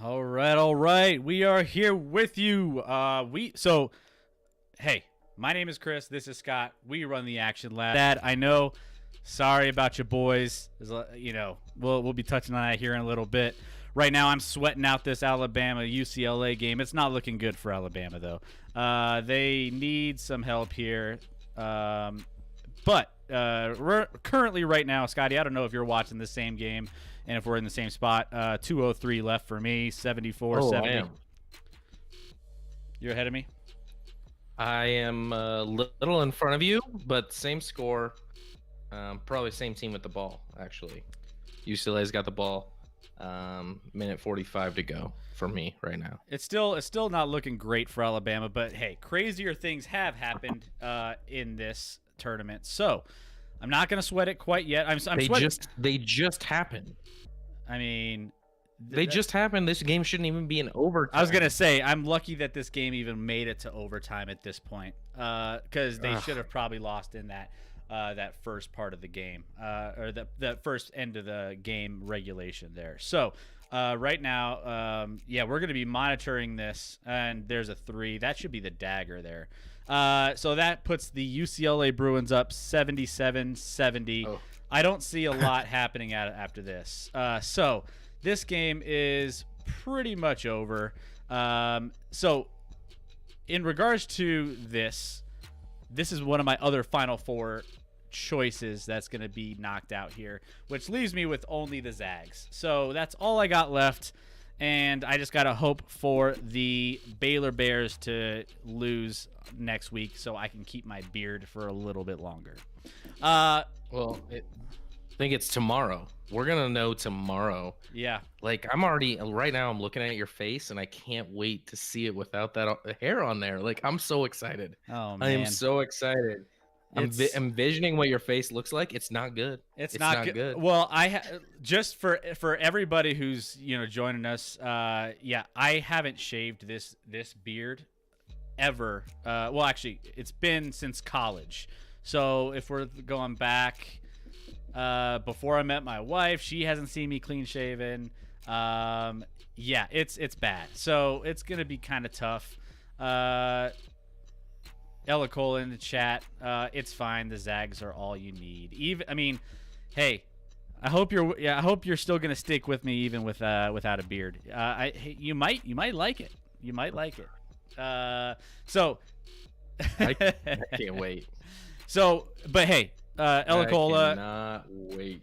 All right, all right. We are here with you. Hey, my name is Chris. This is Scott. We run the Action Lab. Dad, I know. Sorry about you boys. We'll be touching on that here in a little bit. Right now, I'm sweating out this Alabama UCLA game. It's not looking good for Alabama though. They need some help here. But currently right now, Scotty, I don't know if you're watching the same game and if we're in the same spot. 2:03 left for me, 74-70. I am. You're ahead of me? I am a little in front of you, but same score. Probably same team with the ball, actually. UCLA's got the ball. Minute 45 to go for me right now. It's still not looking great for Alabama, but hey, crazier things have happened in this tournament. So I'm not going to sweat it quite yet. I'm sweating. They just happened. I mean, they just happened. This game shouldn't even be in overtime. I was gonna say I'm lucky that this game even made it to overtime at this point, because they should have probably lost in that first part of the game, or that first end of the game regulation there. So right now, yeah, we're gonna be monitoring this, and there's a 3. That should be the dagger there. So that puts the UCLA Bruins up 77-70. Oh. I don't see a lot happening after this. So this game is pretty much over. So in regards to this is one of my other Final Four choices that's going to be knocked out here, which leaves me with only the Zags. So that's all I got left, and I just got to hope for the Baylor Bears to lose next week so I can keep my beard for a little bit longer. Well, I think it's tomorrow. We're going to know tomorrow. Yeah. Like, right now I'm looking at your face, and I can't wait to see it without that hair on there. Like, I'm so excited. Oh, man. I am so excited. I'm envisioning what your face looks like. It's not good. It's not good. Well, just for everybody who's joining us, yeah, I haven't shaved this beard ever. Well, actually, it's been since college. So if we're going back, before I met my wife, she hasn't seen me clean shaven. Yeah, it's bad. So it's gonna be kind of tough. Ella Cole in the chat. It's fine. The Zags are all you need. Hey, I hope you're still gonna stick with me even without a beard. You might like it. You might like it. So I can't wait. So, but hey, Ella Cole. I cannot wait.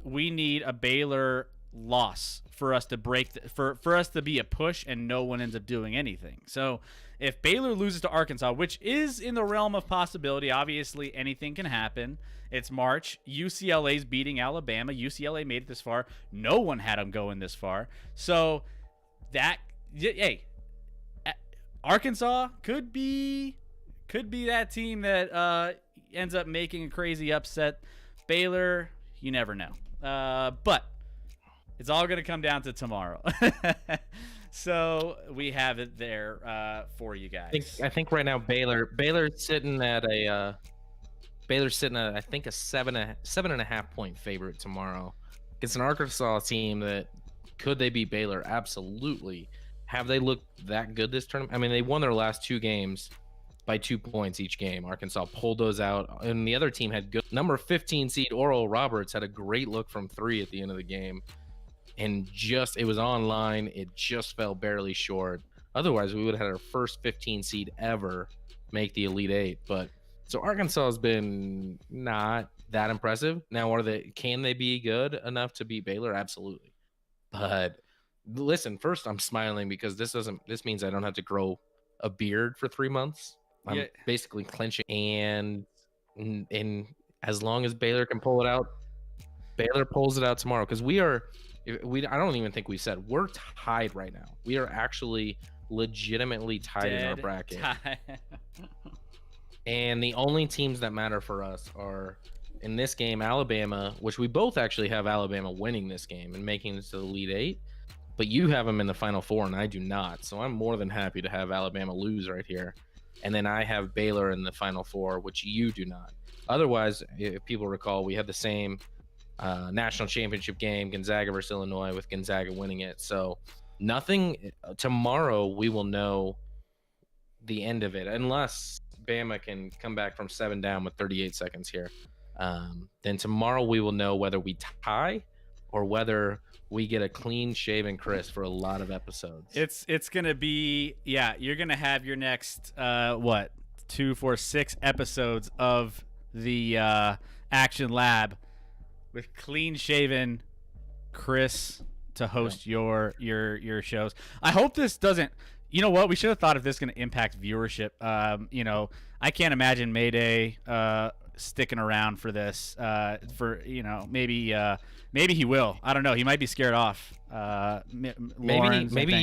We need a Baylor loss for us to break for us to be a push and no one ends up doing anything. So if Baylor loses to Arkansas, which is in the realm of possibility, obviously anything can happen. It's March. UCLA's beating Alabama. UCLA made it this far. No one had them going this far. So Arkansas could be that team that ends up making a crazy upset. Baylor, you never know. But it's all going to come down to tomorrow. So we have it there for you guys. I think right now Baylor's sitting at I think a 7.5 point favorite tomorrow. It's an Arkansas team that could they beat Baylor? Absolutely. Have they looked that good this tournament? I mean, they won their last 2 games by 2 points each game. Arkansas pulled those out, and the other team had good. Number 15 seed Oral Roberts had a great look from 3 at the end of the game, and it was online. It just fell barely short. Otherwise, we would have had our first 15 seed ever make the Elite 8. But so Arkansas has been not that impressive. Now, can they be good enough to beat Baylor? Absolutely. But listen, first I'm smiling because this means I don't have to grow a beard for 3 months. I'm basically clenching, and as long as Baylor can pull it out, Baylor pulls it out tomorrow, because I don't even think we said we're tied right now. We are actually legitimately tied in our bracket. And the only teams that matter for us are in this game Alabama, which we both actually have Alabama winning this game and making it to the Elite 8. But you have them in the Final Four and I do not. So I'm more than happy to have Alabama lose right here. And then I have Baylor in the Final Four, which you do not. Otherwise, if people recall, we had the same national championship game, Gonzaga versus Illinois, with Gonzaga winning it. So nothing. Tomorrow we will know the end of it, unless Bama can come back from 7 down with 38 seconds here. Then tomorrow we will know whether we tie or whether we get a clean shaven Chris for a lot of episodes. It's gonna be, you're gonna have your next 2, 4, 6 episodes of the Action Lab with clean shaven Chris to host your shows. I hope this doesn't. You know what? We should have thought if this is going to impact viewership. I can't imagine Mayday sticking around for this. Maybe he will. I don't know. He might be scared off. Maybe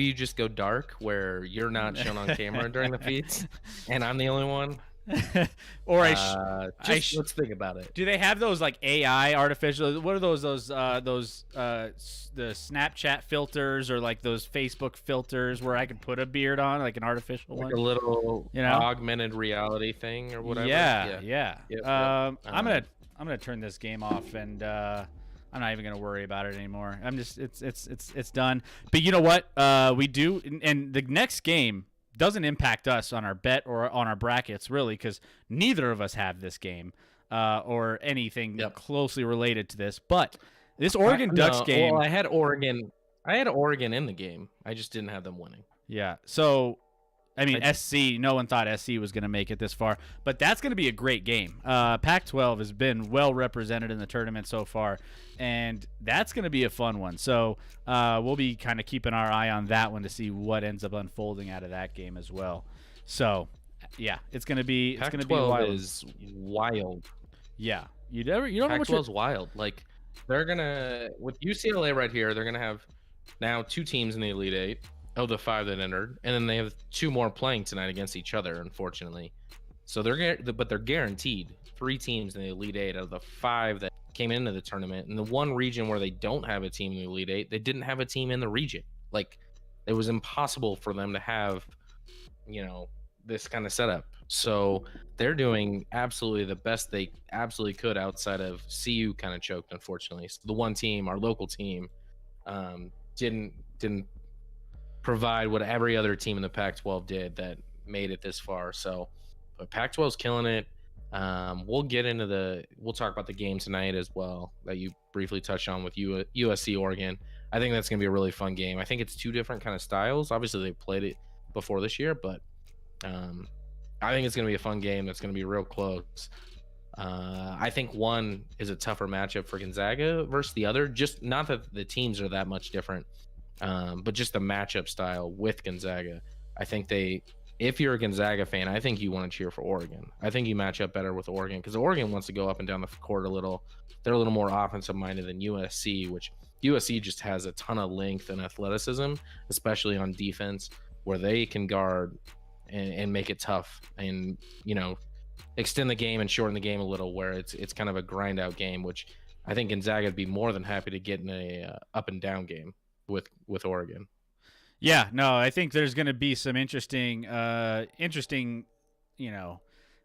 you just go dark where you're not shown on camera during the feeds, and I'm the only one. Or let's think about it. Do they have those like AI artificial? What are those the Snapchat filters or like those Facebook filters where I could put a beard on, like an artificial one, a little augmented reality thing or whatever. Yeah. Yep. I'm gonna turn this game off and I'm not even gonna worry about it anymore. I'm just it's done. But you know what? We do, and the next game doesn't impact us on our bet or on our brackets, really, because neither of us have this game or anything closely related to this. But this Oregon Ducks game... Well, I had Oregon in the game. I just didn't have them winning. Yeah, so... I mean, SC, no one thought SC was going to make it this far, but that's going to be a great game. Pac-12 has been well represented in the tournament so far, and that's going to be a fun one. So we'll be kind of keeping our eye on that one to see what ends up unfolding out of that game as well. So, yeah, it's going to be wild. Pac-12 is wild. Yeah, you don't know what Pac-12's wild. Like, they're going to, with UCLA right here, they're going to have now 2 teams in the Elite Eight. Of the 5 that entered, and then they have 2 more playing tonight against each other, unfortunately. So they're guaranteed 3 teams in the Elite Eight out of the 5 that came into the tournament. And the one region where they don't have a team in the Elite Eight, they didn't have a team in the region. Like, it was impossible for them to have, this kind of setup. So they're doing absolutely the best they absolutely could outside of CU kind of choked, unfortunately. So the one team, our local team, didn't provide what every other team in the Pac-12 did that made it this far. So, but Pac-12's killing it. We'll talk about the game tonight as well that you briefly touched on with USC Oregon. I think that's going to be a really fun game. I think it's 2 different kind of styles. Obviously, they played it before this year, but I think it's going to be a fun game. That's going to be real close. I think one is a tougher matchup for Gonzaga versus the other. Just not that the teams are that much different. But just the matchup style with Gonzaga. I think if you're a Gonzaga fan, I think you want to cheer for Oregon. I think you match up better with Oregon because Oregon wants to go up and down the court a little. They're a little more offensive minded than USC, which USC just has a ton of length and athleticism, especially on defense, where they can guard and make it tough and, extend the game and shorten the game a little where it's kind of a grind out game, which I think Gonzaga would be more than happy to get in a up and down game with Oregon. Yeah, no, I think there's going to be some interesting,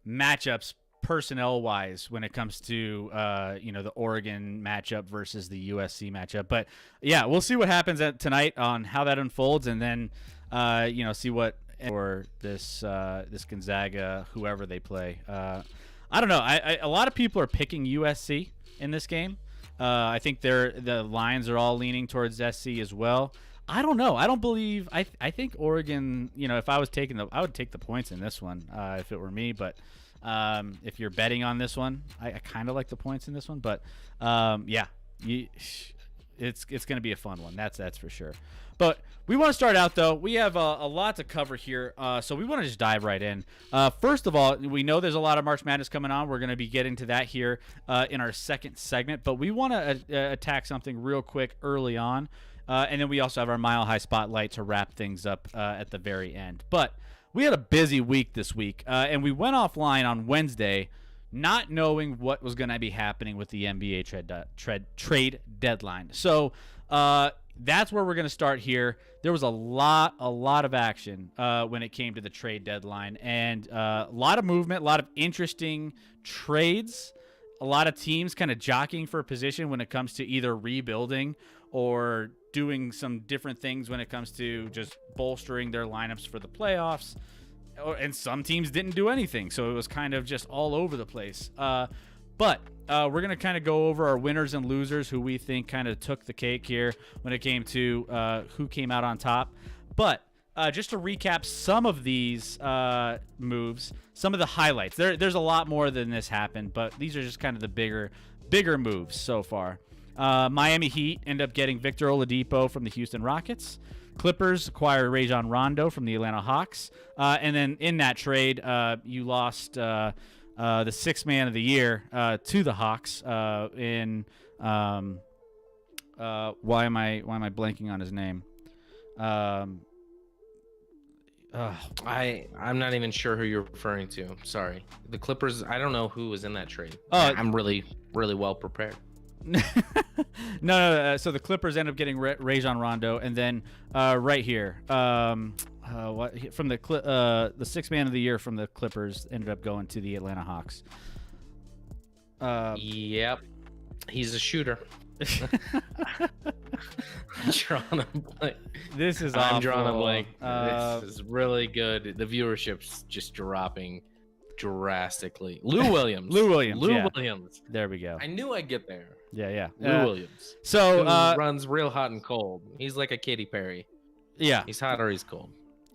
matchups personnel wise when it comes to, the Oregon matchup versus the USC matchup. But yeah, we'll see what happens tonight on how that unfolds, and then, see what or this Gonzaga, whoever they play. I don't know. A lot of people are picking USC in this game. I think the lines are all leaning towards SC as well. I don't know. I don't believe. I think Oregon. If I was I would take the points in this one if it were me. But if you're betting on this one, I kind of like the points in this one. But it's going to be a fun one. That's for sure. But we want to start out, though. We have a lot to cover here, so we want to just dive right in. First of all, we know there's a lot of March Madness coming on. We're going to be getting to that here in our second segment, but we want to attack something real quick early on, and then we also have our Mile High Spotlight to wrap things up at the very end. But we had a busy week this week, and we went offline on Wednesday not knowing what was going to be happening with the NBA trade deadline. So that's where we're going to start here. There was a lot of action when it came to the trade deadline, and a lot of movement, a lot of interesting trades, a lot of teams kind of jockeying for a position when it comes to either rebuilding or doing some different things when it comes to just bolstering their lineups for the playoffs. And some teams didn't do anything, so it was kind of just all over the place. But we're going to kind of go over our winners and losers who we think kind of took the cake here when it came to who came out on top. But just to recap some of these moves, some of the highlights. There's a lot more than this happened, but these are just kind of the bigger moves so far. Miami Heat end up getting Victor Oladipo from the Houston Rockets. Clippers acquired Rajon Rondo from the Atlanta Hawks, and then in that trade, you lost the sixth man of the year to the Hawks. Why am I blanking on his name? I'm not even sure who you're referring to. Sorry. The Clippers, I don't know who was in that trade. Oh, I'm really, really well prepared. No. So the Clippers end up getting Rajon Rondo, and then right here, from the sixth man of the year from the Clippers ended up going to the Atlanta Hawks. Yep, he's a shooter. I'm drawing a blank. This is awful. I'm drawing a blank. This is really good. The viewership's just dropping drastically. Lou Williams. Lou Williams. Williams. There we go. I knew I'd get there. Yeah. Lou Williams. So runs real hot and cold. He's like a Katy Perry. Yeah. He's hot or he's cold.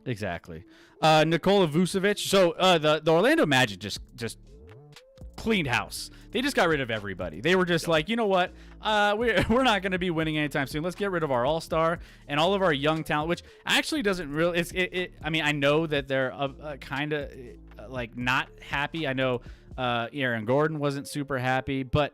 Exactly. Nikola Vucevic. So the Orlando Magic just cleaned house. They just got rid of everybody. They were just like, you know what? We're not going to be winning anytime soon. Let's get rid of our all-star and all of our young talent, which actually doesn't really. I mean, I know that they're kind of like not happy. I know Aaron Gordon wasn't super happy, but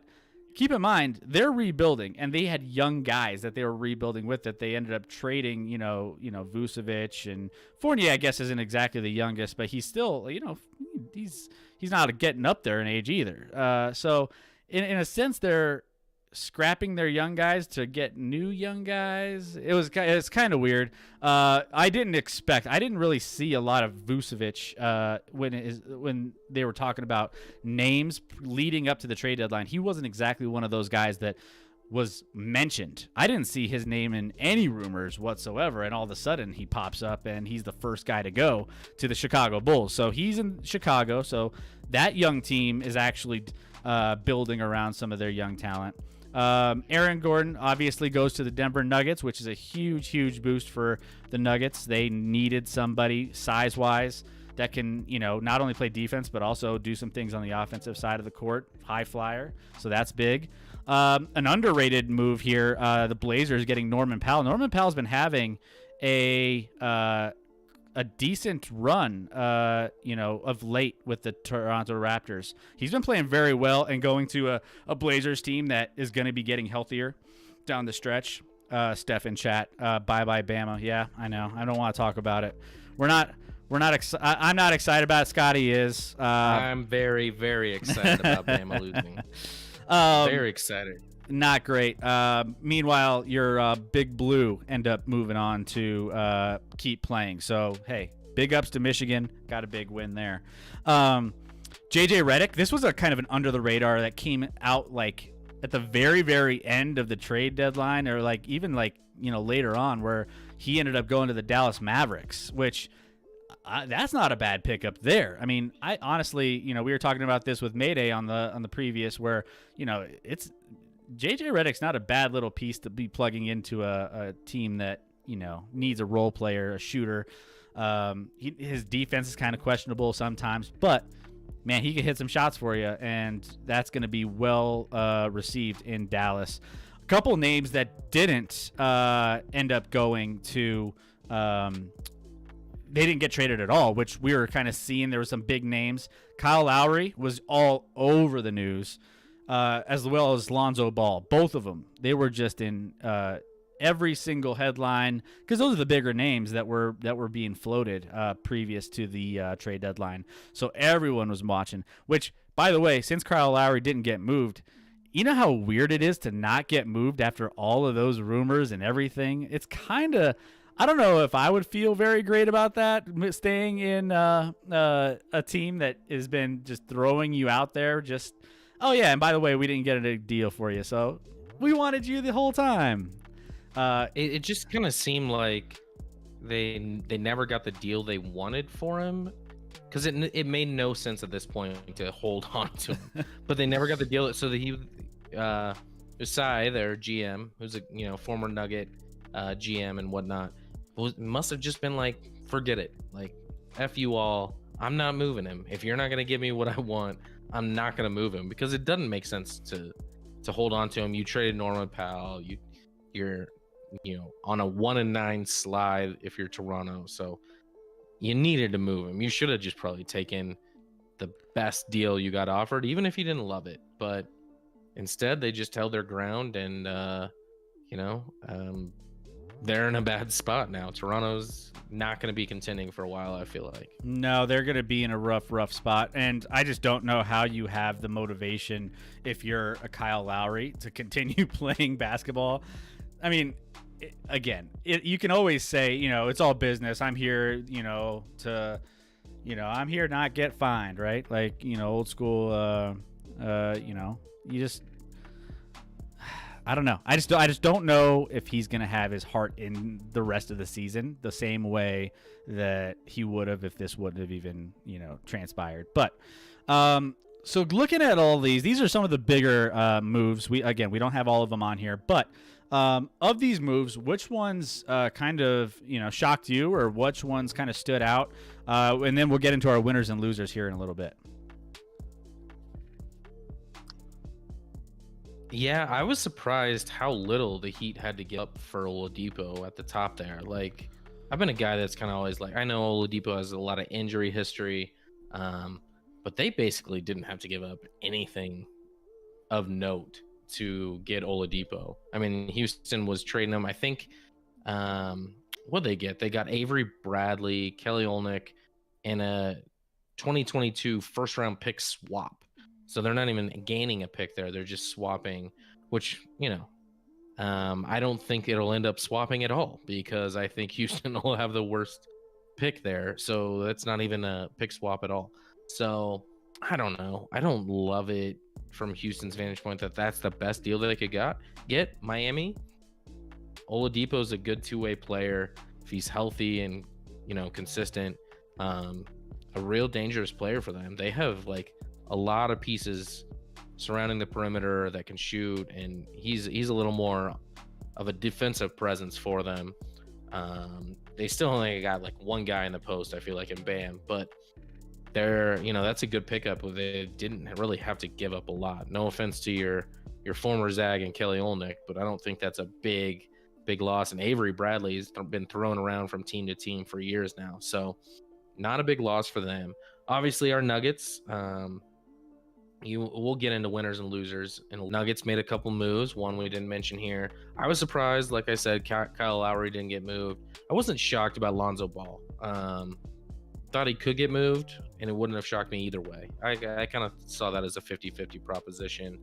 keep in mind they're rebuilding, and they had young guys that they were rebuilding with that they ended up trading. You know, Vucevic and Fournier, I guess, isn't exactly the youngest, but he's still, he's not getting up there in age either. So in a sense, they're scrapping their young guys to get new young guys. It's kind of weird. I didn't really see a lot of Vucevic when they were talking about names leading up to the trade deadline. He wasn't exactly one of those guys that was mentioned. I didn't see his name in any rumors whatsoever, and all of a sudden he pops up and he's the first guy to go to the Chicago Bulls. So he's in Chicago, so that young team is actually building around some of their young talent. Aaron Gordon obviously goes to the Denver Nuggets, which is a huge boost for the Nuggets. They needed somebody size-wise that can, not only play defense, but also do some things on the offensive side of the court, high flyer. So that's big. An underrated move here, the Blazers getting Norman Powell. Norman Powell's been having a decent run, of late with the Toronto Raptors. He's been playing very well and going to a Blazers team that is going to be getting healthier down the stretch. Steph in chat, bye-bye Bama. Yeah, I know. I don't want to talk about it. I'm not excited about it. Scotty is. I'm very, very excited about Bama losing. Very excited. Not great. Meanwhile, your Big Blue end up moving on to keep playing. So, hey, big ups to Michigan. Got a big win there. JJ Redick, this was a kind of an under the radar that came out like at the very, very end of the trade deadline, or like even like, later on, where he ended up going to the Dallas Mavericks, which that's not a bad pickup there. I mean, I honestly, we were talking about this with Mayday on the previous, where, it's JJ Redick's not a bad little piece to be plugging into a team that, needs a role player, a shooter. His defense is kind of questionable sometimes, but man, he can hit some shots for you, and that's going to be well received in Dallas. A couple names that didn't end up going to they didn't get traded at all, which we were kind of seeing. There were some big names. Kyle Lowry was all over the news, as well as Lonzo Ball. Both of them, they were just in every single headline, because those are the bigger names that were being floated previous to the trade deadline. So everyone was watching, which, by the way, since Kyle Lowry didn't get moved, you know how weird it is to not get moved after all of those rumors and everything? It's kind of, I don't know if I would feel very great about that, staying in a team that has been just throwing you out there. Just, oh yeah, and by the way, we didn't get a deal for you, so we wanted you the whole time. It just kind of seemed like they never got the deal they wanted for him, because it made no sense at this point to hold on to him. But they never got the deal, so that Usai, their GM, who's a former Nugget GM and whatnot, must have just been like, forget it, like, F you all, I'm not moving him. If you're not gonna give me what I want, I'm not gonna move him, because it doesn't make sense to hold on to him. You traded Norman Powell, you're on a 1-9 slide if you're Toronto. So you needed to move him. You should have just probably taken the best deal you got offered, even if you didn't love it. But instead, they just held their ground, and they're in a bad spot now. Toronto's not going to be contending for a while, I feel like. No, they're going to be in a rough spot. And I just don't know how you have the motivation if you're a Kyle Lowry to continue playing basketball. I mean, you can always say, it's all business. I'm here, I'm here not get fined, right? Like, old school, you just, I don't know. I just don't know if he's going to have his heart in the rest of the season the same way that he would have if this wouldn't have even, transpired. But so looking at all these are some of the bigger moves. We don't have all of them on here, but of these moves, which ones kind of, shocked you, or which ones kind of stood out? And then we'll get into our winners and losers here in a little bit. Yeah, I was surprised how little the Heat had to give up for Oladipo at the top there. Like, I've been a guy that's kind of always like, I know Oladipo has a lot of injury history, but they basically didn't have to give up anything of note to get Oladipo. I mean, Houston was trading him. I think, what'd they get? They got Avery Bradley, Kelly Olynyk, and a 2022 first-round pick swap. So they're not even gaining a pick there. They're just swapping, which, I don't think it'll end up swapping at all, because I think Houston will have the worst pick there. So that's not even a pick swap at all. So I don't know. I don't love it from Houston's vantage point that that's the best deal that they could get. Miami, Oladipo's a good two-way player. If he's healthy and, consistent, a real dangerous player for them. They have like a lot of pieces surrounding the perimeter that can shoot, and he's a little more of a defensive presence for them. They still only got like one guy in the post, I feel like, in Bam, but they're, that's a good pickup. They didn't really have to give up a lot. No offense to your former Zag and Kelly Olynyk, but I don't think that's a big loss. And Avery Bradley's been thrown around from team to team for years now, so not a big loss for them. Obviously, our Nuggets, we'll get into winners and losers. And Nuggets made a couple moves. One we didn't mention here. I was surprised, like I said, Kyle Lowry didn't get moved. I wasn't shocked about Lonzo Ball. Thought he could get moved, and it wouldn't have shocked me either way. I kind of saw that as a 50-50 proposition.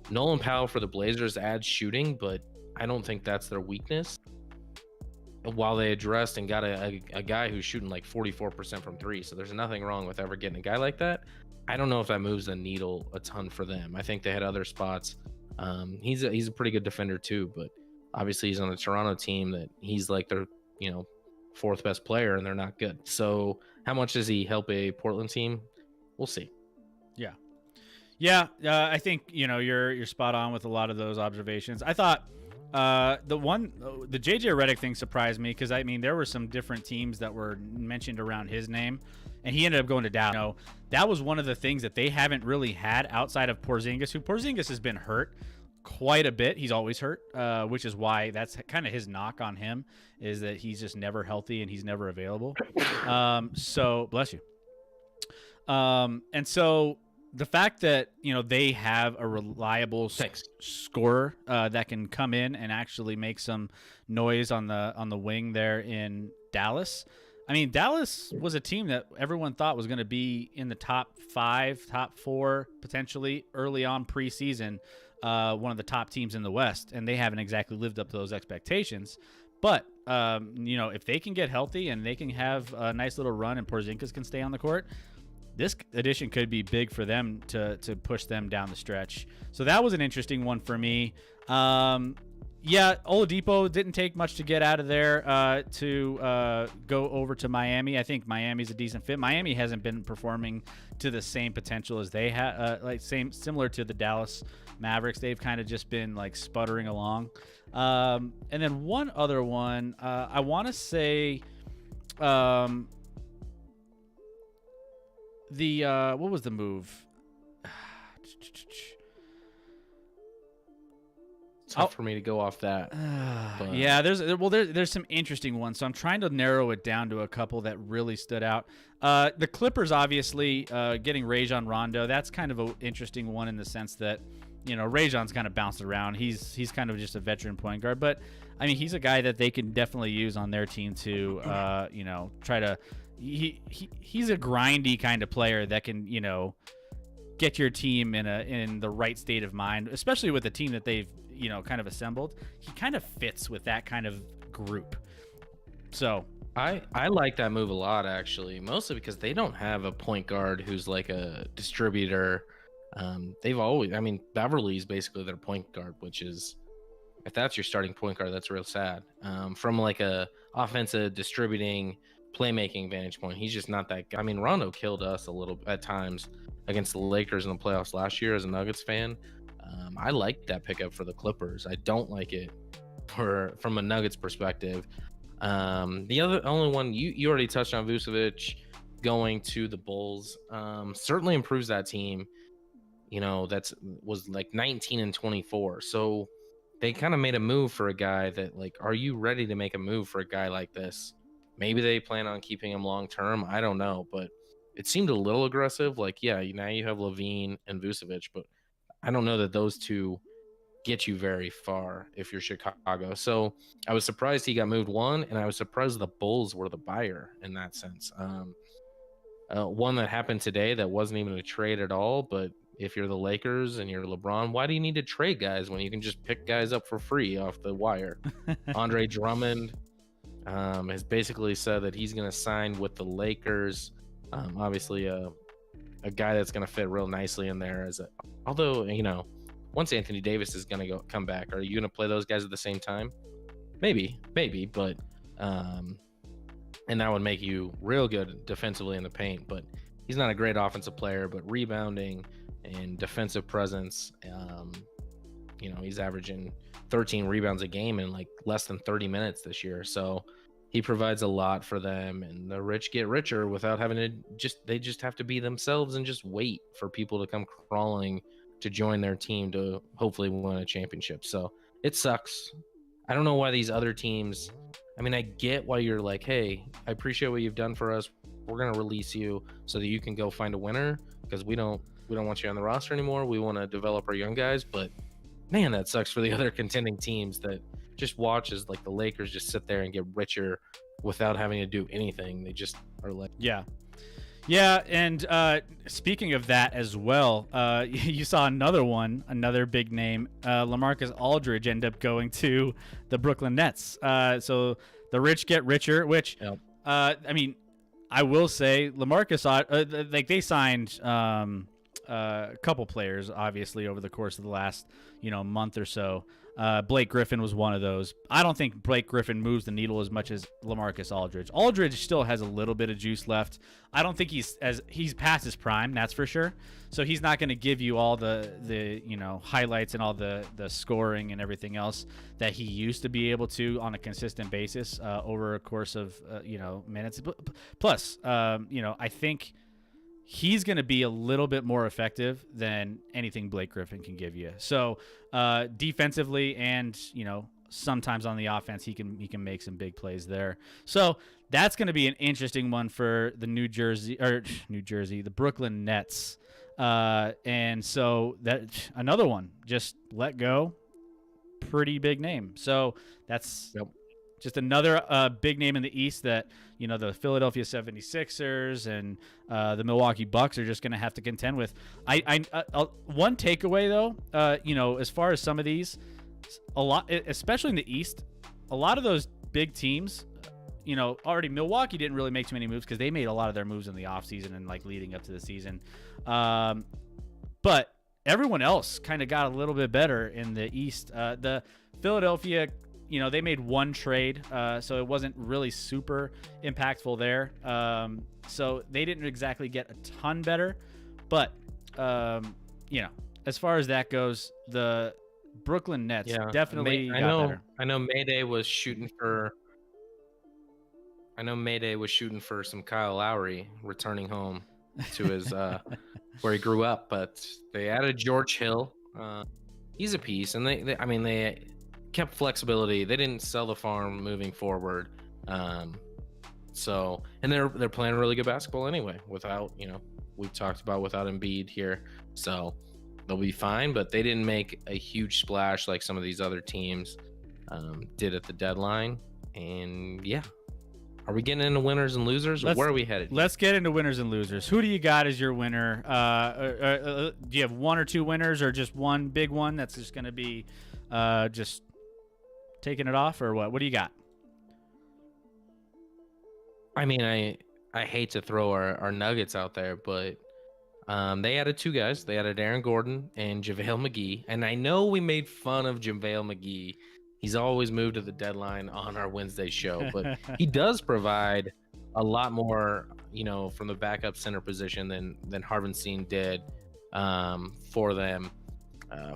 Nolan Powell for the Blazers adds shooting, but I don't think that's their weakness. While they addressed and got a guy who's shooting like 44% from three, so there's nothing wrong with ever getting a guy like that. I don't know if that moves the needle a ton for them. I think they had other spots. He's a pretty good defender too, but obviously he's on a Toronto team that he's like their fourth best player, and they're not good. So how much does he help a Portland team? We'll see. Yeah. I think you're spot on with a lot of those observations. I thought the JJ Redick thing surprised me, because I mean there were some different teams that were mentioned around his name, and he ended up going to Dallas. That was one of the things that they haven't really had outside of Porzingis, who Porzingis has been hurt quite a bit. He's always hurt, which is why that's kind of his knock on him, is that he's just never healthy and he's never available. So bless you. And so the fact that they have a reliable scorer that can come in and actually make some noise on the wing there in Dallas. I mean, Dallas was a team that everyone thought was going to be in the top 5, top 4, potentially early on preseason, one of the top teams in the West, and they haven't exactly lived up to those expectations. But if they can get healthy and they can have a nice little run and Porzingis can stay on the court, this addition could be big for them to push them down the stretch. So that was an interesting one for me. Yeah, Oladipo didn't take much to get out of there to go over to Miami. I think Miami's a decent fit. Miami hasn't been performing to the same potential as they had, similar to the Dallas Mavericks. They've kind of just been like sputtering along. And then one other one, I want to say, what was the move? tough for me to go off that. Yeah, there's some interesting ones. So I'm trying to narrow it down to a couple that really stood out. The Clippers, obviously, getting Rajon Rondo. That's kind of an interesting one in the sense that, Rajon's kind of bounced around. He's kind of just a veteran point guard, but I mean, he's a guy that they can definitely use on their team to, try to. He's a grindy kind of player that can, get your team in the right state of mind, especially with the team that they've kind of assembled. He kind of fits with that kind of group. So I like that move a lot, actually, mostly because they don't have a point guard who's like a distributor. Beverly's basically their point guard, which is, if that's your starting point guard, that's real sad. From like a offensive distributing playmaking vantage point, he's just not that guy. I mean, Rondo killed us a little at times against the Lakers in the playoffs last year as a Nuggets fan. I like that pickup for the Clippers. I don't like it from a Nuggets perspective. The only one you already touched on, Vucevic going to the Bulls, certainly improves that team. Was like 19-24. So they kind of made a move for a guy that, like, are you ready to make a move for a guy like this? Maybe they plan on keeping him long term. I don't know, but it seemed a little aggressive. Like, yeah, now you have Levine and Vucevic, but I don't know that those two get you very far if you're Chicago. So I was surprised he got moved one, and I was surprised the Bulls were the buyer in that sense. One that happened today that wasn't even a trade at all, but if you're the Lakers and you're LeBron, why do you need to trade guys when you can just pick guys up for free off the wire? Andre Drummond has basically said that he's going to sign with the Lakers. Obviously, a guy that's going to fit real nicely in there. Although, once Anthony Davis is going to come back, are you going to play those guys at the same time? Maybe, but and that would make you real good defensively in the paint. But he's not a great offensive player, but rebounding and defensive presence, he's averaging 13 rebounds a game in like less than 30 minutes this year. So he provides a lot for them, and the rich get richer without having to they just have to be themselves and just wait for people to come crawling to join their team to hopefully win a championship. So it sucks. I don't know why these other teams, I mean, I get why you're like, hey, I appreciate what you've done for us. We're going to release you so that you can go find a winner, because we don't want you on the roster anymore. We want to develop our young guys. But man, that sucks for the other contending teams that just watch as like the Lakers just sit there and get richer without having to do anything. They just are like, yeah. And speaking of that as well, you saw another big name, Lamarcus Aldridge, end up going to the Brooklyn Nets. So the rich get richer, which, yep. I mean, I will say Lamarcus, like they signed a couple players, obviously, over the course of the last, month or so. Blake Griffin was one of those. I don't think Blake Griffin moves the needle as much as Lamarcus Aldridge. Aldridge still has a little bit of juice left. I don't think he's past his prime, that's for sure. So he's not going to give you all the highlights and all the scoring and everything else that he used to be able to on a consistent basis over a course of minutes. Plus, I think he's going to be a little bit more effective than anything Blake Griffin can give you. So defensively and, sometimes on the offense, he can make some big plays there. So that's going to be an interesting one for the the Brooklyn Nets. And so that another one, just let go. Pretty big name. So that's just another big name in the East that, the Philadelphia 76ers and the Milwaukee Bucks are just going to have to contend with. One takeaway, though, as far as some of these, a lot, especially in the East, a lot of those big teams, already Milwaukee didn't really make too many moves because they made a lot of their moves in the offseason and like leading up to the season. But everyone else kind of got a little bit better in the East. The Philadelphia, they made one trade, so it wasn't really super impactful there. So they didn't exactly get a ton better. But, as far as that goes, the Brooklyn Nets definitely got better. I know Mayday was shooting for some Kyle Lowry returning home to his where he grew up, but they added George Hill. he's a piece, and they kept flexibility. They didn't sell the farm moving forward. So, and they're playing really good basketball anyway. Without, we've talked about without Embiid here, so they'll be fine. But they didn't make a huge splash like some of these other teams did at the deadline. And yeah, are we getting into winners and losers? Or where are we headed? Let's get into winners and losers. Who do you got as your winner? Do you have one or two winners, or just one big one that's just going to be just taking it off, or what? What do you got? I mean, I hate to throw our Nuggets out there, but they added two guys. They added Aaron Gordon and JaVale McGee. And I know we made fun of JaVale McGee. He's always moved to the deadline on our Wednesday show, but he does provide a lot more, from the backup center position than Harvenstein did for them.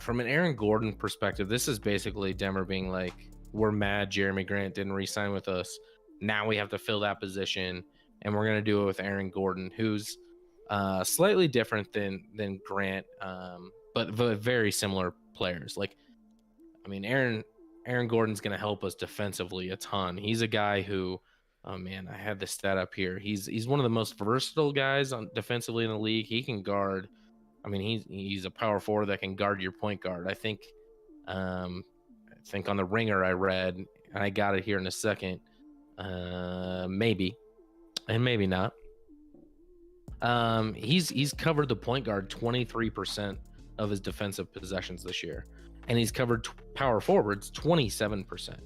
From an Aaron Gordon perspective, this is basically Denver being like, we're mad Jeremy Grant didn't re-sign with us. Now we have to fill that position, and we're going to do it with Aaron Gordon, who's slightly different than Grant, but very similar players. Like, I mean, Aaron Gordon's going to help us defensively a ton. He's a guy who, oh man, I had this stat up here. He's one of the most versatile guys on defensively in the league. He can guard. I mean, he's a power forward that can guard your point guard. I think on the Ringer I read, and I got it here in a second. Maybe, and maybe not. He's covered the point guard 23% of his defensive possessions this year, and he's covered power forwards 27%.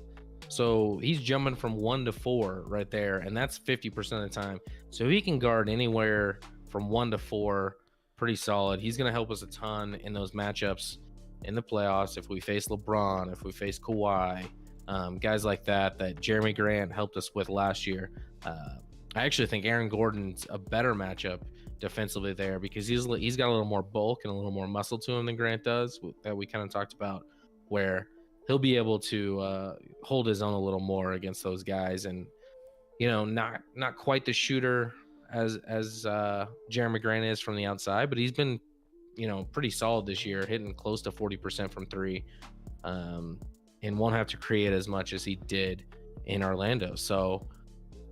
So he's jumping from 1 to 4 right there, and that's 50% of the time. So he can guard anywhere from 1 to 4, pretty solid. He's going to help us a ton in those matchups in the playoffs. If we face LeBron, if we face Kawhi, guys like that Jeremy Grant helped us with last year. I actually think Aaron Gordon's a better matchup defensively there because he's got a little more bulk and a little more muscle to him than Grant does, that we kind of talked about, where he'll be able to hold his own a little more against those guys, and not quite the shooter as Jeremy Grant is from the outside, but he's been pretty solid this year, hitting close to 40% from three, and won't have to create as much as he did in Orlando. So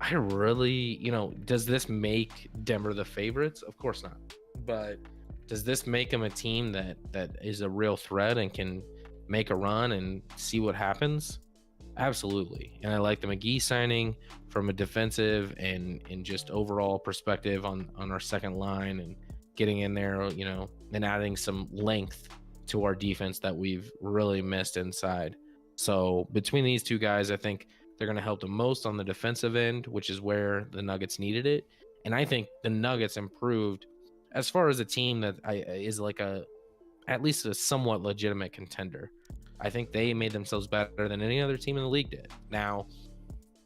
I really, does this make Denver the favorites? Of course not. But does this make them a team that is a real threat and can make a run and see what happens? Absolutely. And I like the McGee signing from a defensive and just overall perspective on our second line, and getting in there, and adding some length to our defense that we've really missed inside. So between these two guys, I think they're going to help the most on the defensive end, which is where the Nuggets needed it. And I think the Nuggets improved as far as a team that is like at least a somewhat legitimate contender. I think they made themselves better than any other team in the league did. Now,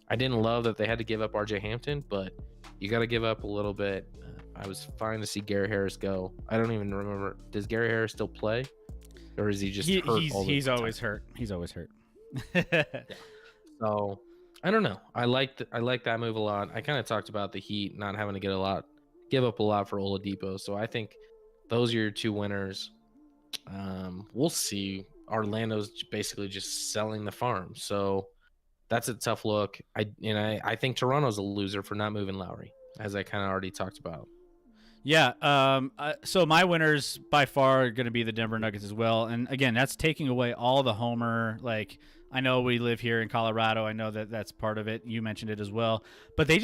I didn't love that they had to give up RJ Hampton, but you got to give up a little bit. I was fine to see Gary Harris go. I don't even remember. Does Gary Harris still play? Or is he just hurt all the time? He's always hurt. He's always hurt. Yeah. So I don't know. I like that move a lot. I kind of talked about the Heat not having to give up a lot for Oladipo. So I think those are your two winners. We'll see. Orlando's basically just selling the farm. So that's a tough look. I think Toronto's a loser for not moving Lowry, as I kind of already talked about. Yeah. So my winners by far are going to be the Denver Nuggets as well. And again, that's taking away all the homer. Like, I know we live here in Colorado. I know that that's part of it. You mentioned it as well. But they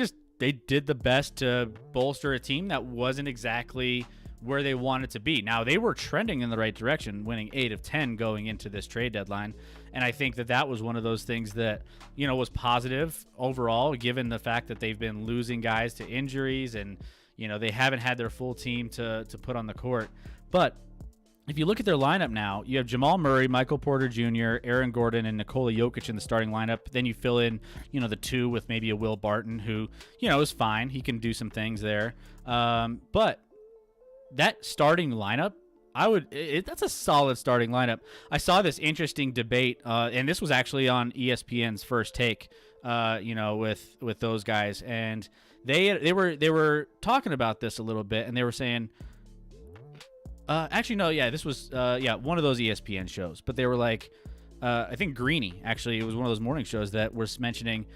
did the best to bolster a team that wasn't exactly where they wanted to be. Now, they were trending in the right direction, winning 8 of 10 going into this trade deadline. And I think that was one of those things that, was positive overall, given the fact that they've been losing guys to injuries and, they haven't had their full team to put on the court. But if you look at their lineup now, you have Jamal Murray, Michael Porter Jr., Aaron Gordon, and Nikola Jokic in the starting lineup. Then you fill in, the two with maybe a Will Barton who, is fine. He can do some things there. But that starting lineup, that's a solid starting lineup. I saw this interesting debate, and this was actually on ESPN's First Take, with those guys, and they were talking about this a little bit, and they were saying, Actually, no, yeah, this was one of those ESPN shows, but they were like, I think Greeny, actually, it was one of those morning shows that was mentioning,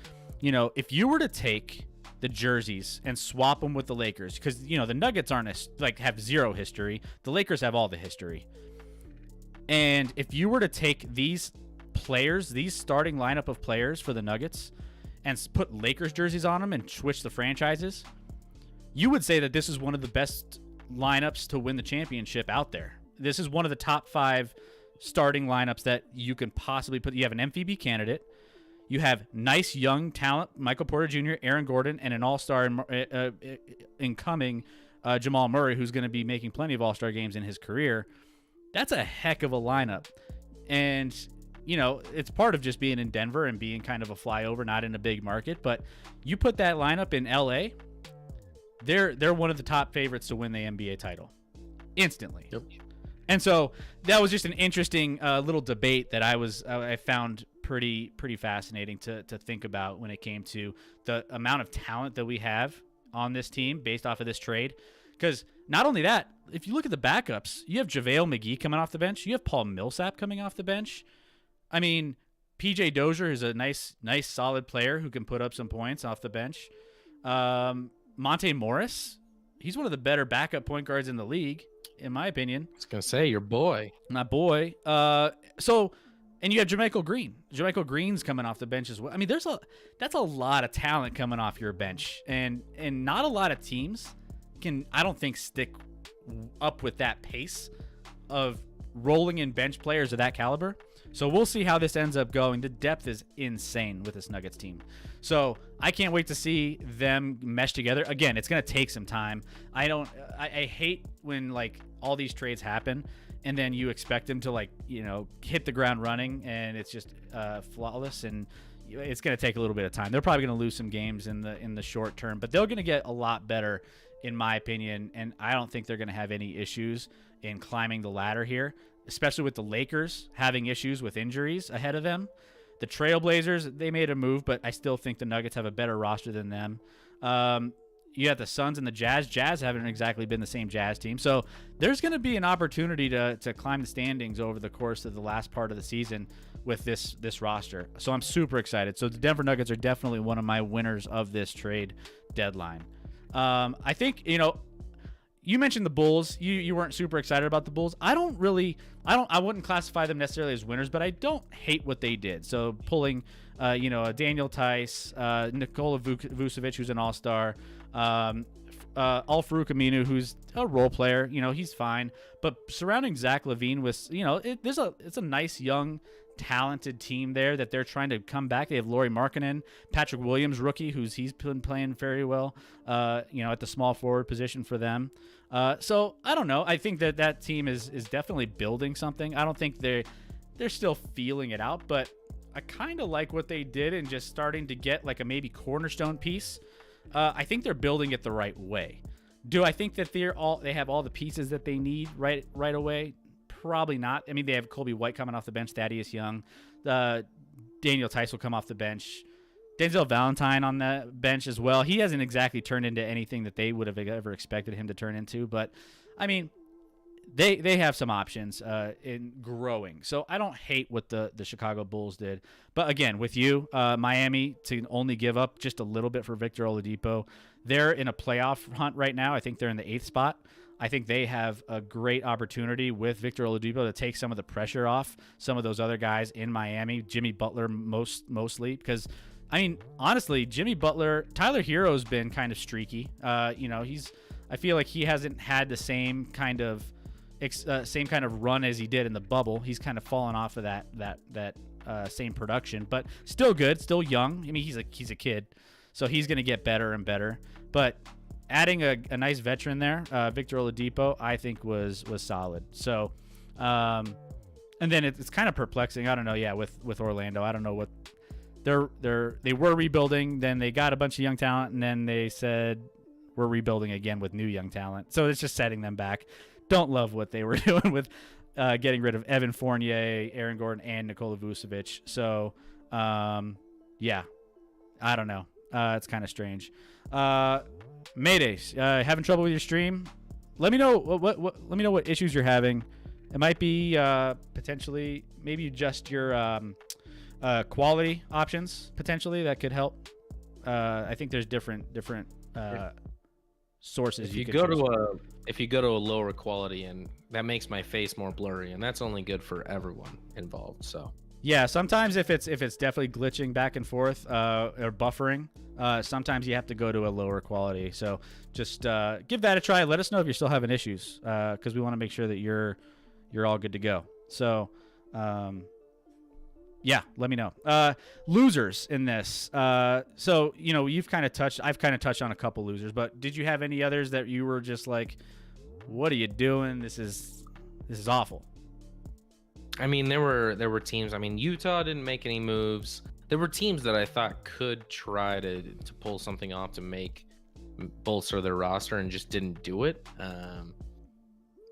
if you were to take the jerseys and swap them with the Lakers, because, the Nuggets have zero history. The Lakers have all the history. And if you were to take these players, these starting lineup of players for the Nuggets, and put Lakers jerseys on them and switch the franchises, you would say that this is one of the best lineups to win the championship out there. This is one of the top 5 starting lineups that you can possibly put. You have an MVP candidate. You have nice young talent, Michael Porter Jr., Aaron Gordon, and an all-star incoming Jamal Murray, who's going to be making plenty of all-star games in his career. That's a heck of a lineup. And, it's part of just being in Denver and being kind of a flyover, not in a big market. But you put that lineup in L.A., they're one of the top favorites to win the NBA title instantly. Yep. And so that was just an interesting little debate that I found pretty fascinating to think about when it came to the amount of talent that we have on this team based off of this trade. Because not only that, if you look at the backups, you have JaVale McGee coming off the bench. You have Paul Millsap coming off the bench. I mean, PJ Dozier is a nice, solid player who can put up some points off the bench. Monte Morris, he's one of the better backup point guards in the league, in my opinion. I was going to say, your boy. My boy. And you have JaMychal Green. JaMychal Green's coming off the bench as well. I mean, that's a lot of talent coming off your bench. And not a lot of teams can, I don't think, stick up with that pace of rolling in bench players of that caliber. So we'll see how this ends up going. The depth is insane with this Nuggets team. So I can't wait to see them mesh together. Again, it's going to take some time. I hate when all these trades happen and then you expect them to hit the ground running and it's just flawless, and it's going to take a little bit of time. They're probably going to lose some games in the short term, but they're going to get a lot better in my opinion, and I don't think they're going to have any issues in climbing the ladder here, especially with the Lakers having issues with injuries ahead of them. The Trailblazers, they made a move, but I still think the Nuggets have a better roster than them. You got the Suns and the Jazz. Jazz haven't exactly been the same Jazz team. So there's going to be an opportunity to climb the standings over the course of the last part of the season with this roster. So I'm super excited. So the Denver Nuggets are definitely one of my winners of this trade deadline. I think, you mentioned the Bulls. You weren't super excited about the Bulls. I wouldn't classify them necessarily as winners, but I don't hate what they did. So pulling, Daniel Tice, Nikola Vucevic, who's an all-star, Al-Farouq Aminu, who's a role player. He's fine. But surrounding Zach LaVine with, it's a nice young, talented team there that they're trying to come back. They have Lauri Markkanen, Patrick Williams, rookie, he's been playing very well, at the small forward position for them. So I don't know. I think that team is definitely building something. I don't think they're still feeling it out, but I kind of like what they did and just starting to get a maybe cornerstone piece. I think they're building it the right way. Do I think that they have all the pieces that they need right away? Probably not. I mean, they have Kobe White coming off the bench, Thaddeus Young, Daniel Tice will come off the bench, Denzel Valentine on the bench as well. He hasn't exactly turned into anything that they would have ever expected him to turn into, but I mean, they have some options in growing. So I don't hate what the Chicago Bulls did. But again, with you, Miami, to only give up just a little bit for Victor Oladipo. They're in a playoff hunt right now. I think they're in the 8th spot. I think they have a great opportunity with Victor Oladipo to take some of the pressure off some of those other guys in Miami, Jimmy Butler mostly, because I mean, honestly, Jimmy Butler, Tyler Hero's been kind of streaky. I feel like he hasn't had the same kind of run as he did in the bubble. He's kind of fallen off of that same production, but still good, still young. I mean, he's a kid, so he's going to get better and better. But adding a nice veteran there, Victor Oladipo, I think was solid. So, and then it's kind of perplexing. I don't know. Yeah, with Orlando, I don't know what they were rebuilding. Then they got a bunch of young talent, and then they said we're rebuilding again with new young talent. So it's just setting them back. Don't love what they were doing with getting rid of Evan Fournier, Aaron Gordon, and Nikola Vucevic. So, yeah, I don't know. It's kind of strange. Maydays, having trouble with your stream? let me know let me know what issues you're having. It might be potentially maybe just your quality options potentially that could help. I think there's different sources. If you go to a lower quality, and that makes my face more blurry, and that's only good for everyone involved. So yeah, sometimes if it's definitely glitching back and forth or buffering, sometimes you have to go to a lower quality. So just give that a try. Let us know if you're still having issues, because we want to make sure that you're all good to go. So yeah, let me know. Losers in this. So I've kind of touched on a couple losers, but did you have any others that you were just like, what are you doing? This is awful. I mean, there were teams. I mean, Utah didn't make any moves. There were teams that I thought could try to pull something off to bolster their roster and just didn't do it.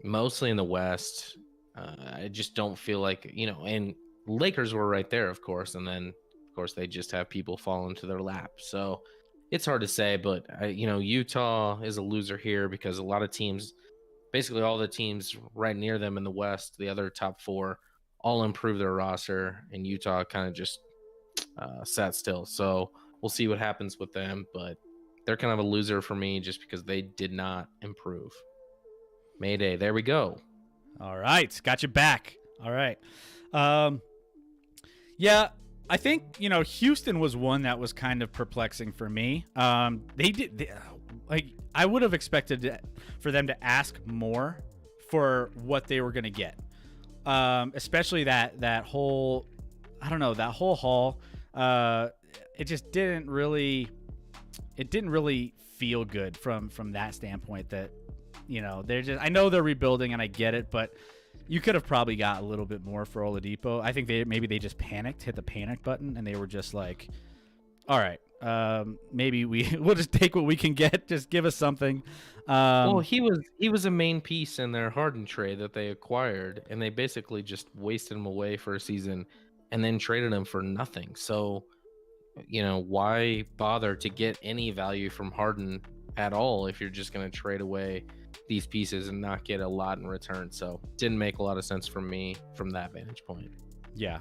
Mostly in the West. I just don't feel like, and Lakers were right there, of course. And then, of course, they just have people fall into their lap. So it's hard to say, but, Utah is a loser here because a lot of teams, basically all the teams right near them in the West, the other top four, all improved their roster, and Utah kind of just sat still. So we'll see what happens with them, but they're kind of a loser for me just because they did not improve. Mayday, there we go. All right, got you back. All right. Yeah, I think, Houston was one that was kind of perplexing for me. I would have expected for them to ask more for what they were going to get. Especially that whole, I don't know, that whole haul. It just didn't really feel good from that standpoint that, they're just, I know they're rebuilding and I get it, but you could have probably got a little bit more for Oladipo. I think maybe they just panicked, hit the panic button, and they were just like, all right, maybe we'll just take what we can get. Just give us something. Well, he was a main piece in their Harden trade that they acquired, and they basically just wasted him away for a season and then traded him for nothing. So, why bother to get any value from Harden at all if you're just going to trade away these pieces and not get a lot in return? So didn't make a lot of sense for me from that vantage point. Yeah.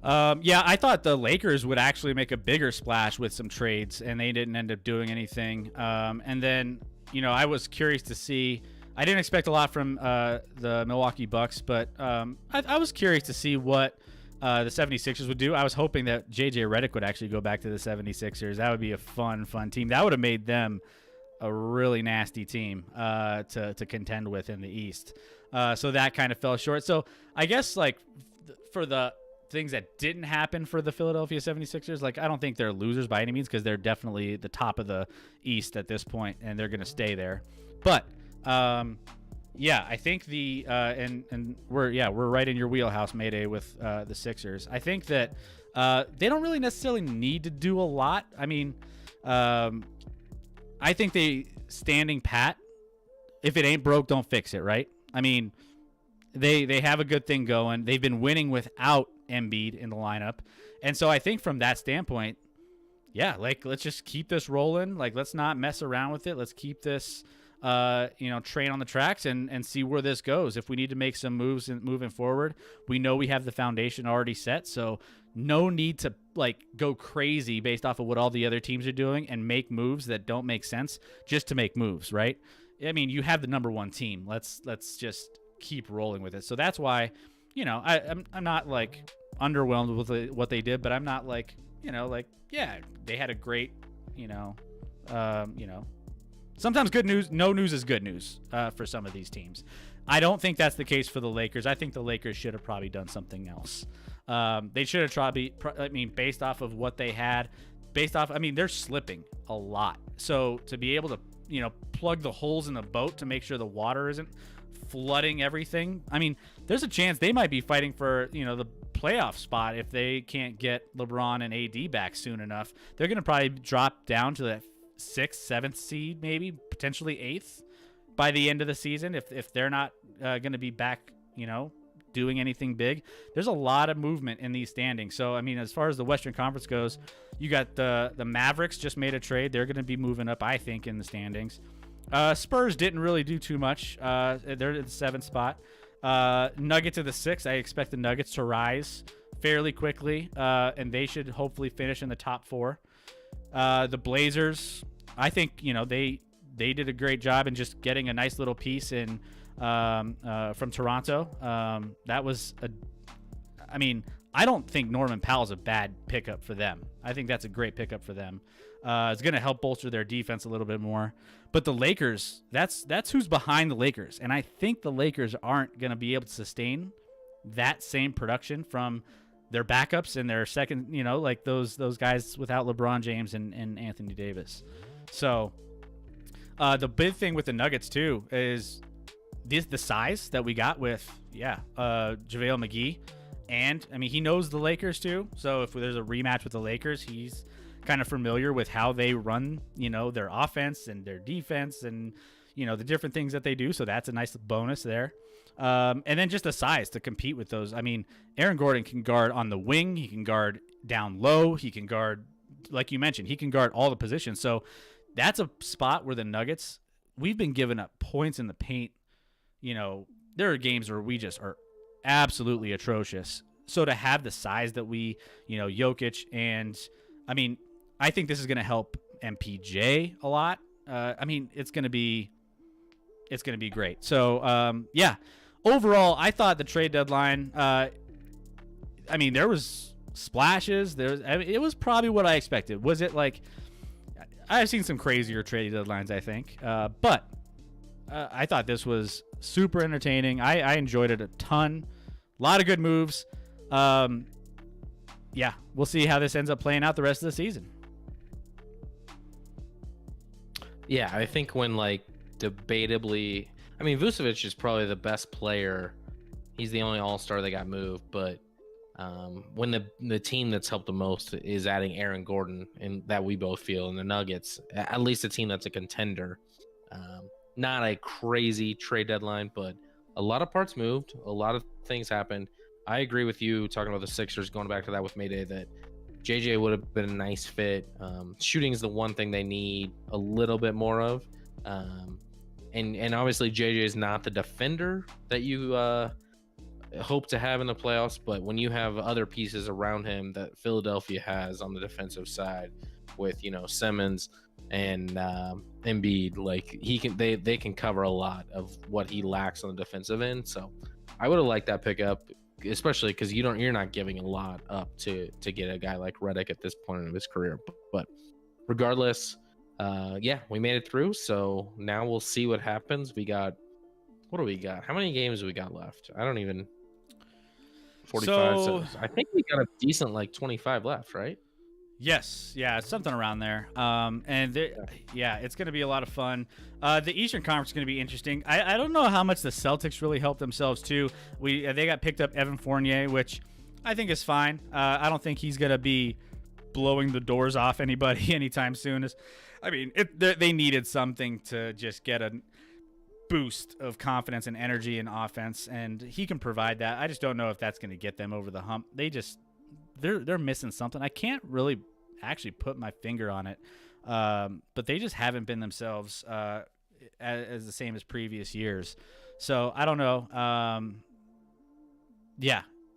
I thought the Lakers would actually make a bigger splash with some trades, and they didn't end up doing anything. And then, I was curious to see. I didn't expect a lot from the Milwaukee Bucks, but I was curious to see what the 76ers would do. I was hoping that JJ Redick would actually go back to the 76ers. That would be a fun team. That would have made them a really nasty team to contend with in the East. So that kind of fell short. So I guess for the things that didn't happen for the Philadelphia 76ers, I don't think they're losers by any means, because they're definitely the top of the East at this point, and they're going to stay there. But I think the and we're right in your wheelhouse, Mayday, with the Sixers. I think that they don't really necessarily need to do a lot. I mean, I think they standing pat. If it ain't broke, don't fix it, right? I mean, they have a good thing going. They've been winning without Embiid in the lineup. And so I think from that standpoint, yeah, let's just keep this rolling. Let's not mess around with it. Let's keep this train on the tracks and see where this goes. If we need to make some moves moving forward, we know we have the foundation already set. So no need to go crazy based off of what all the other teams are doing and make moves that don't make sense just to make moves, right? I mean, you have the number one team. Let's just keep rolling with it. So that's why, I'm not underwhelmed with what they did, but I'm not yeah, they had a great, sometimes good news, no news is good news for some of these teams. I don't think that's the case for the Lakers. I think the Lakers should have probably done something else. They should have based off of what they had, they're slipping a lot. So to be able to, plug the holes in the boat to make sure the water isn't flooding everything. I mean, there's a chance they might be fighting for, the playoff spot if they can't get LeBron and AD back soon enough. They're going to probably drop down to that 6th, 7th seed, maybe potentially 8th by the end of the season if they're not going to be back, doing anything big. There's a lot of movement in these standings. So, I mean, as far as the Western Conference goes, you got the Mavericks just made a trade. They're going to be moving up, I think, in the standings. Spurs didn't really do too much. They're at the 7th spot. Nuggets at the 6th. I expect the Nuggets to rise fairly quickly, and they should hopefully finish in the top 4. The Blazers, I think, they did a great job in just getting a nice little piece in from Toronto. That was I don't think Norman Powell's a bad pickup for them. I think that's a great pickup for them. It's going to help bolster their defense a little bit more. But the Lakers, that's who's behind the Lakers. And I think the Lakers aren't going to be able to sustain that same production from their backups and their second, like those guys without LeBron James and Anthony Davis. So the big thing with the Nuggets, too, is the size that we got with, JaVale McGee. And, he knows the Lakers, too. So if there's a rematch with the Lakers, he's kind of familiar with how they run, their offense and their defense and, the different things that they do. So that's a nice bonus there. And then just the size to compete with those. Aaron Gordon can guard on the wing. He can guard down low. He can guard, like you mentioned, he can guard all the positions. So that's a spot where the Nuggets, we've been giving up points in the paint. There are games where we just are absolutely atrocious. So to have the size that we, Jokic, and I think this is going to help MPJ a lot. It's going to be great. So, overall, I thought the trade deadline, there was splashes. It was probably what I expected. Was it like, I've seen some crazier trade deadlines, I think. But I thought this was super entertaining. I enjoyed it a ton. A lot of good moves. We'll see how this ends up playing out the rest of the season. Yeah, I think when debatably, Vucevic is probably the best player. He's the only all-star that got moved, but when the team that's helped the most is adding Aaron Gordon, and that we both feel in the Nuggets, at least a team that's a contender. Not a crazy trade deadline, but a lot of parts moved. A lot of things happened. I agree with you talking about the Sixers, going back to that with Mayday, that JJ would have been a nice fit. Shooting is the one thing they need a little bit more of. And obviously JJ is not the defender that you hope to have in the playoffs, but when you have other pieces around him that Philadelphia has on the defensive side with, Simmons and Embiid, they can cover a lot of what he lacks on the defensive end. So I would have liked that pickup, especially because you're not giving a lot up to get a guy like Redick at this point in his career. But regardless, we made it through. So now we'll see what happens. What do we got? How many games do we got left? I don't even. 45. So I think we got a decent 25 left, right? Yes, something around there. It's going to be a lot of fun. The Eastern Conference is going to be interesting. I don't know how much the Celtics really helped themselves too. They got picked up Evan Fournier, which I think is fine. I don't think he's going to be blowing the doors off anybody anytime soon. They needed something to just get a boost of confidence and energy and offense, and he can provide that. I just don't know if that's going to get them over the hump. They're missing something. I can't really actually put my finger on it, but they just haven't been themselves as the same as previous years. So I don't know.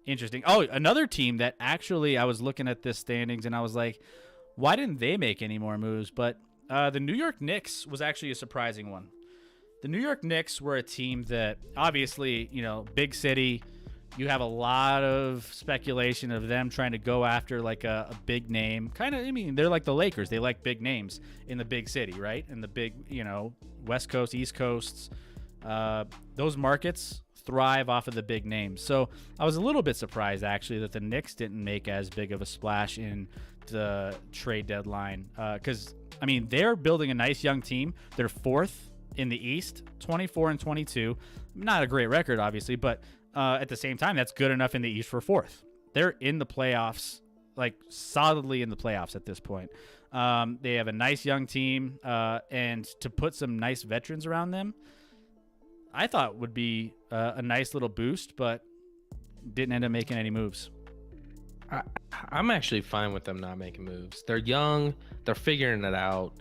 Interesting. Oh, another team that actually I was looking at this standings and I was like, why didn't they make any more moves? But the New York Knicks was actually a surprising one. The New York Knicks were a team that obviously, big city. You have a lot of speculation of them trying to go after a big name. They're like the Lakers. They like big names in the big city, right? In the big, West Coast, East Coasts. Those markets thrive off of the big names. So I was a little bit surprised, actually, that the Knicks didn't make as big of a splash in the trade deadline. Because, they're building a nice young team. They're 4th in the East, 24-22. Not a great record, obviously, but at the same time, that's good enough in the East for 4th. They're in the playoffs, solidly in the playoffs at this point. They have a nice young team, and to put some nice veterans around them, I thought would be a nice little boost, but didn't end up making any moves. I'm actually fine with them not making moves. They're young. They're figuring it out.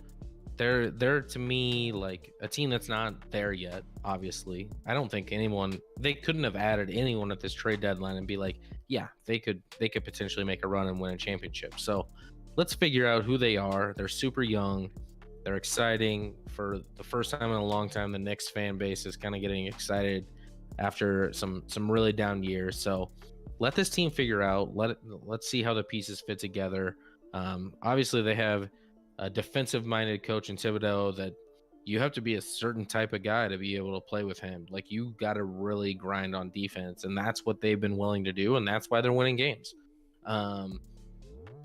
they're to me like a team that's not there yet. Obviously, I don't think they couldn't have added anyone at this trade deadline and be like, yeah, they could potentially make a run and win a championship. So let's figure out who they are. They're super young. They're exciting. For the first time in a long time, the Knicks fan base is kind of getting excited after some really down years. So let this team figure out. Let's see how the pieces fit together. Obviously, they have a defensive-minded coach in Thibodeau that you have to be a certain type of guy to be able to play with him. Like, you got to really grind on defense, and that's what they've been willing to do, and that's why they're winning games.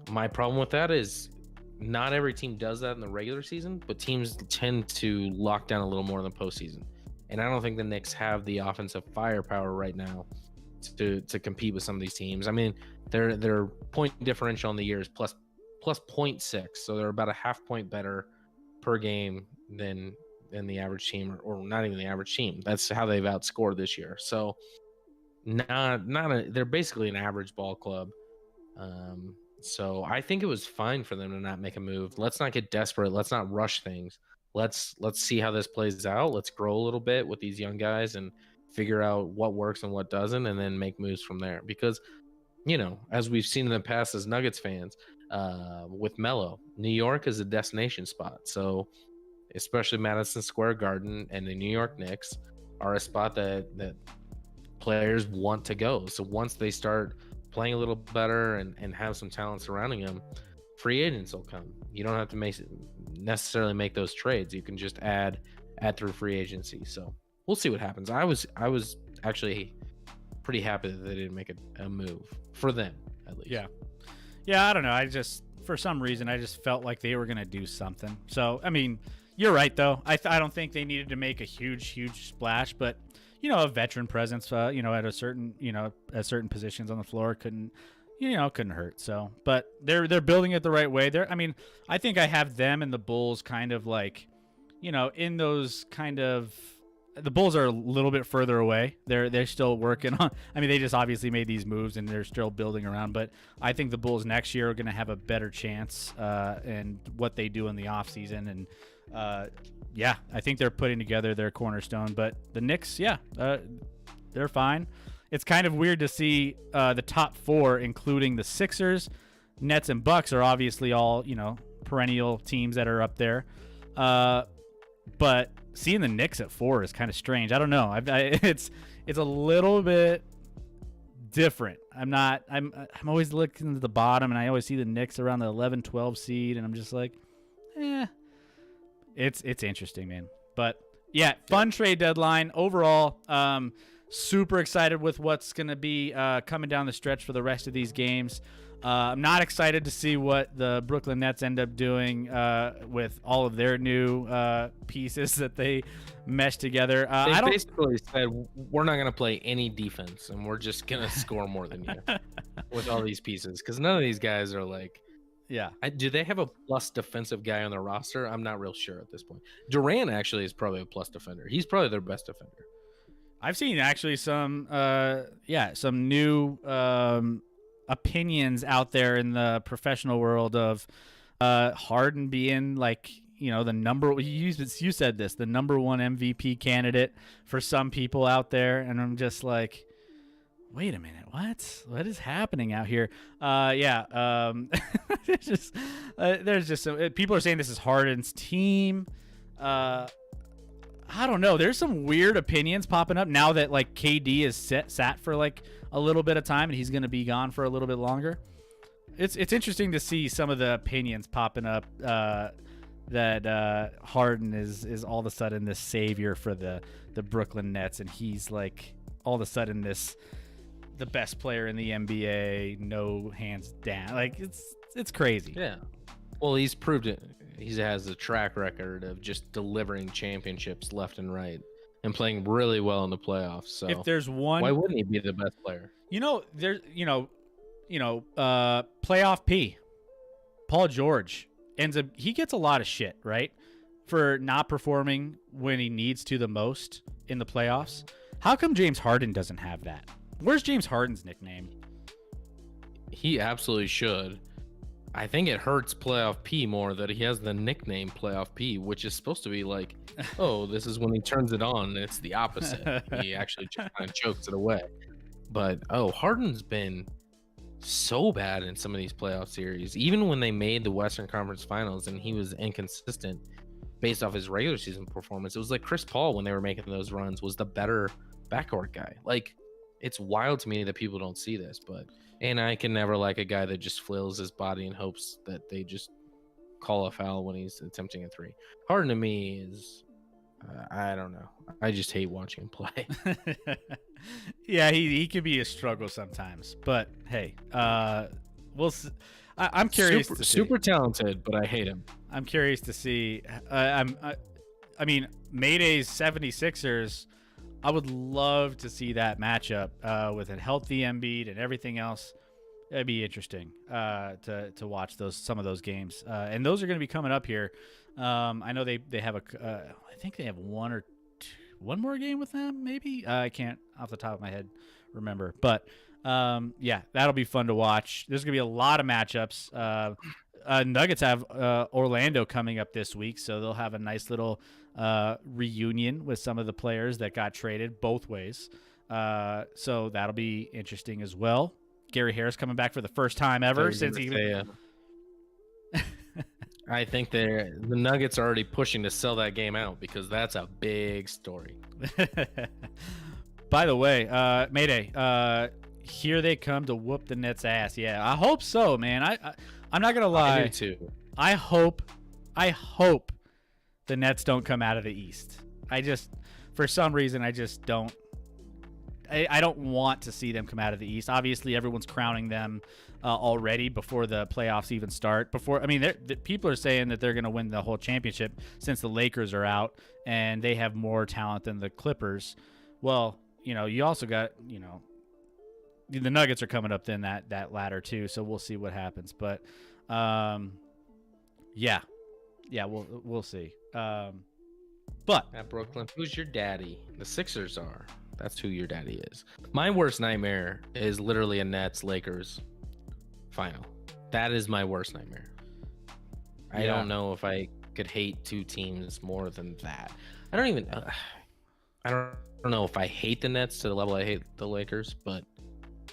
My problem with that is not every team does that in the regular season, but teams tend to lock down a little more in the postseason. And I don't think the Knicks have the offensive firepower right now to compete with some of these teams. I mean, their point differential on the year is plus 0.6, so they're about a half point better per game than the average team, or not even the average team. That's how they've outscored this year. So they're basically an average ball club. So I think it was fine for them to not make a move. Let's not get desperate. Let's not rush things. Let's see how this plays out. Let's grow a little bit with these young guys and figure out what works and what doesn't, and then make moves from there. Because, as we've seen in the past as Nuggets fans, with Melo, New York is a destination spot. So especially Madison Square Garden and the New York Knicks are a spot that players want to go. So once they start playing a little better and have some talent surrounding them, free agents will come. You don't have to necessarily make those trades. You can just add through free agency. So we'll see what happens. I was actually pretty happy that they didn't make a move for them, at least. Yeah, I don't know. For some reason, I just felt like they were going to do something. So, I mean, you're right, though. I don't think they needed to make a huge splash, but, a veteran presence, at a certain, at certain positions on the floor couldn't hurt. So, but they're building it the right way. I think I have them and the Bulls kind of like, in those kind of. The Bulls are a little bit further away. They're still working on. They just obviously made these moves and they're still building around. But I think the Bulls next year are going to have a better chance and what they do in the offseason. And I think they're putting together their cornerstone. But the Knicks, they're fine. It's kind of weird to see the top four, including the Sixers, Nets, and Bucks, are obviously all perennial teams that are up there. But seeing the Knicks at 4 is kind of strange. I don't know. It's a little bit different. I'm always looking at the bottom, and I always see the Knicks around the 11-12 seed, and I'm just like, it's interesting, man. But yeah, fun trade deadline overall. Super excited with what's going to be coming down the stretch for the rest of these games. I'm not excited to see what the Brooklyn Nets end up doing with all of their new pieces that they mesh together. They basically said, we're not going to play any defense, and we're just going to score more than you with all these pieces, because none of these guys are like, do they have a plus defensive guy on their roster? I'm not real sure at this point. Durant actually is probably a plus defender. He's probably their best defender. I've seen actually some new opinions out there in the professional world of Harden being like, the number, you said this, the number one MVP candidate for some people out there. And I'm just like, wait a minute, what is happening out here? There's just some people are saying this is Harden's team. I don't know. There's some weird opinions popping up now that like KD is sat for like a little bit of time and he's going to be gone for a little bit longer. It's interesting to see some of the opinions popping up that Harden is all of a sudden this savior for the Brooklyn Nets, and he's like all of a sudden the best player in the NBA, no hands down. Like it's crazy. Yeah. Well, he's proved it. He has a track record of just delivering championships left and right and playing really well in the playoffs. So if there's one, why wouldn't he be the best player? Playoff P, Paul George he gets a lot of shit, right? For not performing when he needs to the most in the playoffs. How come James Harden doesn't have that? Where's James Harden's nickname? He absolutely should. I think it hurts Playoff P more that he has the nickname Playoff P, which is supposed to be like, oh, this is when he turns it on. And it's the opposite. He actually just kind of chokes it away. But, Harden's been so bad in some of these playoff series. Even when they made the Western Conference Finals and he was inconsistent based off his regular season performance, it was like Chris Paul, when they were making those runs, was the better backcourt guy. Like, it's wild to me that people don't see this, and I can never like a guy that just flails his body and hopes that they just call a foul when he's attempting a three. Harden to me is, I don't know. I just hate watching him play. Yeah, he can be a struggle sometimes, but hey, we'll see. I'm curious. Super talented, but I hate him. I'm curious to see. I mean, Mayday's 76ers. I would love to see that matchup with a healthy Embiid and everything else. It'd be interesting to watch some of those games, and those are going to be coming up here. I know they have I think they have one more game with them. Maybe I can't off the top of my head remember, but yeah, that'll be fun to watch. There's going to be a lot of matchups. Nuggets have Orlando coming up this week, so they'll have a nice little reunion with some of the players that got traded both ways. So that'll be interesting as well. Gary Harris coming back for the first time ever since he. I think the Nuggets are already pushing to sell that game out because that's a big story. By the way, Mayday, here they come to whoop the Nets' ass. Yeah, I hope so, man. I'm not gonna lie. I do too. I hope the Nets don't come out of the East. For some reason, I just don't. I don't want to see them come out of the East. Obviously, everyone's crowning them already before the playoffs even start. People are saying that they're going to win the whole championship since the Lakers are out and they have more talent than the Clippers. Well, you also got, the Nuggets are coming up then that ladder too. So we'll see what happens. But yeah, we'll see. But at Brooklyn, who's your daddy? The Sixers are. That's who your daddy is. My worst nightmare is literally a Nets-Lakers final. That is my worst nightmare. I don't know if I could hate two teams more than that. I don't know if I hate the Nets to the level I hate the Lakers, but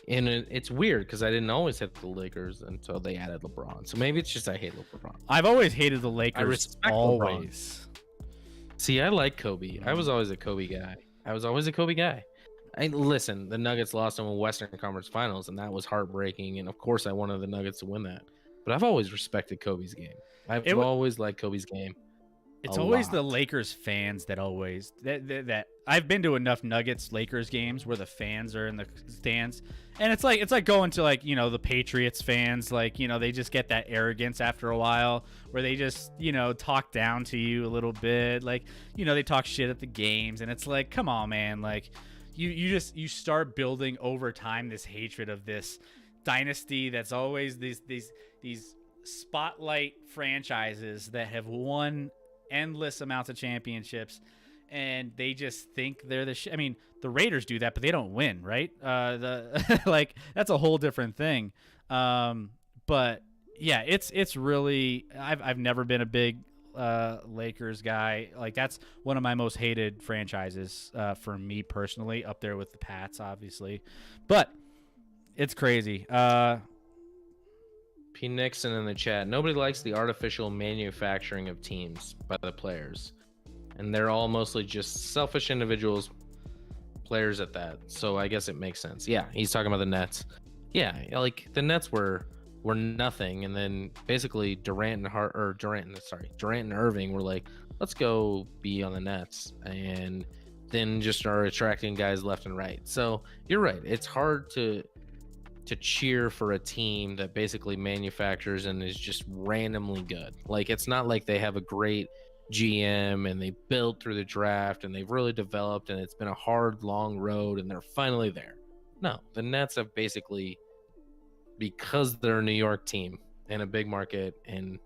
it's weird because I didn't always hate the Lakers until they added LeBron. So maybe it's just I hate LeBron. I've always hated the Lakers. I respect always. LeBron. See, I like Kobe. I was always a Kobe guy. Listen, the Nuggets lost in the Western Conference Finals, and that was heartbreaking. And of course, I wanted the Nuggets to win that. But I've always respected Kobe's game. I've always liked Kobe's game. It's always the Lakers fans that always that I've been to enough Nuggets Lakers games where the fans are in the stands, and it's like going to the Patriots fans, they just get that arrogance after a while where they just talk down to you a little bit, they talk shit at the games, and it's like, come on, man, you start building over time this hatred of this dynasty that's always these spotlight franchises that have won endless amounts of championships, and they just think they're the I mean, the Raiders do that, but they don't win, right? That's a whole different thing. But yeah, it's really I've never been a big Lakers guy. That's one of my most hated franchises for me personally, up there with the Pats, obviously. But it's crazy. P. Nixon in the chat. Nobody likes the artificial manufacturing of teams by the players. And they're all mostly just selfish individuals, players at that. So I guess it makes sense. Yeah, he's talking about the Nets. Yeah, the Nets were nothing. And then basically Durant and Irving were like, let's go be on the Nets. And then just start attracting guys left and right. So you're right. It's hard to cheer for a team that basically manufactures and is just randomly good. It's not like they have a great GM and they built through the draft and they've really developed and it's been a hard, long road and they're finally there. No, the Nets have basically, because they're a New York team in a big market, and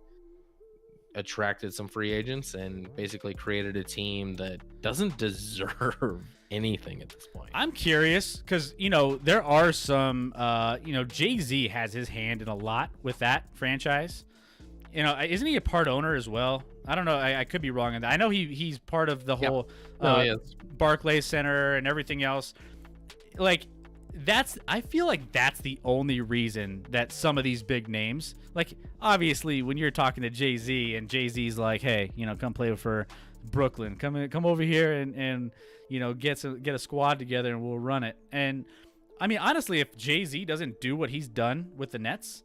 attracted some free agents and basically created a team that doesn't deserve anything at this point. I'm curious because, there are some, Jay-Z has his hand in a lot with that franchise. Isn't he a part owner as well? I don't know. I could be wrong on that. I know he's part of the whole Barclays Center and everything else. Like, I feel like that's the only reason that some of these big names, like, obviously when you're talking to Jay-Z and Jay-Z's like, hey, come play for Brooklyn, come over here and get a squad together and we'll run it. And I mean, honestly, if Jay-Z doesn't do what he's done with the Nets,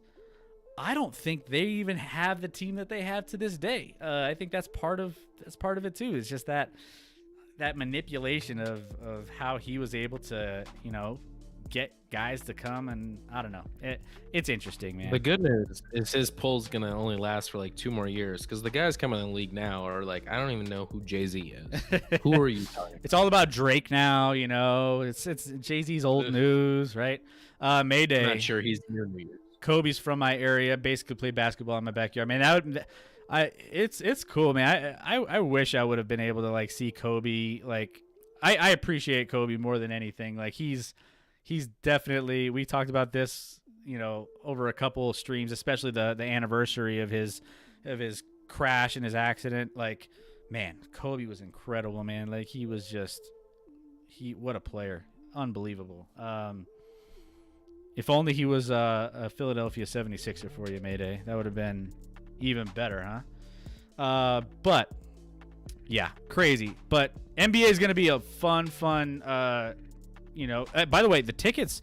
I don't think they even have the team that they have to this day. I think that's part of it too. It's just that manipulation of how he was able to, get guys to come, and I don't know. It's interesting, man. The good news is his pull's gonna only last for like 2 more years, because the guys coming in the league now are like, I don't even know who Jay-Z is. Who are you talking? It's all about Drake now, It's Jay-Z's old news, right? Mayday. I'm not sure he's near New Year's. Kobe's from my area. Basically, played basketball in my backyard. Man, it's cool, man. I wish I would have been able to like see Kobe. Like, I appreciate Kobe more than anything. Like, he's definitely. We talked about this, over a couple of streams, especially the anniversary of his crash and his accident. Like, man, Kobe was incredible, man. Like, he was just what a player, unbelievable. If only he was a Philadelphia 76er for you, Mayday. That would have been even better, huh? But, yeah, crazy. But NBA is going to be a fun, by the way, the tickets,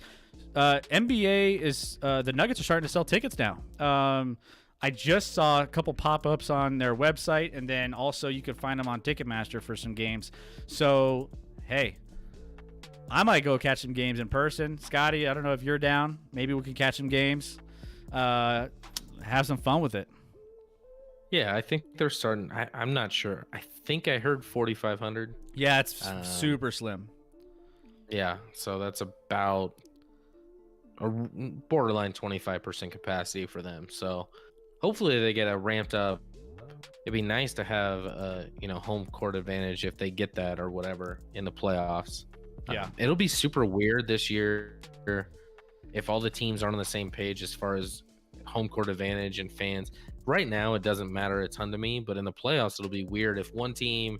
NBA is, the Nuggets are starting to sell tickets now. I just saw a couple pop-ups on their website, and then also you can find them on Ticketmaster for some games. So, hey, I might go catch some games in person. Scotty, I don't know if you're down. Maybe we can catch some games. Have some fun with it. Yeah, I think they're starting. I'm not sure. I think I heard 4,500. Yeah, it's super slim. Yeah, so that's about a borderline 25% capacity for them. So hopefully they get a ramped up. It'd be nice to have home court advantage if they get that or whatever in the playoffs. Yeah, it'll be super weird this year if all the teams aren't on the same page as far as home court advantage and fans. Right now, it doesn't matter a ton to me, but in the playoffs, it'll be weird if one team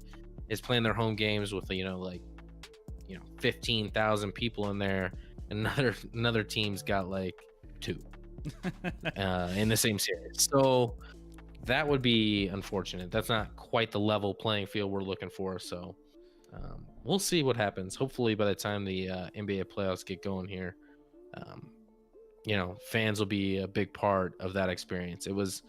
is playing their home games with 15,000 people in there, and another team's got like 2 in the same series. So that would be unfortunate. That's not quite the level playing field we're looking for. So we'll see what happens. Hopefully, by the time the NBA playoffs get going here, fans will be a big part of that experience. It was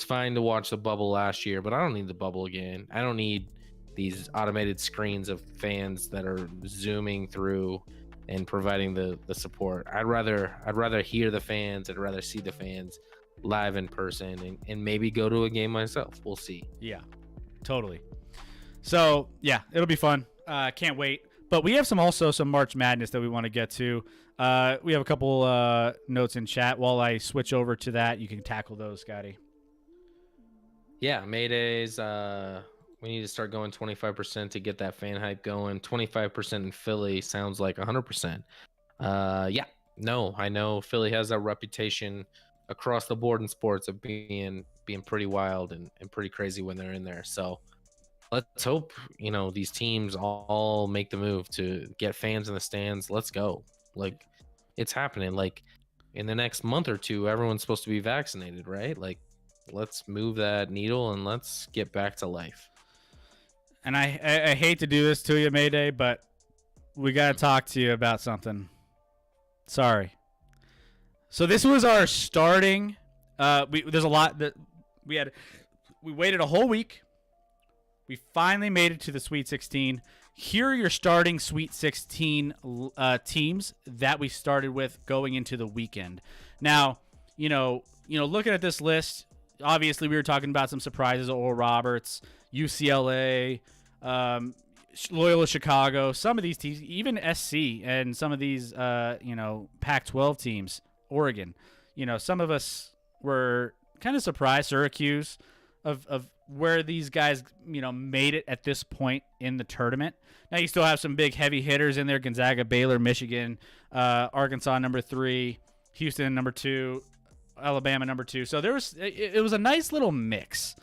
fine to watch the bubble last year, but I don't need the bubble again. I don't need these automated screens of fans that are zooming through and providing the support. I'd rather hear the fans. I'd rather see the fans live in person and maybe go to a game myself. We'll see. Yeah, totally. So yeah, it'll be fun. Can't wait. But we have some March Madness that we want to get to. We have a couple notes in chat. While I switch over to that, you can tackle those, Scotty. Yeah, Maydays. We need to start going 25% to get that fan hype going. 25% in Philly sounds like 100%. Yeah, no, I know Philly has that reputation across the board in sports of being pretty wild and pretty crazy when they're in there. So let's hope, these teams all make the move to get fans in the stands. Let's go. Like, it's happening. Like, in the next month or two, everyone's supposed to be vaccinated, right? Like, let's move that needle and let's get back to life. And I hate to do this to you, Mayday, but we got to talk to you about something. Sorry. So this was our starting. There's a lot that we waited a whole week. We finally made it to the Sweet 16. Here are your starting Sweet 16 teams that we started with going into the weekend. Now, looking at this list, obviously we were talking about some surprises: Oral Roberts, UCLA, Loyola Chicago. Some of these teams, even SC, and some of these, Pac-12 teams, Oregon. Some of us were kind of surprised. Syracuse. of where these guys, made it at this point in the tournament. Now you still have some big heavy hitters in there: Gonzaga, Baylor, Michigan, Arkansas number 3, Houston number 2, Alabama number 2. So it was a nice little mix.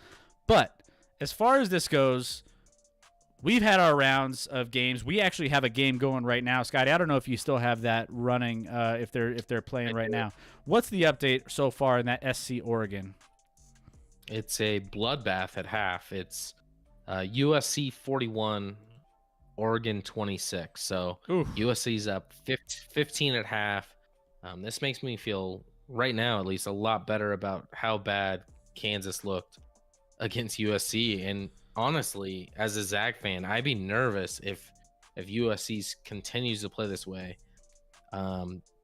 But as far as this goes, we've had our rounds of games. We actually have a game going right now, Scotty. I don't know if you still have that running. If they're playing right now, what's the update so far in that SC Oregon? It's a bloodbath at half. It's USC 41, Oregon 26. So USC's up 15 at half. This makes me feel, right now at least, a lot better about how bad Kansas looked against USC. And honestly, as a Zag fan, I'd be nervous if USC continues to play this way.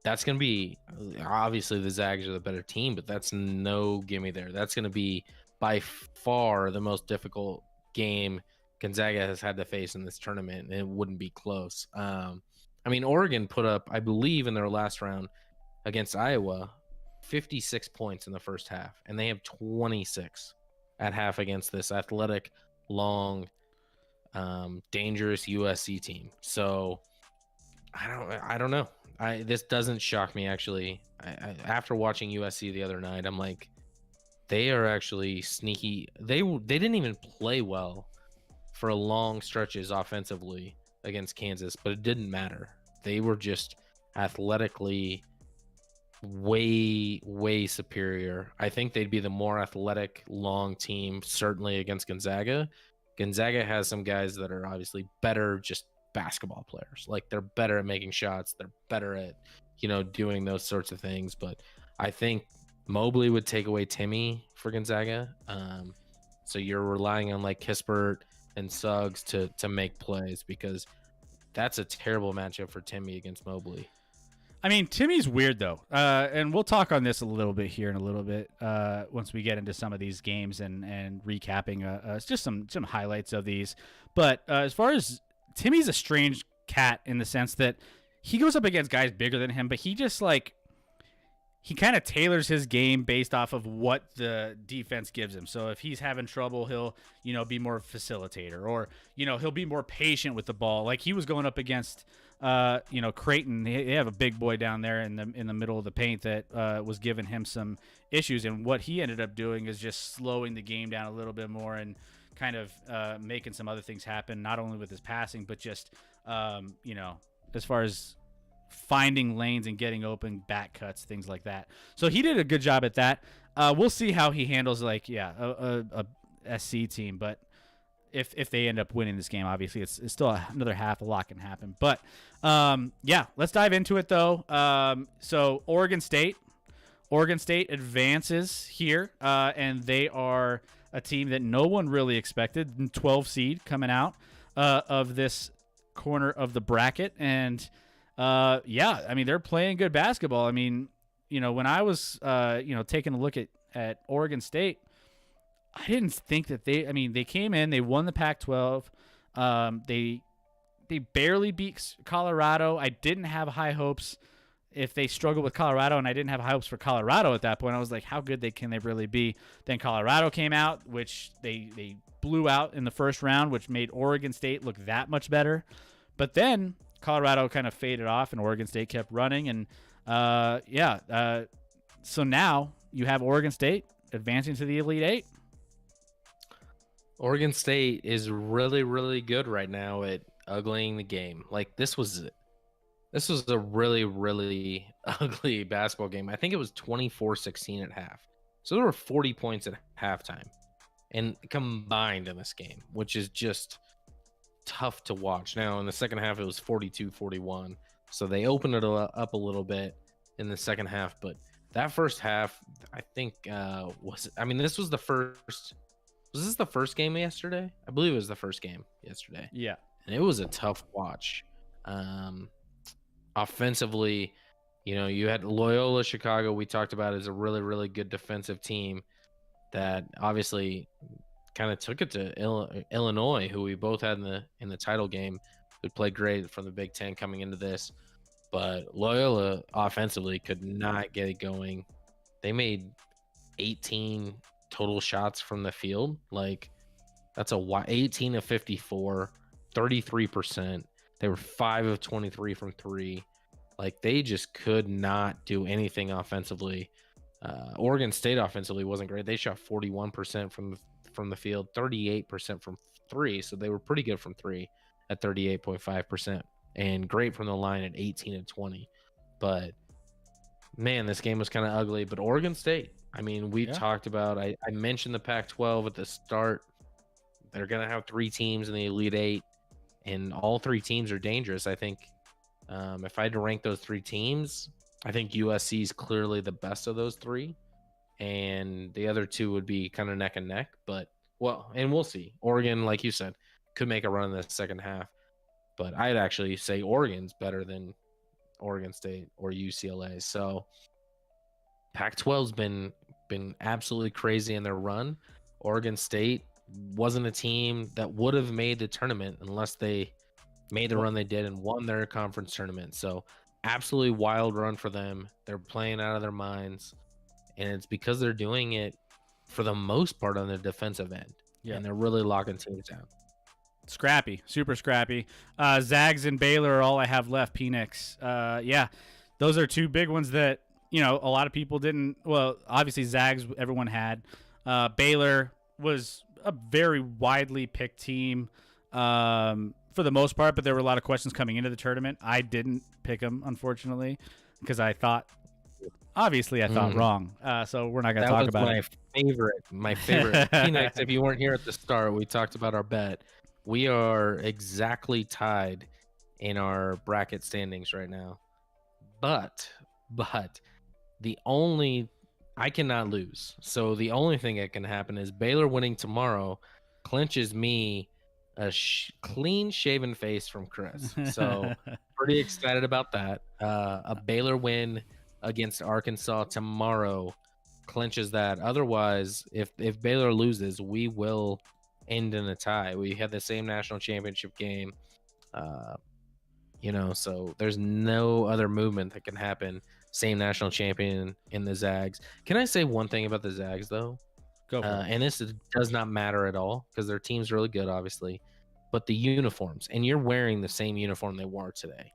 That's going to be, obviously the Zags are the better team, but that's no gimme there. That's going to be by far the most difficult game Gonzaga has had to face in this tournament, and it wouldn't be close. Oregon put up, I believe, in their last round against Iowa, 56 points in the first half, and they have 26 at half against this athletic, long, dangerous USC team. So I don't know. This doesn't shock me, actually. After watching USC the other night, I'm like, they are actually sneaky. They didn't even play well for long stretches offensively against Kansas, but it didn't matter. They were just athletically way superior. I think they'd be the more athletic, long team, certainly against Gonzaga. Gonzaga has some guys that are obviously better, just basketball players. Like, they're better at making shots, they're better at doing those sorts of things. But I think Mobley would take away Timmy for Gonzaga, so you're relying on like Kispert and Suggs to make plays, because that's a terrible matchup for Timmy against Mobley. Timmy's weird though, and we'll talk on this a little bit here in a little bit once we get into some of these games and recapping just some highlights of these. But as far as Timmy's a strange cat in the sense that he goes up against guys bigger than him, but he just he kind of tailors his game based off of what the defense gives him. So if he's having trouble, he'll, be more facilitator, or, he'll be more patient with the ball. Like he was going up against, Creighton. They have a big boy down there in the middle of the paint that was giving him some issues. And what he ended up doing is just slowing the game down a little bit more and kind of making some other things happen, not only with his passing, but just, as far as finding lanes and getting open back cuts, things like that. So he did a good job at that. We'll see how he handles a SC team, but if they end up winning this game, obviously it's still another half. A lot can happen, but let's dive into it though. So Oregon State advances here, and they are a team that no one really expected. 12 seed coming out of this corner of the bracket, and they're playing good basketball. When I was, taking a look at Oregon State, I didn't think that they came in, they won the Pac-12. They barely beat Colorado. I didn't have high hopes if they struggled with Colorado, and I didn't have high hopes for Colorado at that point. I was like, how good can they really be? Then Colorado came out, which they blew out in the first round, which made Oregon State look that much better. But then Colorado kind of faded off, and Oregon State kept running. And so now you have Oregon State advancing to the Elite Eight. Oregon State is really, really good right now at uglying the game. Like, this was a really, really ugly basketball game. I think it was 24-16 at half. So there were 40 points at halftime and combined in this game, which is just tough to watch. Now in the second half, it was 42-41. So they opened it up a little bit in the second half, but that first half, I think, this was the first. Was this the first game yesterday? I believe it was the first game yesterday. Yeah. And it was a tough watch. Offensively, you had Loyola Chicago, we talked about, as a really, really good defensive team that obviously kind of took it to Illinois, who we both had in the title game, who played great from the Big Ten coming into this. But Loyola offensively could not get it going. They made 18 total shots from the field. Like that's 18 of 54, 33%. They were 5 of 23 from 3. Like they just could not do anything offensively. Oregon State offensively wasn't great. They shot 41% from the field, 38% from 3, so they were pretty good from 3 at 38.5%, and great from the line at 18 and 20. But man, this game was kind of ugly. But Oregon State, I mean, we talked about, I mentioned the Pac-12 at the start. They're going to have 3 teams in the Elite 8, and all 3 teams are dangerous. I think if I had to rank those 3 teams, I think USC is clearly the best of those 3, and the other 2 would be kind of neck and neck. But, well, and we'll see. Oregon, like you said, could make a run in the second half. But I'd actually say Oregon's better than Oregon State or UCLA. So Pac-12's been absolutely crazy in their run. Oregon State wasn't a team that would have made the tournament unless they made the run they did and won their conference tournament. So absolutely wild run for them. They're playing out of their minds, and it's because they're doing it for the most part on the defensive end. Yeah, and they're really locking teams down. Scrappy, super scrappy. Zags and Baylor are all I have left. Phoenix. Yeah, those are 2 big ones that, you know, a lot of people didn't. Well, obviously Zags everyone had. Baylor was a very widely picked team for the most part, but there were a lot of questions coming into the tournament. I didn't pick them, unfortunately, because I thought wrong. So we're not going to talk about it. My favorite. Phoenix, if you weren't here at the start, we talked about our bet. We are exactly tied in our bracket standings right now. But I cannot lose. So the only thing that can happen is Baylor winning tomorrow clinches me a clean shaven face from Chris. So pretty excited about that. A Baylor win against Arkansas tomorrow clinches that. Otherwise, if Baylor loses, we will end in a tie. We had the same national championship game, so there's no other movement that can happen. Same national champion in the Zags. Can I say one thing about the Zags though? Go for it. And this does not matter at all because their team's really good, obviously, but the uniforms, and you're wearing the same uniform they wore today.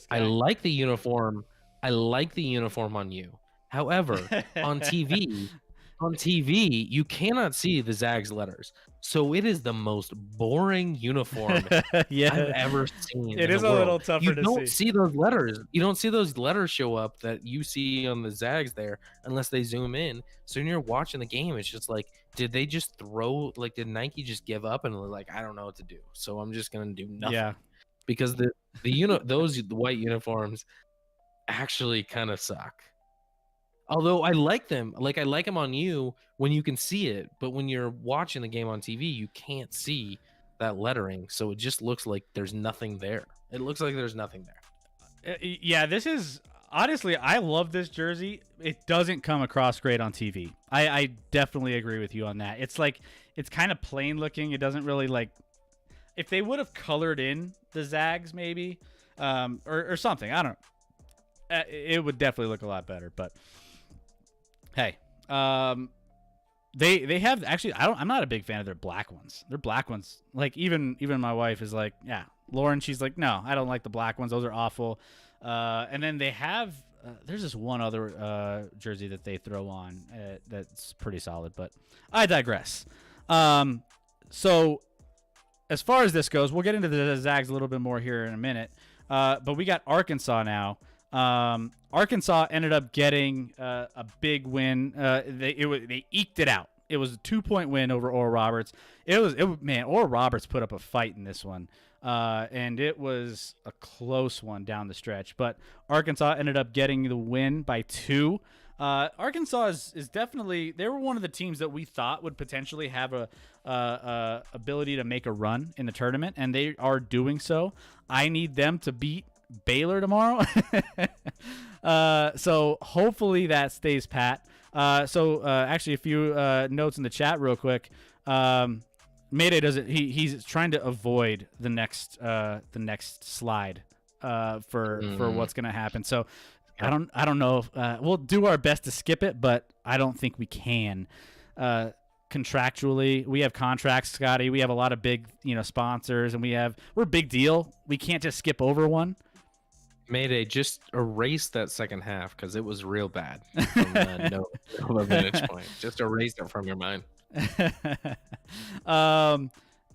I like the uniform. I like the uniform on you. However, on TV, you cannot see the Zags letters. So it is the most boring uniform I've ever seen. It is a little tougher to see. You don't see those letters. You don't see those letters show up that you see on the Zags there unless they zoom in. So when you're watching the game, it's just like, did they just did Nike just give up and was like, I don't know what to do, so I'm just gonna do nothing? Yeah. Because those white uniforms actually kind of suck. Although I like them, I like them on you when you can see it, but when you're watching the game on TV, you can't see that lettering, so it just looks like there's nothing there. It looks like there's nothing there. Yeah, this is honestly, I love this jersey. It doesn't come across great on TV. I definitely agree with you on that. It's kind of plain looking. It doesn't really if they would have colored in the Zags maybe, or something. I don't know. It would definitely look a lot better, but. Hey, they have actually. I'm not a big fan of their black ones. Their black ones, even my wife is like, yeah, Lauren. She's like, no, I don't like the black ones. Those are awful. And then they have. There's this one other jersey that they throw on that's pretty solid, but I digress. So as far as this goes, we'll get into the Zags a little bit more here in a minute. But we got Arkansas now. Arkansas ended up getting a big win. They eked it out. It was a 2-point win over Oral Roberts. Oral Roberts put up a fight in this one, and it was a close one down the stretch. But Arkansas ended up getting the win by 2. Arkansas is definitely, they were one of the teams that we thought would potentially have a ability to make a run in the tournament, and they are doing so. I need them to beat Baylor tomorrow. So hopefully that stays pat. Actually a few notes in the chat real quick. Mayday doesn't, he's trying to avoid the next slide for what's going to happen. So I don't know if we'll do our best to skip it, but I don't think we can. contractually. We have contracts, Scotty. We have a lot of big, sponsors, and we're a big deal. We can't just skip over one. Mayday, just erase that second half because it was real bad from no vantage point. Just erase it from your mind.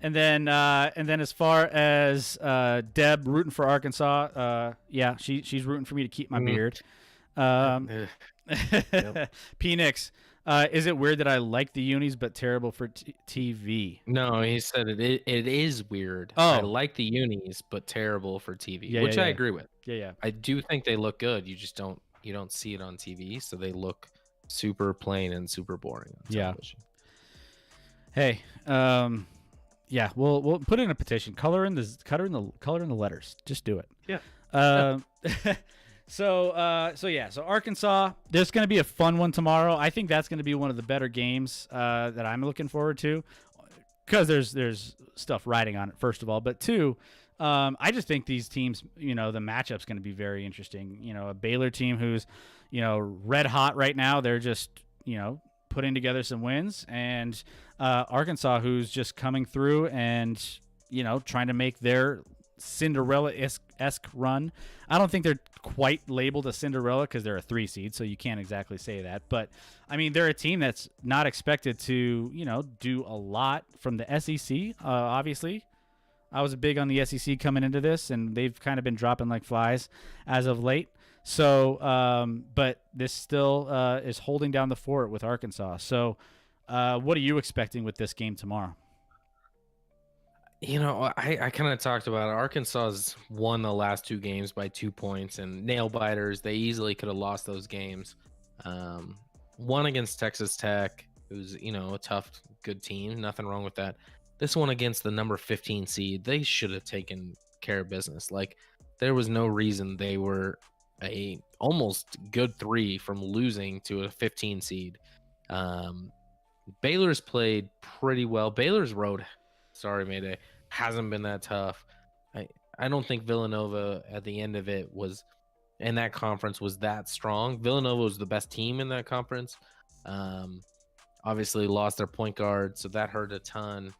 And then as far as Deb rooting for Arkansas, yeah, she's rooting for me to keep my beard. P Nix, is it weird that I like the unis but terrible for TV? No, he said it is weird. Oh. I like the unis but terrible for TV, Yeah, which yeah, I yeah. agree with. Yeah. I do think they look good. You just don't see it on TV, so they look super plain and super boring on television. Hey, yeah, we'll put in a petition. Color in the letters. Just do it. Yeah. So Arkansas, there's going to be a fun one tomorrow. I think that's going to be one of the better games that I'm looking forward to, because there's stuff riding on it, first of all, but two, I just think these teams, the matchup's going to be very interesting. A Baylor team who's, red hot right now. They're just, putting together some wins, and Arkansas, who's just coming through and, trying to make their Cinderella-esque run. I don't think they're quite labeled a Cinderella because they're a 3 seed, so you can't exactly say that. But, I mean, they're a team that's not expected to, do a lot from the SEC, obviously. I was big on the SEC coming into this, and they've kind of been dropping like flies as of late. So, but this still is holding down the fort with Arkansas. So, what are you expecting with this game tomorrow? I kind of talked about it. Arkansas's won the last 2 games by 2 points, and nail biters. They easily could have lost those games. One against Texas Tech, who's a tough, good team. Nothing wrong with that. This one against the number 15 seed, they should have taken care of business. Like, there was no reason they were a almost good 3 from losing to a 15 seed. Baylor's played pretty well. Baylor's road, sorry, Mayday, hasn't been that tough. I don't think Villanova at the end of it was in that conference was that strong. Villanova was the best team in that conference. Obviously lost their point guard, so that hurt a ton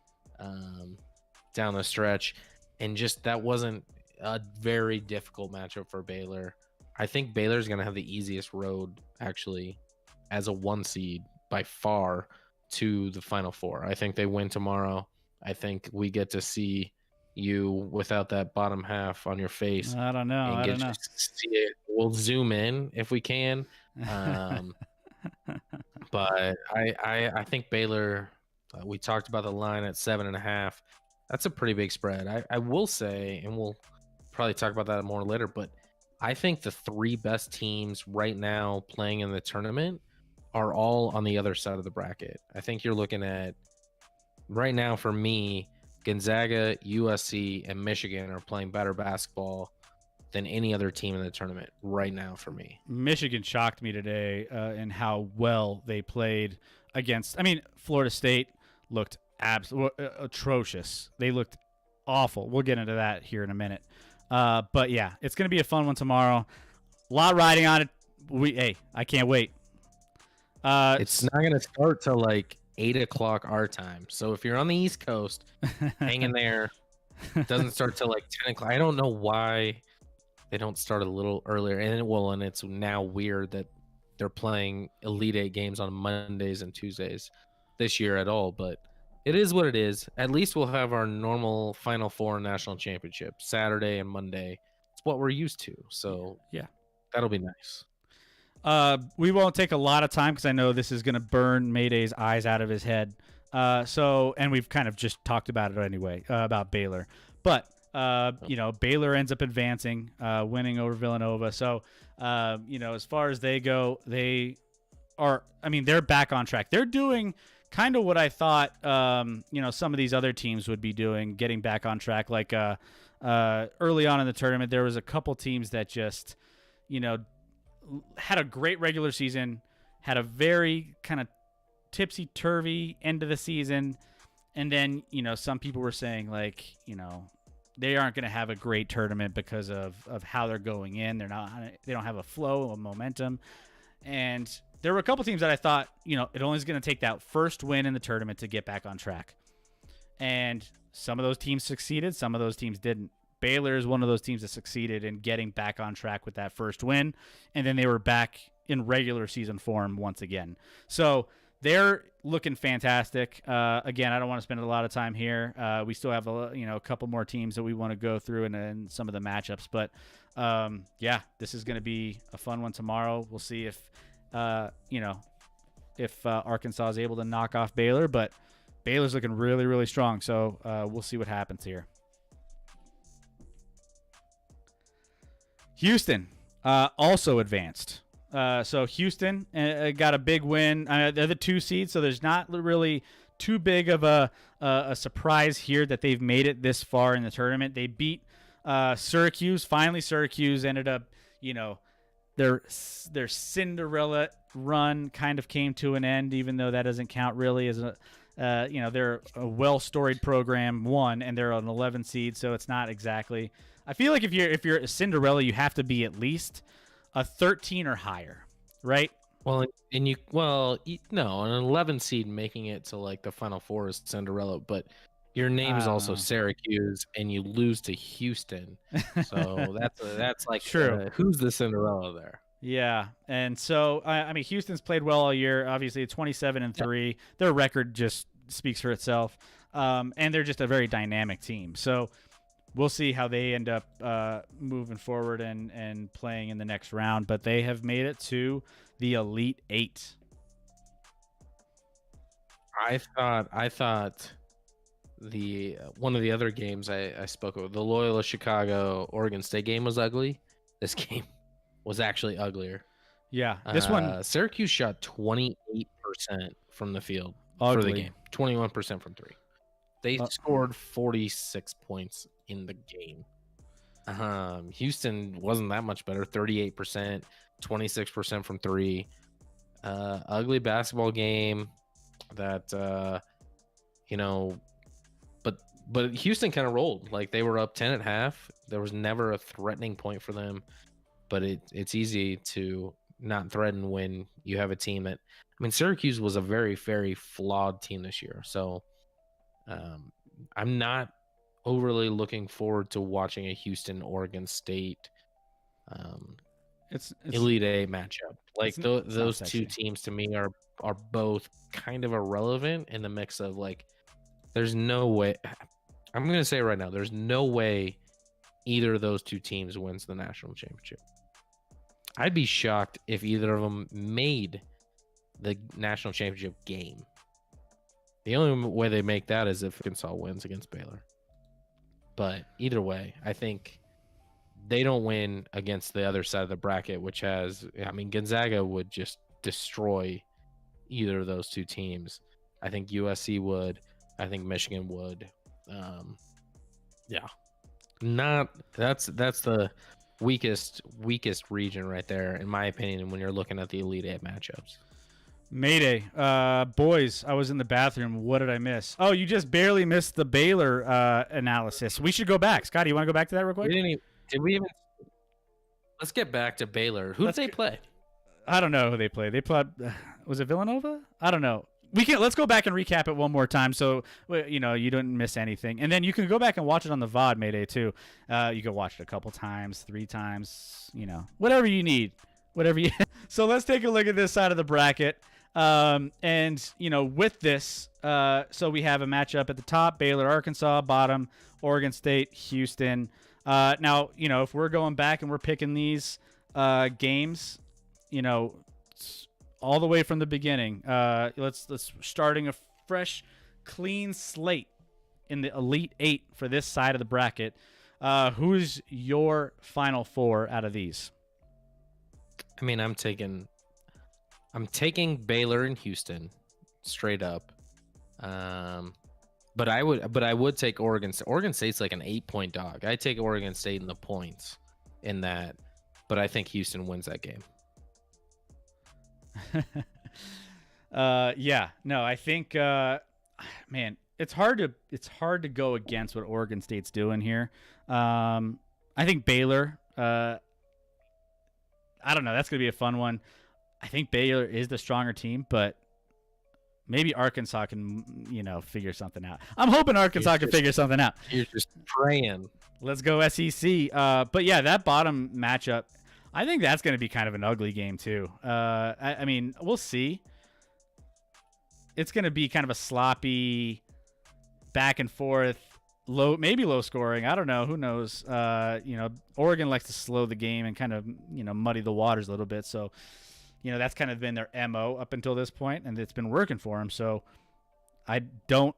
down the stretch. And just that wasn't a very difficult matchup for Baylor. I think Baylor's going to have the easiest road, actually, as a 1 seed by far to the Final Four. I think they win tomorrow. I think we get to see you without that bottom half on your face. I don't know. I don't know. See it. We'll zoom in if we can. But I think Baylor, we talked about the line at 7.5. That's a pretty big spread. I will say, and we'll probably talk about that more later, but I think the 3 best teams right now playing in the tournament are all on the other side of the bracket. I think you're looking at, right now for me, Gonzaga, USC, and Michigan are playing better basketball than any other team in the tournament right now for me. Michigan shocked me today in how well they played against. I mean, Florida State looked atrocious. They looked awful. We'll get into that here in a minute. But yeah, it's going to be a fun one tomorrow. A lot riding on it. I can't wait. It's not going to start till like 8 o'clock our time. So if you're on the East Coast, hang in there. It doesn't start till like 10 o'clock. I don't know why they don't start a little earlier. And it's now weird that they're playing Elite 8 games on Mondays and Tuesdays this year at all. But it is what it is. At least we'll have our normal Final Four national championship Saturday and Monday. It's what we're used to. So yeah, that'll be nice. We won't take a lot of time because I know this is going to burn Mayday's eyes out of his head. And we've kind of just talked about it anyway, about Baylor. But, Baylor ends up advancing, winning over Villanova. So, as far as they go, they're back on track. They're doing kind of what I thought, some of these other teams would be doing, getting back on track. Like, early on in the tournament, there was a couple teams that just, had a great regular season, had a very kind of tipsy-turvy end of the season, and then, some people were saying, like, they aren't going to have a great tournament because of how they're going in. They don't have a flow of momentum. And there were a couple teams that I thought, it only is going to take that first win in the tournament to get back on track. And some of those teams succeeded. Some of those teams didn't. Baylor is one of those teams that succeeded in getting back on track with that first win. And then they were back in regular season form once again. So they're looking fantastic. Again, I don't want to spend a lot of time here. We still have a couple more teams that we want to go through and some of the matchups. But this is going to be a fun one tomorrow. We'll see if Arkansas is able to knock off Baylor. But Baylor's looking really, really strong. So we'll see what happens here. Houston also advanced. So Houston got a big win. They're the 2 seed, so there's not really too big of a surprise here that they've made it this far in the tournament. They beat Syracuse. Finally, Syracuse ended up, their Cinderella run kind of came to an end, even though that doesn't count really as they're a well-storied program, and they're an 11 seed, so it's not exactly. I feel like if you're a Cinderella, you have to be at least a 13 or higher, right? Well, an 11 seed making it to like the Final Four is Cinderella, but your name is also Syracuse, and you lose to Houston, so that's like true. Who's the Cinderella there? Yeah, and so Houston's played well all year. Obviously, 27-3. Yep. Their record just speaks for itself, and they're just a very dynamic team. So we'll see how they end up moving forward and playing in the next round. But they have made it to the Elite Eight. I thought the one of the other games I spoke of, the Loyola Chicago Oregon State game, was ugly. This game was actually uglier. Yeah, this one Syracuse shot 28% from the field ugly. For the game, 21% from 3. They scored 46 points in the game. Houston wasn't that much better, 38%, 26% from 3. Ugly basketball game that but Houston kind of rolled. Like, they were up 10 at half. There was never a threatening point for them, but it's easy to not threaten when you have a team that, Syracuse was a very, very flawed team this year. So I'm not overly looking forward to watching a Houston Oregon State it's Elite Eight matchup. Like, those two teams to me are both kind of irrelevant in the mix of, like, there's no way. I'm going to say right now, there's no way either of those two teams wins the national championship. I'd be shocked if either of them made the national championship game. The only way they make that is if Arkansas wins against Baylor. But either way, I think they don't win against the other side of the bracket, which has, Gonzaga would just destroy either of those two teams. I think USC would. I think Michigan would. That's the weakest region right there, in my opinion, when you're looking at the Elite Eight matchups. Mayday. Boys, I was in the bathroom. What did I miss? Oh, you just barely missed the Baylor analysis. We should go back. Scotty, you want to go back to that real quick? Did we even? Let's get back to Baylor. Who did they play? I don't know who they played. They played. Was it Villanova? I don't know. Let's go back and recap it one more time, so you didn't miss anything, and then you can go back and watch it on the VOD, Mayday, too. You can watch it a couple times, 3 times, whatever you need, So let's take a look at this side of the bracket, with this, so we have a matchup at the top: Baylor, Arkansas; bottom, Oregon State, Houston. Now, if we're going back and we're picking these games, all the way from the beginning. Let's starting a fresh, clean slate in the Elite Eight for this side of the bracket. Who's your Final Four out of these? I'm taking Baylor and Houston straight up. But I would take Oregon. Oregon State's like an 8-point dog. I take Oregon State in the points in that, but I think Houston wins that game. I think it's hard to go against what Oregon State's doing here. I think Baylor, I don't know, that's gonna be a fun one. I think Baylor is the stronger team, but maybe Arkansas can, figure something out. I'm hoping Arkansas can figure something out. You're just praying. Let's go SEC. But yeah, that bottom matchup, I think that's going to be kind of an ugly game too. I mean, we'll see. It's going to be kind of a sloppy, back and forth, maybe low scoring. I don't know. Who knows? Oregon likes to slow the game and kind of, muddy the waters a little bit. So, that's kind of been their MO up until this point, and it's been working for them. So I don't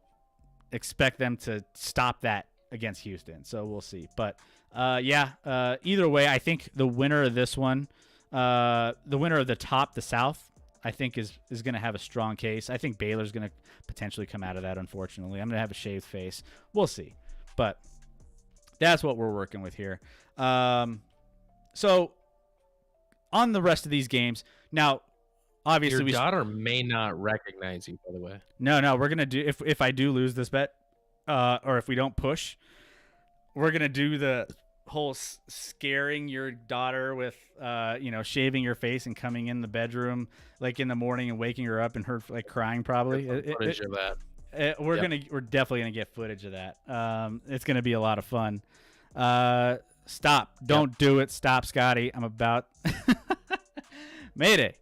expect them to stop that against Houston. So we'll see. But, either way, I think the winner of this one, the winner of the South, I think is going to have a strong case. I think Baylor's going to potentially come out of that, unfortunately. I'm going to have a shaved face. We'll see. But that's what we're working with here. So on the rest of these games, now, obviously, your daughter may not recognize you, by the way. No, we're going to do, if I do lose this bet, or if we don't push, we're going to do the whole scaring your daughter with shaving your face and coming in the bedroom like in the morning and waking her up and her like crying probably. Footage of that. We're definitely gonna get footage of that. It's gonna be a lot of fun. Stop! Don't do it! Stop, Scotty! I'm about Mayday.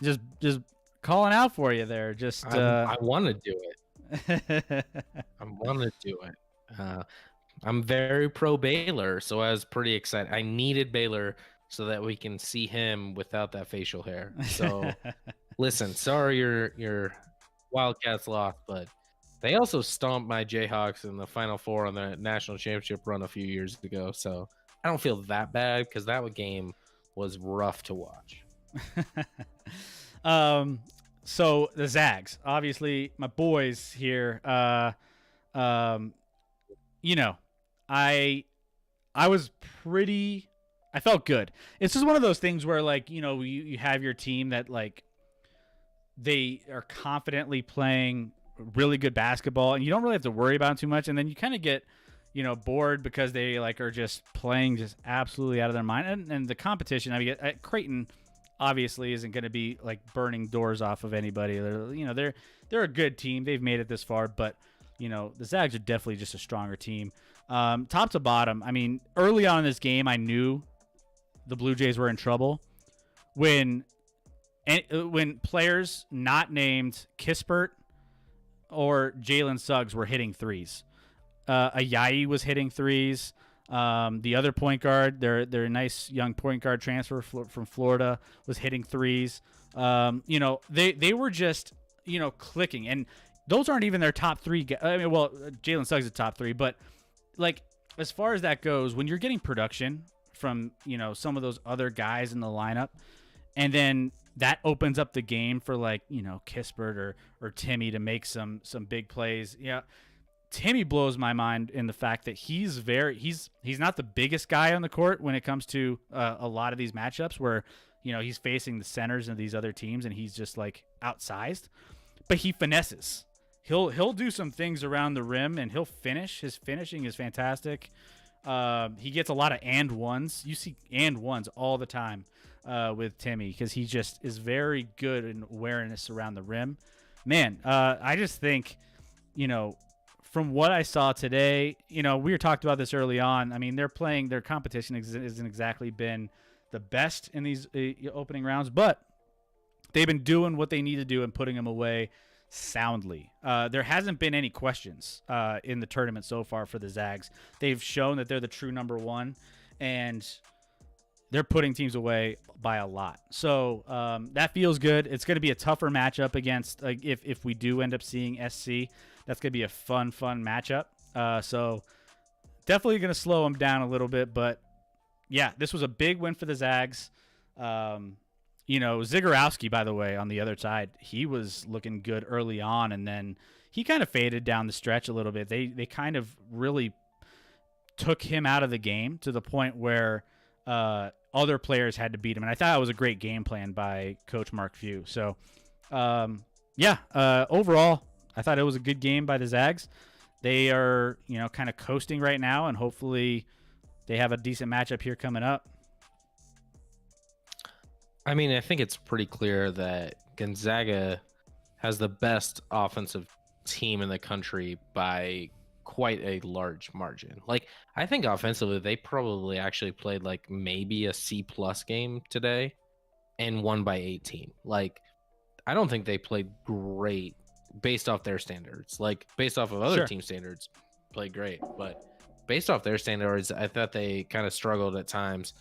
Just calling out for you there. Just I want to do it. I want to do it. I'm very pro Baylor, so I was pretty excited. I needed Baylor so that we can see him without that facial hair. So, listen, sorry your Wildcats lost, but they also stomped my Jayhawks in the Final Four on the national championship run a few years ago. So I don't feel that bad because that game was rough to watch. So the Zags, obviously my boys here. I was pretty. I felt good. It's just one of those things where, like, you have your team that, like, they are confidently playing really good basketball, and you don't really have to worry about them too much. And then you kind of get, bored because they, like, are just playing just absolutely out of their mind. And the competition, I mean, Creighton obviously isn't going to be, like, burning doors off of anybody. They're a good team. They've made it this far, but, the Zags are definitely just a stronger team. Top to bottom, I mean, early on in this game, I knew the Blue Jays were in trouble when players not named Kispert or Jalen Suggs were hitting threes. Ayayi was hitting threes. The other point guard, their nice young point guard transfer from Florida, was hitting threes. They were just, clicking. And those aren't even their top three. I mean, well, Jalen Suggs is top three, but like as far as that goes, when you're getting production from, some of those other guys in the lineup, and then that opens up the game for like, Kispert or Timmy to make some big plays. Yeah. Timmy blows my mind in the fact that he's not the biggest guy on the court when it comes to a lot of these matchups where, he's facing the centers of these other teams and he's just like outsized, but he finesses. He'll do some things around the rim and he'll finish. His finishing is fantastic. He gets a lot of and ones. You see and ones all the time with Timmy because he just is very good in awareness around the rim. Man, I just think, from what I saw today, we were talked about this early on. I mean, their competition isn't exactly been the best in these opening rounds, but they've been doing what they need to do and putting them away soundly. There hasn't been any questions in the tournament so far for the Zags. They've shown that they're the true number one, and they're putting teams away by a lot. So that feels good. It's going to be a tougher matchup against if we do end up seeing SC. That's going to be a fun matchup. So definitely going to slow them down a little bit. But, yeah, this was a big win for the Zags. Zagorowski, by the way, on the other side, he was looking good early on, and then he kind of faded down the stretch a little bit. They kind of really took him out of the game to the point where other players had to beat him. And I thought it was a great game plan by Coach Mark Few. So, overall, I thought it was a good game by the Zags. They are, kind of coasting right now, and hopefully they have a decent matchup here coming up. I mean, I think it's pretty clear that Gonzaga has the best offensive team in the country by quite a large margin. Like, I think offensively, they probably actually played like maybe a C plus game today and won by 18. Like, I don't think they played great based off their standards. Like, based off of other Sure. team standards, played great. But based off their standards, I thought they kind of struggled at times.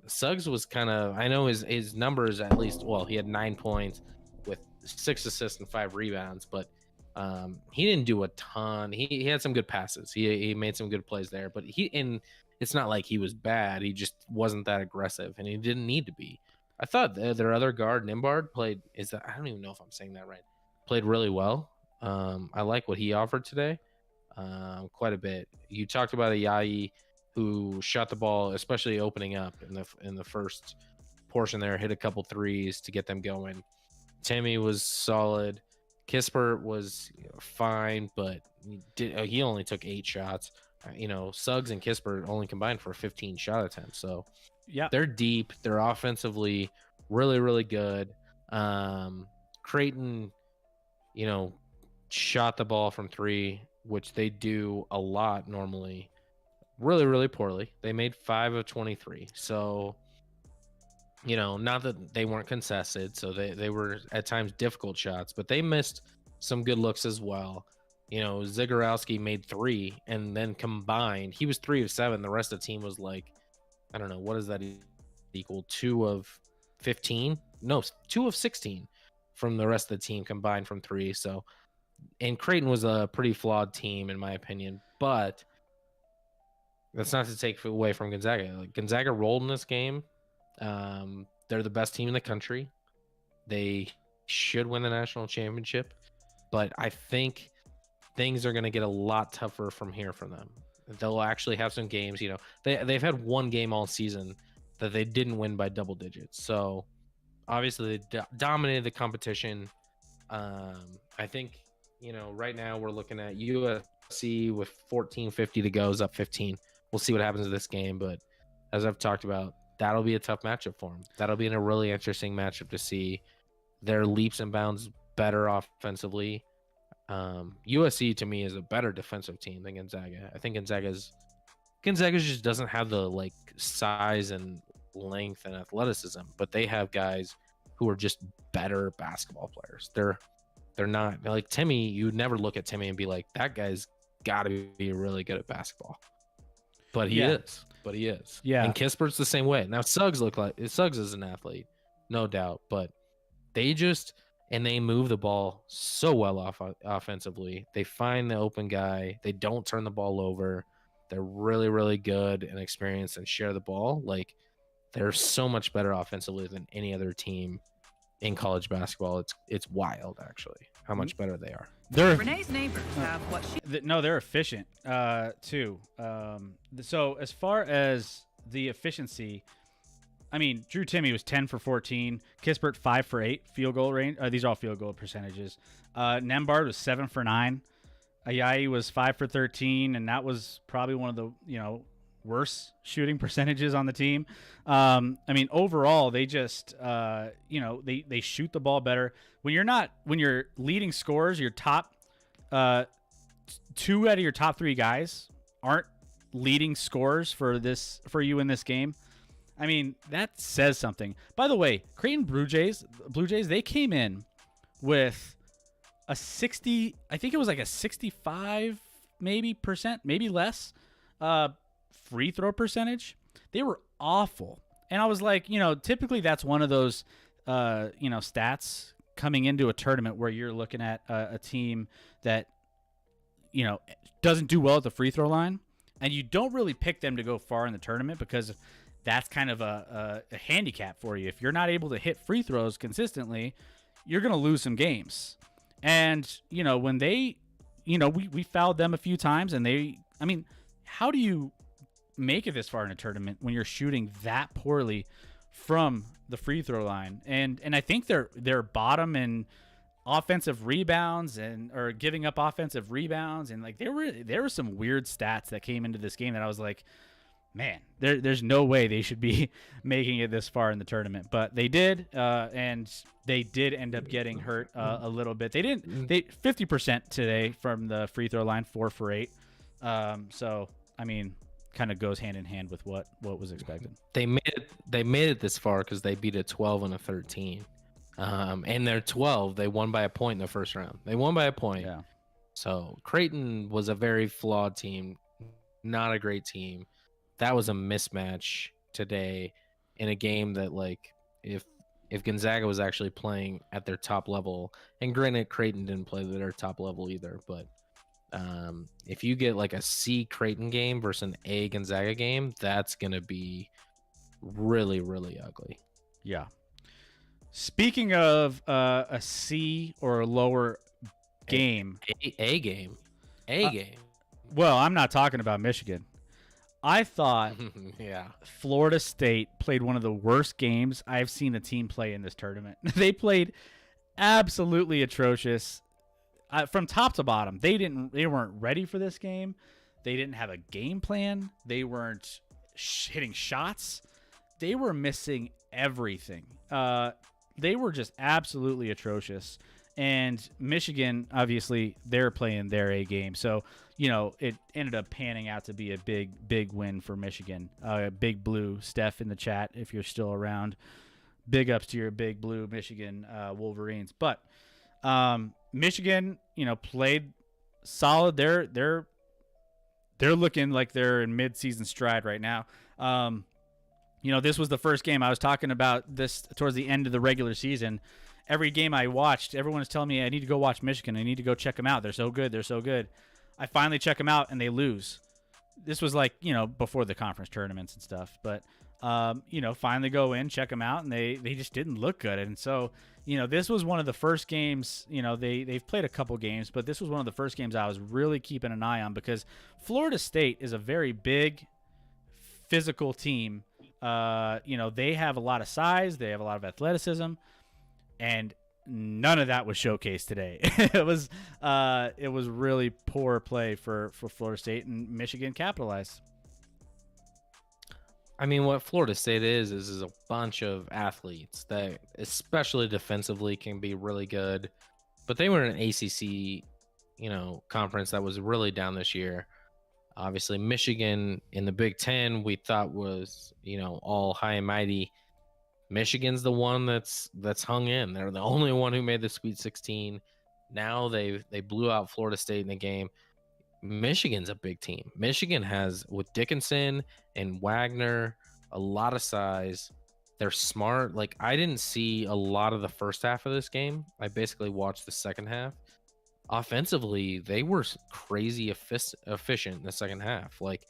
Suggs was kind of, I know his numbers at least, well, he had 9 points with 6 assists and 5 rebounds, but he didn't do a ton. He had some good passes. He made some good plays there, but it's not like he was bad. He just wasn't that aggressive, and he didn't need to be. I thought their other guard, Nimbard, I don't even know if I'm saying that right. Played really well. I like what he offered today quite a bit. You talked about Ayayi, who shot the ball, especially opening up in the first portion there, hit a couple threes to get them going. Timmy was solid. Kispert was fine, but he only took 8 shots. Suggs and Kispert only combined for 15 shot attempts. So Yeah. they're deep. They're offensively really, really good. Creighton, shot the ball from 3, which they do a lot normally, really, really poorly. They made 5 of 23. So, not that they weren't contested. So they were at times difficult shots, but they missed some good looks as well. Zagorowski made 3 and then combined, he was 3 of 7. The rest of the team was like, I don't know, what does that equal? 2 of 15? No, 2 of 16 from the rest of the team combined from 3. So, and Creighton was a pretty flawed team in my opinion, but that's not to take away from Gonzaga. Like, Gonzaga rolled in this game. They're the best team in the country. They should win the national championship, but I think things are going to get a lot tougher from here for them. They'll actually have some games. They've had one game all season that they didn't win by double digits. So obviously they dominated the competition. I think right now we're looking at USC with 14:50 to go, is up 15. We'll see what happens in this game, but as I've talked about, that'll be a tough matchup for them. That'll be a really interesting matchup to see their leaps and bounds better offensively. USC to me is a better defensive team than Gonzaga. I think Gonzaga just doesn't have the size and length and athleticism, but they have guys who are just better basketball players. They're not like Timmy. You would never look at Timmy and be like, that guy's got to be really good at basketball. But he is. But he is. Yeah. And Kispert's the same way. Now Suggs is an athlete, no doubt, but they move the ball so well offensively. They find the open guy. They don't turn the ball over. They're really, really good and experienced and share the ball. Like, they're so much better offensively than any other team in college basketball. It's wild, actually, how much better they are. Renee's neighbors have what she... No, they're efficient too. So as far as the efficiency, I mean, Drew Timme was 10 for 14. Kispert 5 for 8 field goal range. These are all field goal percentages. Nembhard was 7 for 9. Ayayi was 5 for 13, and that was probably one of the worst shooting percentages on the team. I mean, overall, they just they shoot the ball better. When you're leading scorers, your top 2 out of your top 3 guys aren't leading scorers for you in this game. I mean, that says something. By the way, Creighton Blue Jays, they came in with a 60, I think it was like a 65 percent, maybe less, free throw percentage. They were awful. And I was like, typically that's one of those stats coming into a tournament where you're looking at a team that doesn't do well at the free throw line, and you don't really pick them to go far in the tournament because that's kind of a handicap for you. If you're not able to hit free throws consistently, you're going to lose some games. And when they we fouled them a few times, and how do you make it this far in a tournament when you're shooting that poorly from the free throw line? And I think they're bottom in offensive rebounds or giving up offensive rebounds, and like there were some weird stats that came into this game that I was like, man, there's no way they should be making it this far in the tournament, but they did, and they did end up getting hurt a little bit. They 50% today from the free throw line, 4 for 8. So I mean, kind of goes hand in hand with what was expected. They made it this far because they beat a 12 and a 13. And their 12, they won by a point in the first round. They won by a point. Yeah. So Creighton was a very flawed team, not a great team. That was a mismatch today in a game that, like, if Gonzaga was actually playing at their top level, and granted Creighton didn't play at their top level either, but if you get like a C Creighton game versus an A Gonzaga game, that's gonna be really, really ugly. Yeah. Speaking of a C or a lower game, A game. Well, I'm not talking about Michigan. I thought yeah, Florida State played one of the worst games I've seen a team play in this tournament. They played absolutely atrocious from top to bottom. They weren't ready for this game. They didn't have a game plan. They weren't hitting shots. They were missing everything. They were just absolutely atrocious. And Michigan, obviously, they're playing their A game. So, it ended up panning out to be a big win for Michigan. Big Blue, Steph in the chat, if you're still around. Big ups to your Big Blue Michigan Wolverines. But Michigan, played solid. They're looking like they're in mid-season stride right now. This was the first game I was talking about this towards the end of the regular season. Every game I watched, everyone was telling me I need to go watch Michigan. I need to go check them out. They're so good. They're so good. I finally check them out, and they lose. This was like, before the conference tournaments and stuff. But, finally go in, check them out, and they just didn't look good. And so, this was one of the first games, they've played a couple games, but this was one of the first games I was really keeping an eye on because Florida State is a very big, physical team. They have a lot of size. They have a lot of athleticism. And none of that was showcased today. It was really poor play for Florida State, and Michigan capitalized. I mean, what Florida State is a bunch of athletes that, especially defensively, can be really good. But they were in an ACC, conference that was really down this year. Obviously, Michigan in the Big Ten, we thought was, all high and mighty. Michigan's the one that's hung in. They're the only one who made the Sweet 16. Now they blew out Florida State in the game. Michigan's a big team. Michigan has, with Dickinson and Wagner, a lot of size. They're smart. Like, I didn't see a lot of the first half of this game. I basically watched the second half. Offensively, they were crazy efficient in the second half. Like,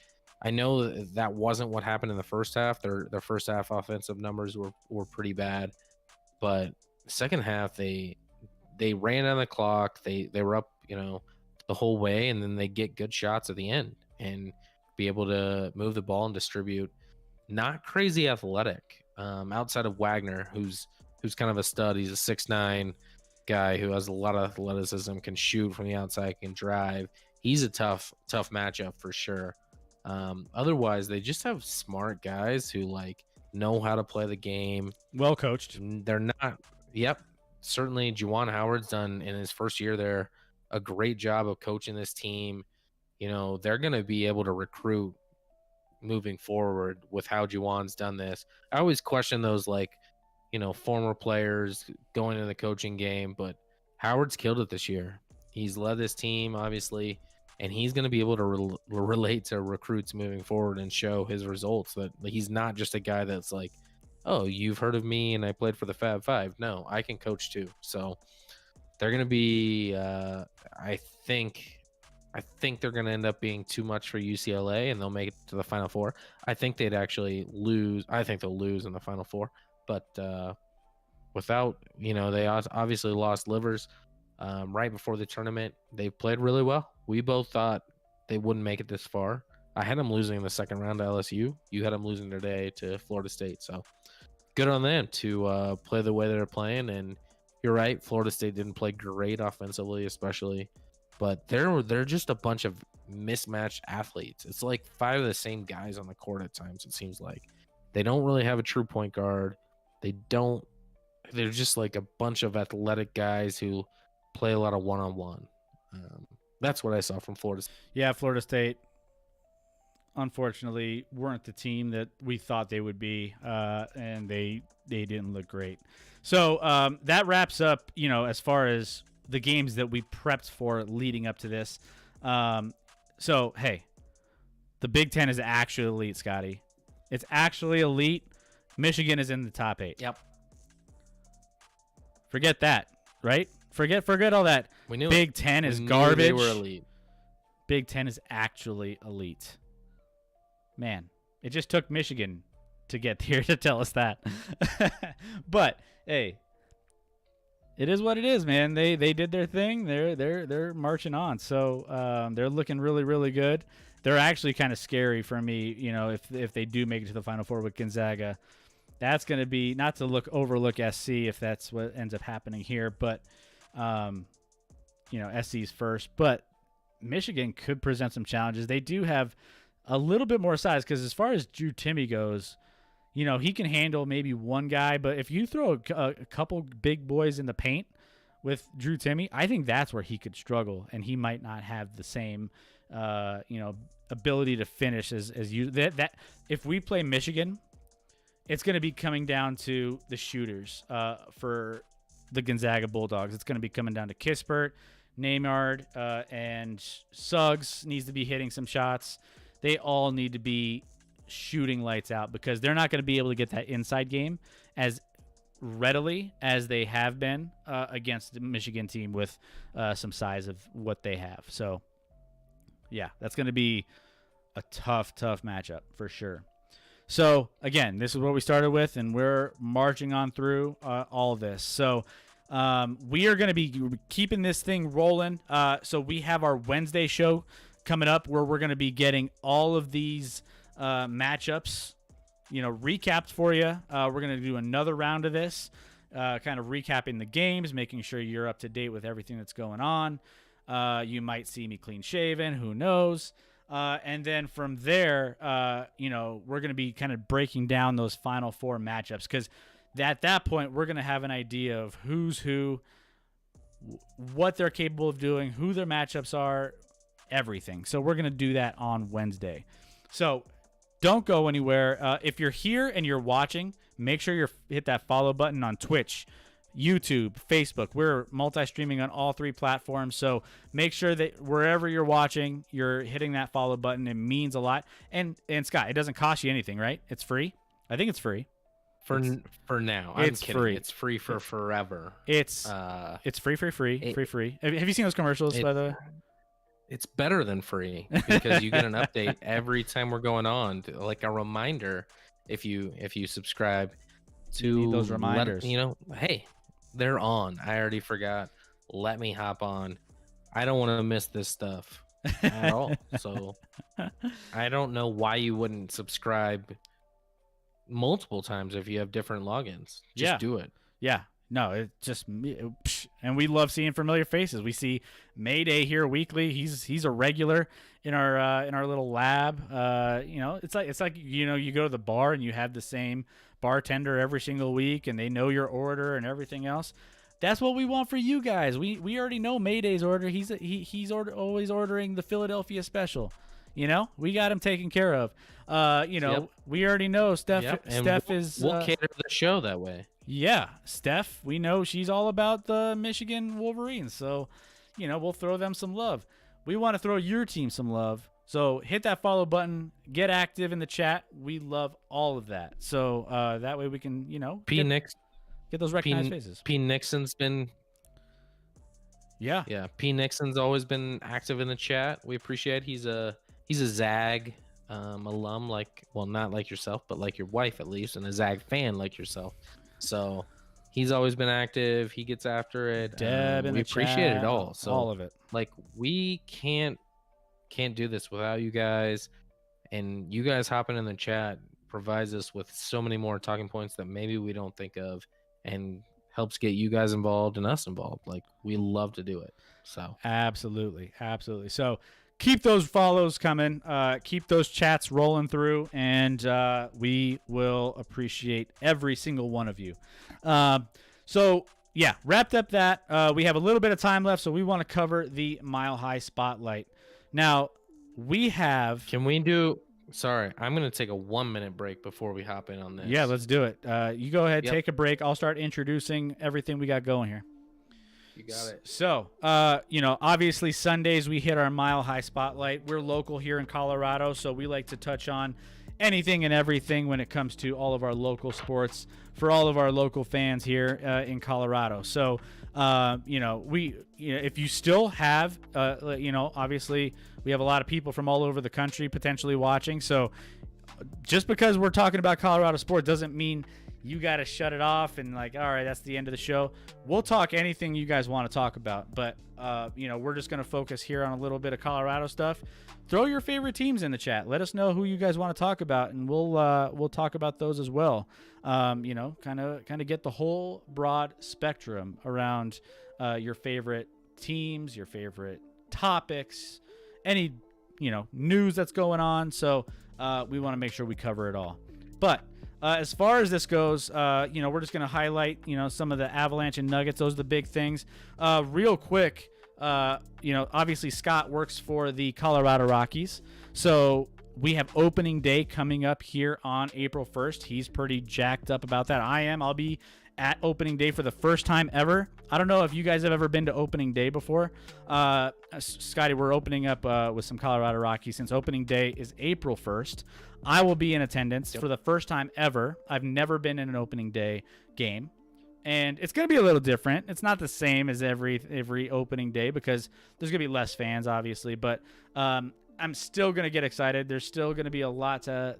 I know that wasn't what happened in the first half. Their first half offensive numbers were pretty bad, but second half they ran on the clock. They were up, the whole way, and then they get good shots at the end and be able to move the ball and distribute. Not crazy athletic, outside of Wagner, who's kind of a stud. He's a 6'9" guy who has a lot of athleticism, can shoot from the outside, can drive. He's a tough matchup for sure. Otherwise, they just have smart guys who know how to play the game. Well coached. They're not. Yep. Certainly, Juwan Howard's done in his first year there a great job of coaching this team. They're going to be able to recruit moving forward with how Juwan's done this. I always question those former players going into the coaching game, but Howard's killed it this year. He's led this team, obviously, and he's going to be able to relate to recruits moving forward and show his results, that he's not just a guy that's like, oh, you've heard of me and I played for the Fab Five. No, I can coach too. So they're going to be, I think they're going to end up being too much for UCLA, and they'll make it to the Final Four. I think they'd actually lose. I think they'll lose in the Final Four, but without, they obviously lost Livers right before the tournament. They played really well. We both thought they wouldn't make it this far. I had them losing in the second round to LSU. You had them losing today to Florida State. So good on them to play the way they're playing. And you're right, Florida State didn't play great offensively, especially. But they're just a bunch of mismatched athletes. It's like 5 of the same guys on the court at times. It seems like they don't really have a true point guard. They're just like a bunch of athletic guys who play a lot of one-on-one. That's what I saw from Florida. Yeah, Florida State, unfortunately, weren't the team that we thought they would be, and they didn't look great. So that wraps up, as far as the games that we prepped for leading up to this. So, hey, the Big Ten is actually elite, Scotty. It's actually elite. Michigan is in the top 8. Yep. Forget that, right? Forget all that. We knew Big Ten is garbage. They were elite. Big Ten is actually elite. Man, it just took Michigan to get here to tell us that. But hey, it is what it is, man. They did their thing. They're marching on. So they're looking really, really good. They're actually kind of scary for me, if they do make it to the Final Four with Gonzaga. That's going to be, not to overlook SC if that's what ends up happening here, but SC's first. But Michigan could present some challenges. They do have a little bit more size, because as far as Drew Timme goes, he can handle maybe one guy, but if you throw a couple big boys in the paint with Drew Timme, I think that's where he could struggle, and he might not have the same ability to finish as you. That if we play Michigan, it's going to be coming down to the shooters for the Gonzaga Bulldogs. It's going to be coming down to Kispert, Neymar, and Suggs needs to be hitting some shots. They all need to be shooting lights out, because they're not going to be able to get that inside game as readily as they have been against the Michigan team with some size of what they have. So, yeah, that's going to be a tough matchup for sure. So, again, this is what we started with, and we're marching on through all of this. So, we are going to be keeping this thing rolling. So we have our Wednesday show coming up, where we're going to be getting all of these matchups, recapped for you. We're going to do another round of this, kind of recapping the games, making sure you're up to date with everything that's going on. You might see me clean shaven, who knows? And then from there, we're going to be kind of breaking down those Final Four matchups, because at that point, we're going to have an idea of who's who, what they're capable of doing, who their matchups are, everything. So we're going to do that on Wednesday. So don't go anywhere. If you're here and you're watching, make sure you hit that follow button on Twitch, YouTube, Facebook. We're multi-streaming on all 3 platforms. So make sure that wherever you're watching, you're hitting that follow button. It means a lot. And Scott, it doesn't cost you anything, right? It's free. I think it's free. For now. I'm kidding. Free. It's free for forever. It's free. Have you seen those commercials, by the way? It's better than free, because you get an update every time we're going on, like a reminder. If you subscribe to those reminders, hey, they're on. I already forgot. Let me hop on. I don't want to miss this stuff at all. So I don't know why you wouldn't subscribe multiple times if you have different logins. Just do it. Yeah. No, it just, and we love seeing familiar faces. We see Mayday here weekly. He's a regular in our little lab. It's like you go to the bar and you have the same bartender every single week, and they know your order and everything else. That's what we want for you guys. We already know Mayday's order. He's always ordering the Philadelphia special. We got him taken care of. We already know Steph. Yep. Steph is. We'll cater the show that way. Yeah, Steph, we know she's all about the Michigan Wolverines. So, we'll throw them some love. We want to throw your team some love. So hit that follow button. Get active in the chat. We love all of that. So that way we can, get those recognized faces. P. Nixon's been. Yeah. P. Nixon's always been active in the chat. We appreciate it. He's a Zag alum, not like yourself, but like your wife at least, and a Zag fan like yourself. So he's always been active. He gets after it. Deb we appreciate it all. So all of it. We can't do this without you guys, and you guys hopping in the chat provides us with so many more talking points that maybe we don't think of, and helps get you guys involved and us involved. We love to do it. So absolutely. So keep those follows coming. Keep those chats rolling through, and we will appreciate every single one of you. So, yeah, wrapped up that. We have a little bit of time left, so we want to cover the Mile High Spotlight. Now, we have... Can we do... Sorry, I'm going to take a 1-minute break before we hop in on this. Yeah, let's do it. You go ahead, take a break. I'll start introducing everything we got going here. You got it. So, obviously Sundays we hit our Mile High Spotlight. We're local here in Colorado, so we like to touch on anything and everything when it comes to all of our local sports for all of our local fans here in Colorado. So, if you still have, obviously we have a lot of people from all over the country potentially watching. So just because we're talking about Colorado sport doesn't mean you got to shut it off and like, all right, that's the end of the show. We'll talk anything you guys want to talk about, but we're just going to focus here on a little bit of Colorado stuff. Throw your favorite teams in the chat. Let us know who you guys want to talk about, and we'll talk about those as well. Kind of get the whole broad spectrum around your favorite teams, your favorite topics, any news that's going on. So we want to make sure we cover it all. But as far as this goes, we're just going to highlight, some of the Avalanche and Nuggets. Those are the big things. Real quick, obviously Scott works for the Colorado Rockies. So we have opening day coming up here on April 1st. He's pretty jacked up about that. I'll be at opening day for the first time ever. I don't know if you guys have ever been to opening day before. Scotty, we're opening up with some Colorado Rockies since opening day is April 1st. I will be in attendance for the first time ever. I've never been in an opening day game. And it's going to be a little different. It's not the same as every opening day because there's going to be less fans, obviously. But I'm still going to get excited. There's still going to be a lot to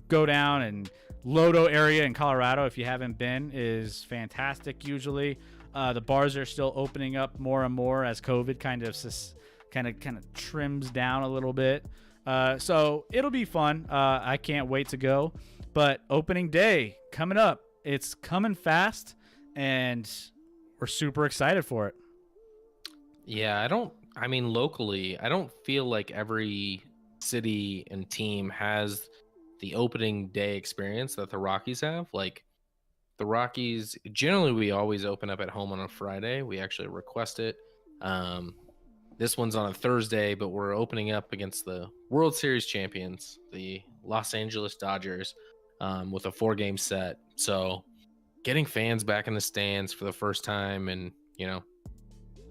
go down. And Lodo area in Colorado, if you haven't been, is fantastic usually. The bars are still opening up more and more as COVID kind of trims down a little bit. So it'll be fun. I can't wait to go. But opening day coming up. It's coming fast, and we're super excited for it. Yeah, locally, I don't feel like every city and team has the opening day experience that the Rockies have. Like, the Rockies, generally, we always open up at home on a Friday. We actually request it. This one's on a Thursday, but we're opening up against the World Series champions, the Los Angeles Dodgers, with a 4-game set. So getting fans back in the stands for the first time, and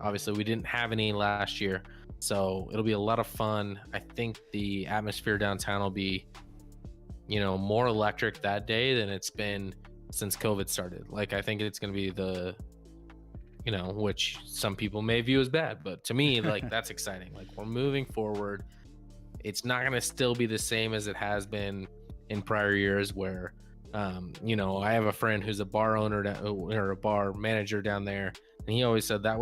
obviously we didn't have any last year, so it'll be a lot of fun. I think the atmosphere downtown will be more electric that day than it's been since COVID started. Like, I think it's going to be the which some people may view as bad, but to me, like, that's exciting. Like, we're moving forward. It's not going to still be the same as it has been in prior years where I have a friend who's a bar owner or a bar manager down there, and he always said that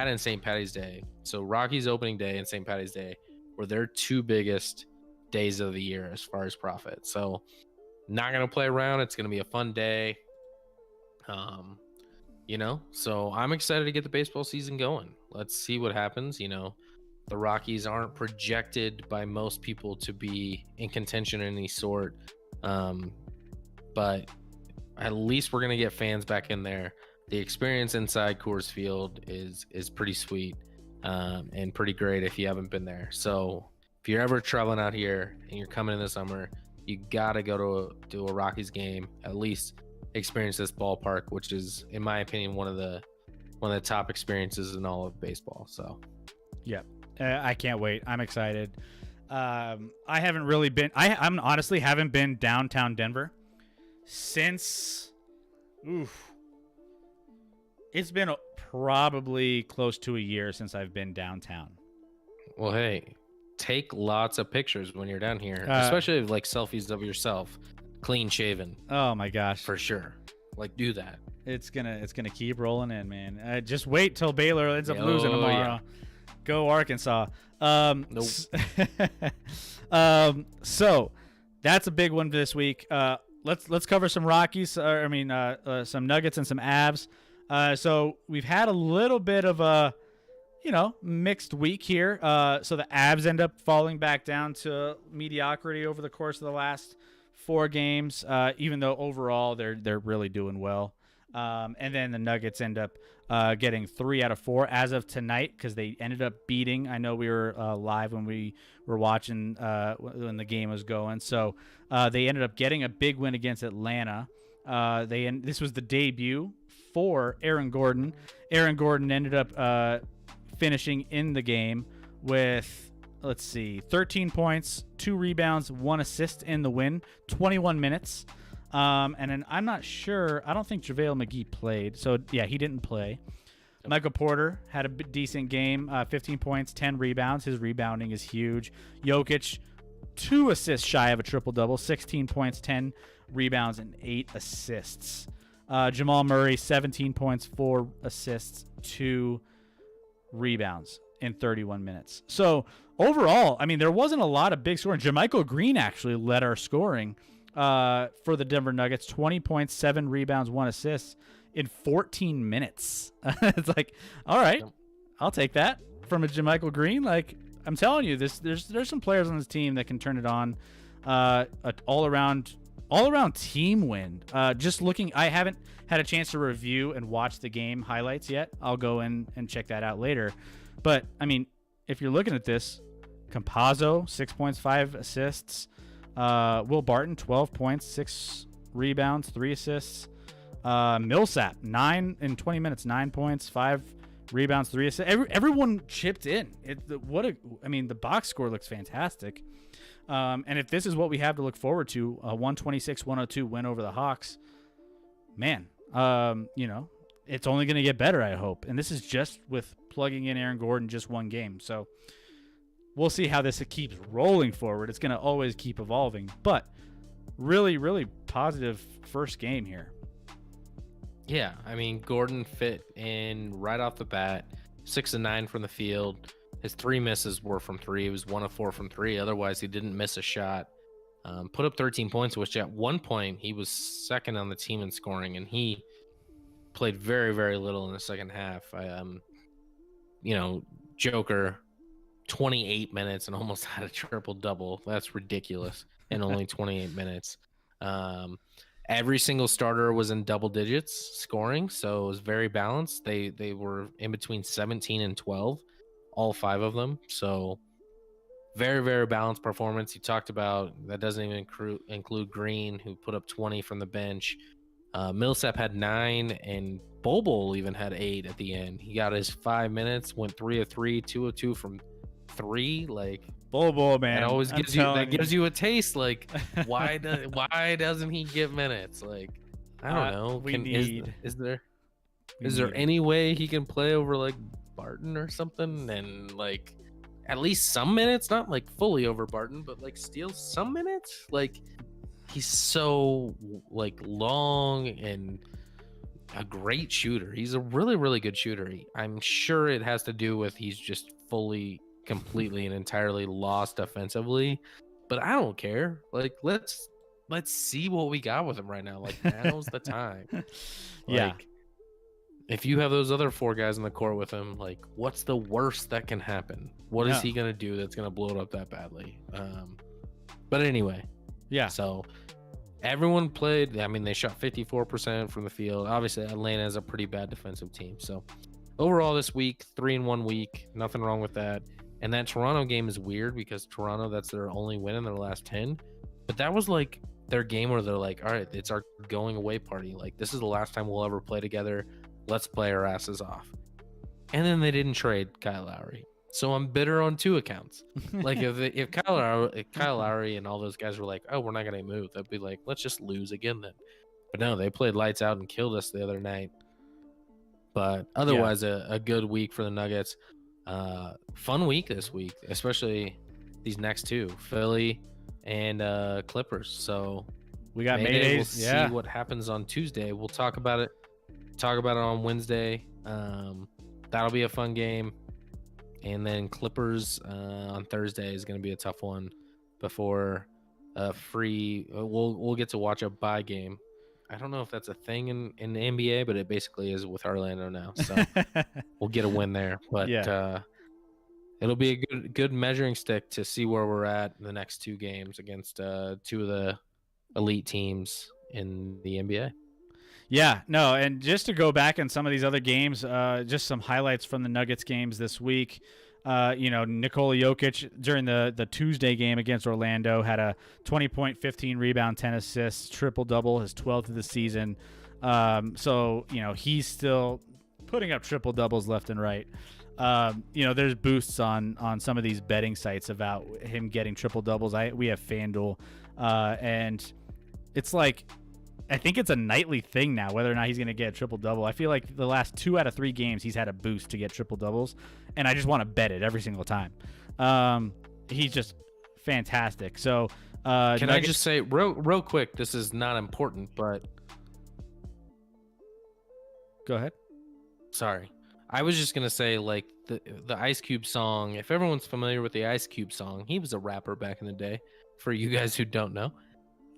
and St. Patty's Day. So Rockies opening day and St. Patty's Day were their two biggest days of the year as far as profit. So not going to play around. It's going to be a fun day. So I'm excited to get the baseball season going. Let's see what happens. The Rockies aren't projected by most people to be in contention of any sort. But at least we're going to get fans back in there. The experience inside Coors Field is pretty sweet and pretty great if you haven't been there. So if you're ever traveling out here and you're coming in the summer, you got to go to a Rockies game, at least experience this ballpark, which is, in my opinion, one of the top experiences in all of baseball. So, yeah, I can't wait. I'm excited. I haven't really been. I'm honestly haven't been downtown Denver since. It's been probably close to a year since I've been downtown. Well, hey, take lots of pictures when you're down here, especially like selfies of yourself, clean shaven. Oh my gosh, for sure. Like, do that. It's gonna keep rolling in, man. Just wait till Baylor ends up losing tomorrow. Yeah. Go Arkansas. Nope. So that's a big one this week. Let's cover some Rockies. Some Nuggets and some Avs. So we've had a little bit of a, mixed week here. So the Avs end up falling back down to mediocrity over the course of the last 4 games, even though overall they're really doing well. And then the Nuggets end up getting 3 out of 4 as of tonight because they ended up beating. I know we were live when we were watching when the game was going. So they ended up getting a big win against Atlanta. This was the debut for Aaron Gordon. Aaron Gordon ended up finishing in the game with, 13 points, 2 rebounds, 1 assist in the win, 21 minutes. And then I'm not sure. I don't think JaVale McGee played. So, yeah, he didn't play. Michael Porter had a decent game, 15 points, 10 rebounds. His rebounding is huge. Jokic, 2 assists shy of a triple-double, 16 points, 10 rebounds, and 8 assists. Jamal Murray, 17 points, 4 assists, 2 rebounds in 31 minutes. So, overall, I mean, there wasn't a lot of big scoring. JaMychal Green actually led our scoring for the Denver Nuggets, 20 points, 7 rebounds, 1 assist in 14 minutes. It's like, all right, I'll take that from a JaMychal Green. Like, I'm telling you, there's some players on this team that can turn it on. An all-around team win. Just looking, I haven't had a chance to review and watch the game highlights yet. I'll go in and check that out later. But, I mean, if you're looking at this, Campazzo, 6 points, 5 assists. Will Barton, 12 points, 6 rebounds, 3 assists. Millsap, 9 in 20 minutes, 9 points, 5 rebounds, 3 assists. Everyone chipped in. The box score looks fantastic. And if this is what we have to look forward to, a 126-102 win over the Hawks, man, it's only going to get better, I hope. And this is just with plugging in Aaron Gordon just one game. So we'll see how this keeps rolling forward. It's going to always keep evolving, but really, really positive first game here. Yeah, I mean, Gordon fit in right off the bat, 6 of 9 from the field. His 3 misses were from 3. He was 1 of 4 from 3. Otherwise, he didn't miss a shot. Put up 13 points, which at one point he was second on the team in scoring, and he played very, very little in the second half. Joker, 28 minutes and almost had a triple-double. That's ridiculous in only 28 minutes. Every single starter was in double digits scoring, so it was very balanced. They were in between 17 and 12, all 5 of them. So very, very balanced performance. You talked about that doesn't even include Green, who put up 20 from the bench. Millsap had 9, and Bobo even had 8 at the end. He got his 5 minutes, went 3 of 3, 2 of 2 from 3. Like, Bobo, man, that always gives you a taste. Like, why doesn't he get minutes? Like, I don't know. Is there any way he can play over like Barton or something, and like at least some minutes, not like fully over Barton, but like steal some minutes? Like, he's so like long and a great shooter. He's a really, really good shooter. I'm sure it has to do with he's just completely and entirely lost offensively, but I don't care. Like, let's see what we got with him right now. Like, now's the time. Yeah. If you have those other 4 guys in the court with him, like, what's the worst that can happen? What is he gonna do that's gonna blow it up that badly? But anyway, yeah. So everyone played. I mean, they shot 54% from the field. Obviously, Atlanta is a pretty bad defensive team. So overall, this week, 3-1 week, nothing wrong with that. And that Toronto game is weird because Toronto, that's their only win in their last 10. But that was like their game where they're like, all right, it's our going away party. Like, this is the last time we'll ever play together. Let's play our asses off. And then they didn't trade Kyle Lowry. So I'm bitter on 2 accounts. Like, if Kyle Lowry and all those guys were like, oh, we're not going to move, they'd be like, let's just lose again then. But no, they played lights out and killed us the other night. But otherwise, a good week for the Nuggets. Fun week this week, especially these next 2, Philly and Clippers. So we got Mayday. Maydays. We'll see what happens on Tuesday. We'll talk about it on Wednesday. That'll be a fun game. And then Clippers on Thursday is going to be a tough one before we'll get to watch a bye game. I don't know if that's a thing in the NBA, but it basically is with Orlando now. So we'll get a win there. But it'll be a good measuring stick to see where we're at in the next 2 games against 2 of the elite teams in the NBA. Yeah, no, and just to go back on some of these other games, just some highlights from the Nuggets games this week. Nikola Jokic during the Tuesday game against Orlando had a 20-point, 15 rebound, 10 assists, triple-double, his 12th of the season. So he's still putting up triple-doubles left and right. There's boosts on some of these betting sites about him getting triple-doubles. We have FanDuel, and it's like, I think it's a nightly thing now, whether or not he's going to get a triple-double. I feel like the last 2 out of 3 games, he's had a boost to get triple-doubles, and I just want to bet it every single time. He's just fantastic. So, can I just say real quick, this is not important, but... Go ahead. Sorry. I was just going to say, like, the Ice Cube song, if everyone's familiar with the Ice Cube song, he was a rapper back in the day, for you guys who don't know.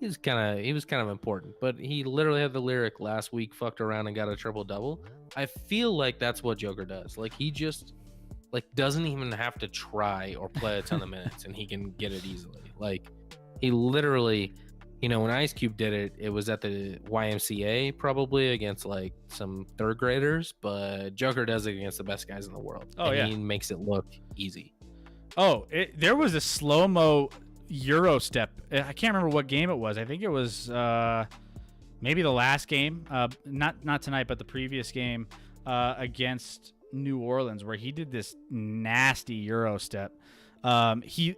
He was kind of important, but he literally had the lyric last week, fucked around and got a triple double. I feel like that's what Joker does. Like, he just doesn't even have to try or play a ton of minutes and he can get it easily. Like, he literally, when Ice Cube did it, it was at the YMCA probably against like some 3rd graders, but Joker does it against the best guys in the world. Oh, and he makes it look easy. Oh, there was a slow-mo Euro step. I can't remember what game it was. I think it was maybe the last game, not tonight, but the previous game against New Orleans, where he did this nasty Euro step. He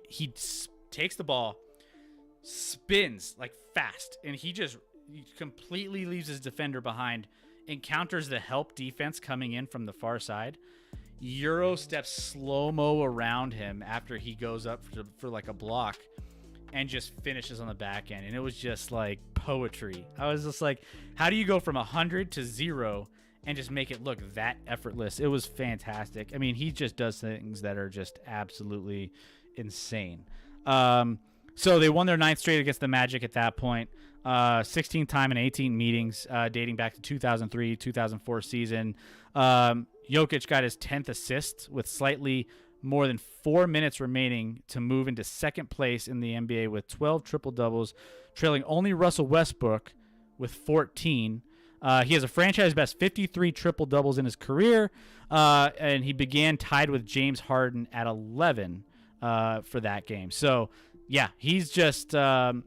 takes the ball, spins like fast, and he completely leaves his defender behind, encounters the help defense coming in from the far side, Euro steps slow-mo around him after he goes up for like a block, and just finishes on the back end. And it was just like poetry. I was just like, how do you go from 100 to 0 and just make it look that effortless? It was fantastic. I mean, he just does things that are just absolutely insane. So they won their 9th straight against the Magic at that point. 16 time and 18 meetings dating back to 2003, 2004 season. Jokic got his 10th assist with slightly more than 4 minutes remaining to move into 2nd place in the NBA with 12 triple-doubles, trailing only Russell Westbrook with 14. He has a franchise-best 53 triple-doubles in his career, and he began tied with James Harden at 11 for that game. So, yeah, he's just, just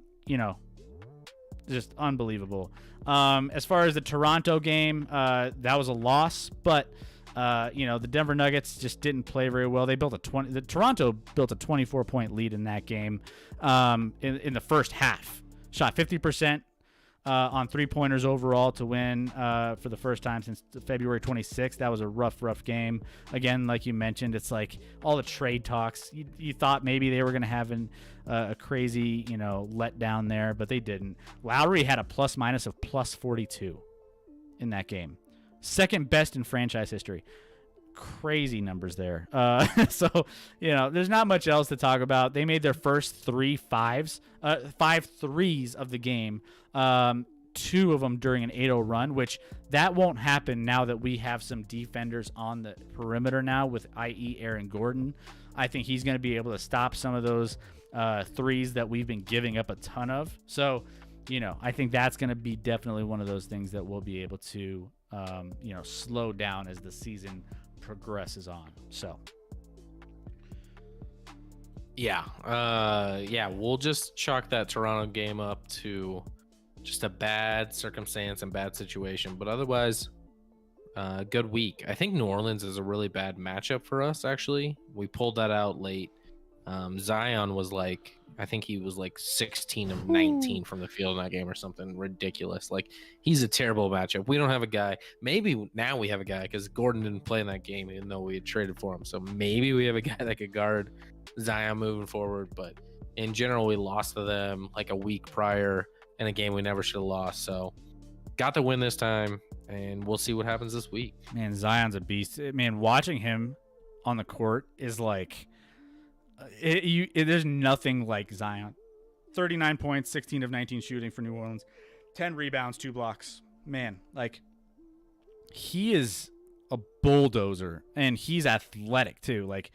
unbelievable. As far as the Toronto game, that was a loss, but the Denver Nuggets just didn't play very well. They built Toronto built a 24-point lead in that game in the first half. Shot 50% on 3-pointers overall to win for the first time since February 26th. That was a rough game. Again, like you mentioned, it's like all the trade talks. You thought maybe they were going to have a crazy, letdown there, but they didn't. Lowry had a plus-minus of plus 42 in that game. 2nd best in franchise history. Crazy numbers there. So, there's not much else to talk about. They made their first 5 threes of the game. 2 of them during an 8-0 run, which that won't happen now that we have some defenders on the perimeter now with i.e. Aaron Gordon. I think he's going to be able to stop some of those threes that we've been giving up a ton of. So, I think that's going to be definitely one of those things that we'll be able to slow down as the season progresses on. So we'll just chalk that Toronto game up to just a bad circumstance and bad situation, but otherwise good week. I think New Orleans is a really bad matchup for us. Actually, we pulled that out late. Zion was I think he was 16 of 19 from the field in that game or something ridiculous. He's a terrible matchup. We don't have a guy. Maybe now we have a guy because Gordon didn't play in that game even though we had traded for him. So maybe we have a guy that could guard Zion moving forward. But in general, we lost to them a week prior in a game we never should have lost. So got the win this time, and we'll see what happens this week. Man, Zion's a beast. Man, watching him on the court is there's nothing like Zion. 39 points, 16 of 19 shooting for New Orleans. 10 rebounds, 2 blocks. Man, like, he is a bulldozer, and he's athletic too. Like,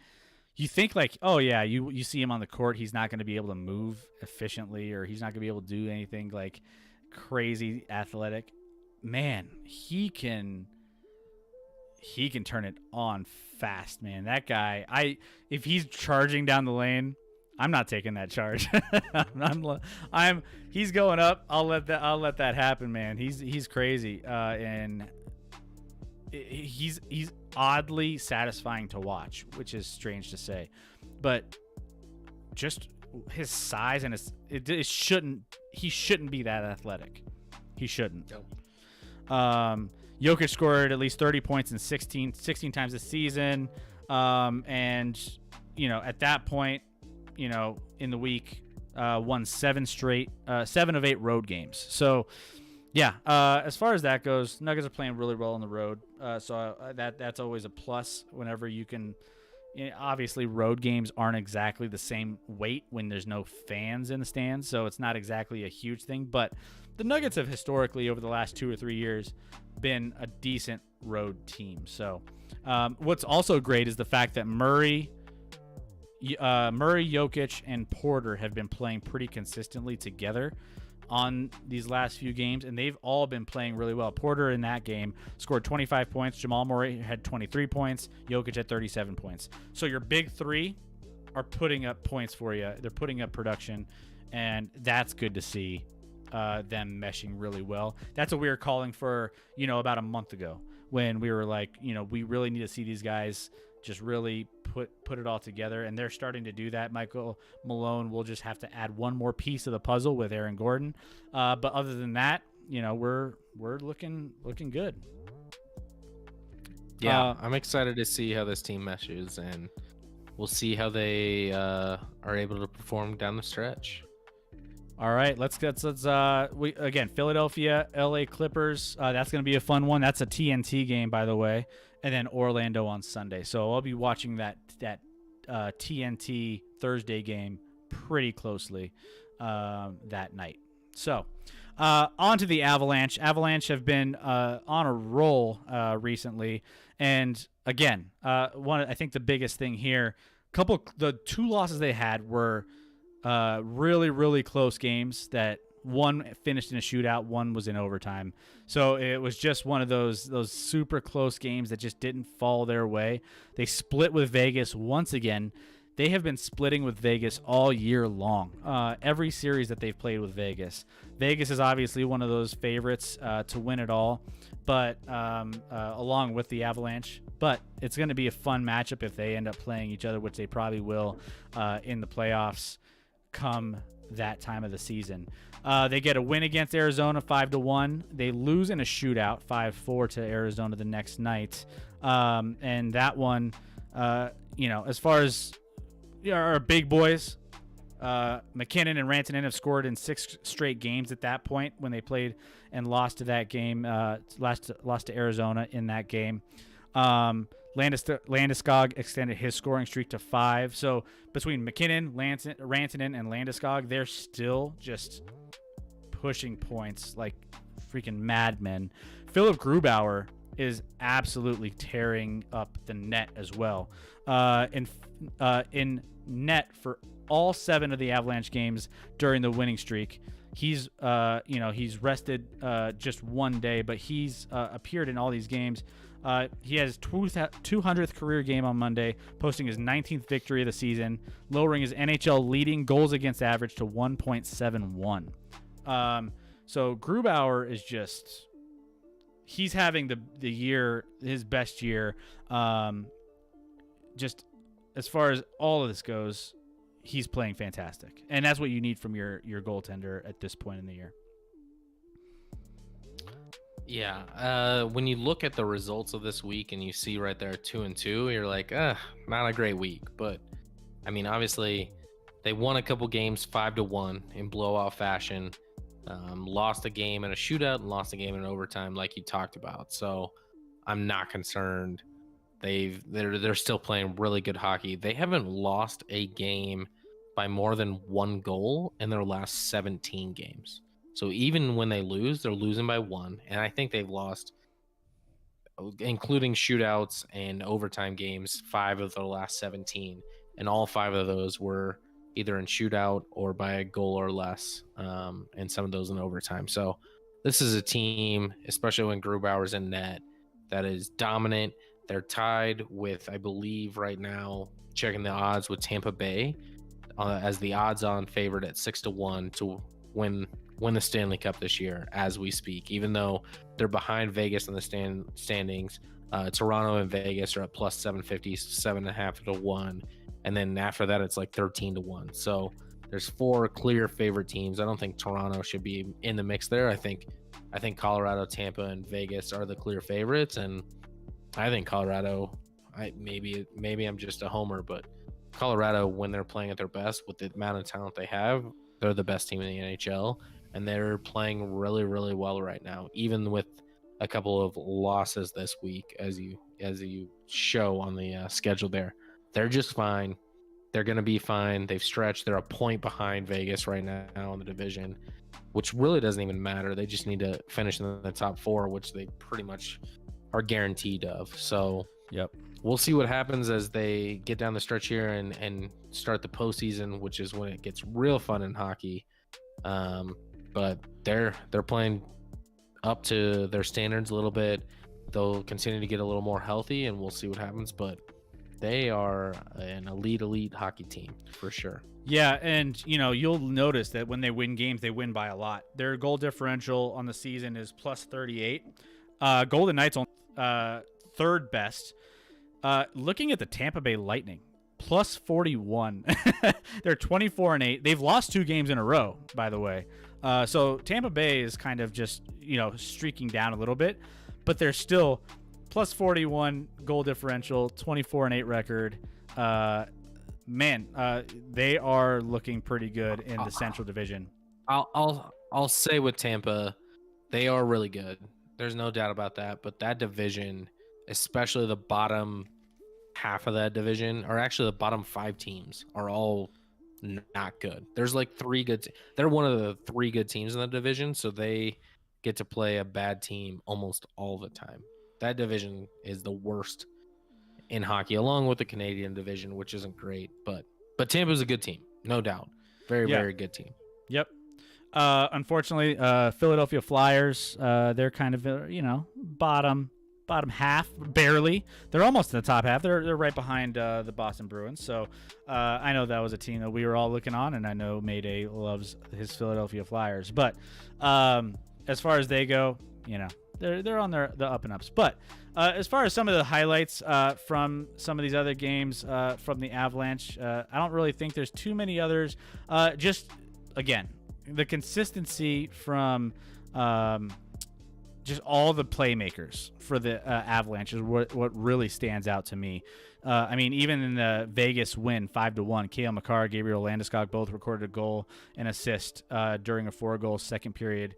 you think like, oh yeah, you see him on the court, he's not going to be able to move efficiently, or he's not going to be able to do anything like crazy athletic. Man, he can turn it on fast, man. That guy, if he's charging down the lane, I'm not taking that charge. He's going up. I'll let that happen, man. He's crazy, and he's oddly satisfying to watch, which is strange to say, but just his size and he shouldn't be that athletic. He shouldn't. Jokic scored at least 30 points in 16 times this season, and at that point, in the week, won 7 of 8 road games. So yeah, as far as that goes, Nuggets are playing really well on the road. So that's always a plus whenever you can. Obviously, road games aren't exactly the same weight when there's no fans in the stands, so it's not exactly a huge thing. But the Nuggets have historically, over the last 2 or 3 years, been a decent road team. So what's also great is the fact that Murray, Jokic, and Porter have been playing pretty consistently together on these last few games, and they've all been playing really well. Porter in that game scored 25 points. Jamal Murray had 23 points. Jokic had 37 points. So your big three are putting up points for you. They're putting up production, and that's good to see them meshing really well. That's what we were calling for, about a month ago, when we were like, we really need to see these guys just really put it all together, and they're starting to do that. Michael Malone will just have to add one more piece of the puzzle with Aaron Gordon, but other than that, we're looking good. Yeah, I'm excited to see how this team meshes, and we'll see how they are able to perform down the stretch. All right, let's Philadelphia, LA Clippers. That's going to be a fun one. That's a TNT game, by the way, and then Orlando on Sunday. So I'll be watching that TNT Thursday game pretty closely that night. So on to the Avalanche. Avalanche have been on a roll recently, and again, I think the biggest thing here, the 2 losses they had were really, really close games that one finished in a shootout, one was in overtime. So it was just one of those super close games that just didn't fall their way. They split with Vegas once again. They have been splitting with Vegas all year long. Every series that they've played with Vegas. Vegas is obviously one of those favorites to win it all, but along with the Avalanche. But it's going to be a fun matchup if they end up playing each other, which they probably will in the playoffs come that time of the season. They get a win against Arizona 5-1. They lose in a shootout 5-4 to Arizona the next night. And that one, as far as our big boys, McKinnon and Rantanen have scored in 6 straight games at that point when they played and lost to that game, lost to Arizona in that game. Landeskog extended his scoring streak to 5. So between McKinnon, Rantanen, and Landeskog, they're still just pushing points like freaking madmen. Philip Grubauer is absolutely tearing up the net as well. In net for all 7 of the Avalanche games during the winning streak. He's rested just one day, but he's appeared in all these games. He has 200th career game on Monday, posting his 19th victory of the season, lowering his NHL leading goals against average to 1.71. So Grubauer is he's having the year, his best year. Just as far as all of this goes, he's playing fantastic. And that's what you need from your goaltender at this point in the year. Yeah, when you look at the results of this week and you see right there 2-2, you're like, not a great week. But I mean, obviously, they won a couple games 5-1 in blowout fashion, lost a game in a shootout, and lost a game in overtime, like you talked about. So I'm not concerned. They're still playing really good hockey. They haven't lost a game by more than 1 goal in their last 17 games. So even when they lose, they're losing by 1. And I think they've lost, including shootouts and overtime games, 5 of the last 17. And all 5 of those were either in shootout or by a goal or less, and some of those in overtime. So this is a team, especially when Grubauer's in net, that is dominant. They're tied with, I believe right now, checking the odds, with Tampa Bay as the odds-on favorite at 6-1 to win the Stanley Cup this year as we speak, even though they're behind Vegas in the standings. Toronto and Vegas are at plus 750, 7.5 to 1. And then after that, it's like 13-1. So there's 4 clear favorite teams. I don't think Toronto should be in the mix there. I think Colorado, Tampa, and Vegas are the clear favorites. And I think Colorado, maybe I'm just a homer, but Colorado, when they're playing at their best with the amount of talent they have, they're the best team in the NHL. And they're playing really, really well right now, even with a couple of losses this week, as you show on the schedule there. They're just fine. They're going to be fine. They've stretched. They're a point behind Vegas right now in the division, which really doesn't even matter. They just need to finish in the top 4, which they pretty much are guaranteed of. So yep, we'll see what happens as they get down the stretch here and start the postseason, which is when it gets real fun in hockey. But they're playing up to their standards a little bit. They'll continue to get a little more healthy, and we'll see what happens. But they are an elite hockey team for sure. Yeah, and you'll notice that when they win games, they win by a lot. Their goal differential on the season is plus 38. Golden Knights on third best. Looking at the Tampa Bay Lightning, plus 41. They're 24-8. They've lost 2 games in a row, by the way. So Tampa Bay is kind of just, streaking down a little bit, but they're still plus 41 goal differential, 24-8 record. They are looking pretty good in the Central Division. I'll say with Tampa, they are really good. There's no doubt about that. But that division, especially the bottom half of that division, or actually the bottom 5 teams, are all not good. There's like 3 good. They're one of the 3 good teams in the division, so they get to play a bad team almost all the time. That division is the worst in hockey, along with the Canadian division, which isn't great. But Tampa's a good team, no doubt. Very good team. Yep. Unfortunately, Philadelphia Flyers, they're kind of bottom half, barely. They're almost in the top half. They're right behind the Boston Bruins. So I know that was a team that we were all looking on, and I know Mayday loves his Philadelphia Flyers. But as far as they go, they're on the up and ups. But as far as some of the highlights from some of these other games from the Avalanche, I don't really think there's too many others. Just again, the consistency from just all the playmakers for the Avalanche is what really stands out to me. Even in the Vegas win 5-1, Cale Makar, Gabriel Landeskog both recorded a goal and assist during a 4-goal second period.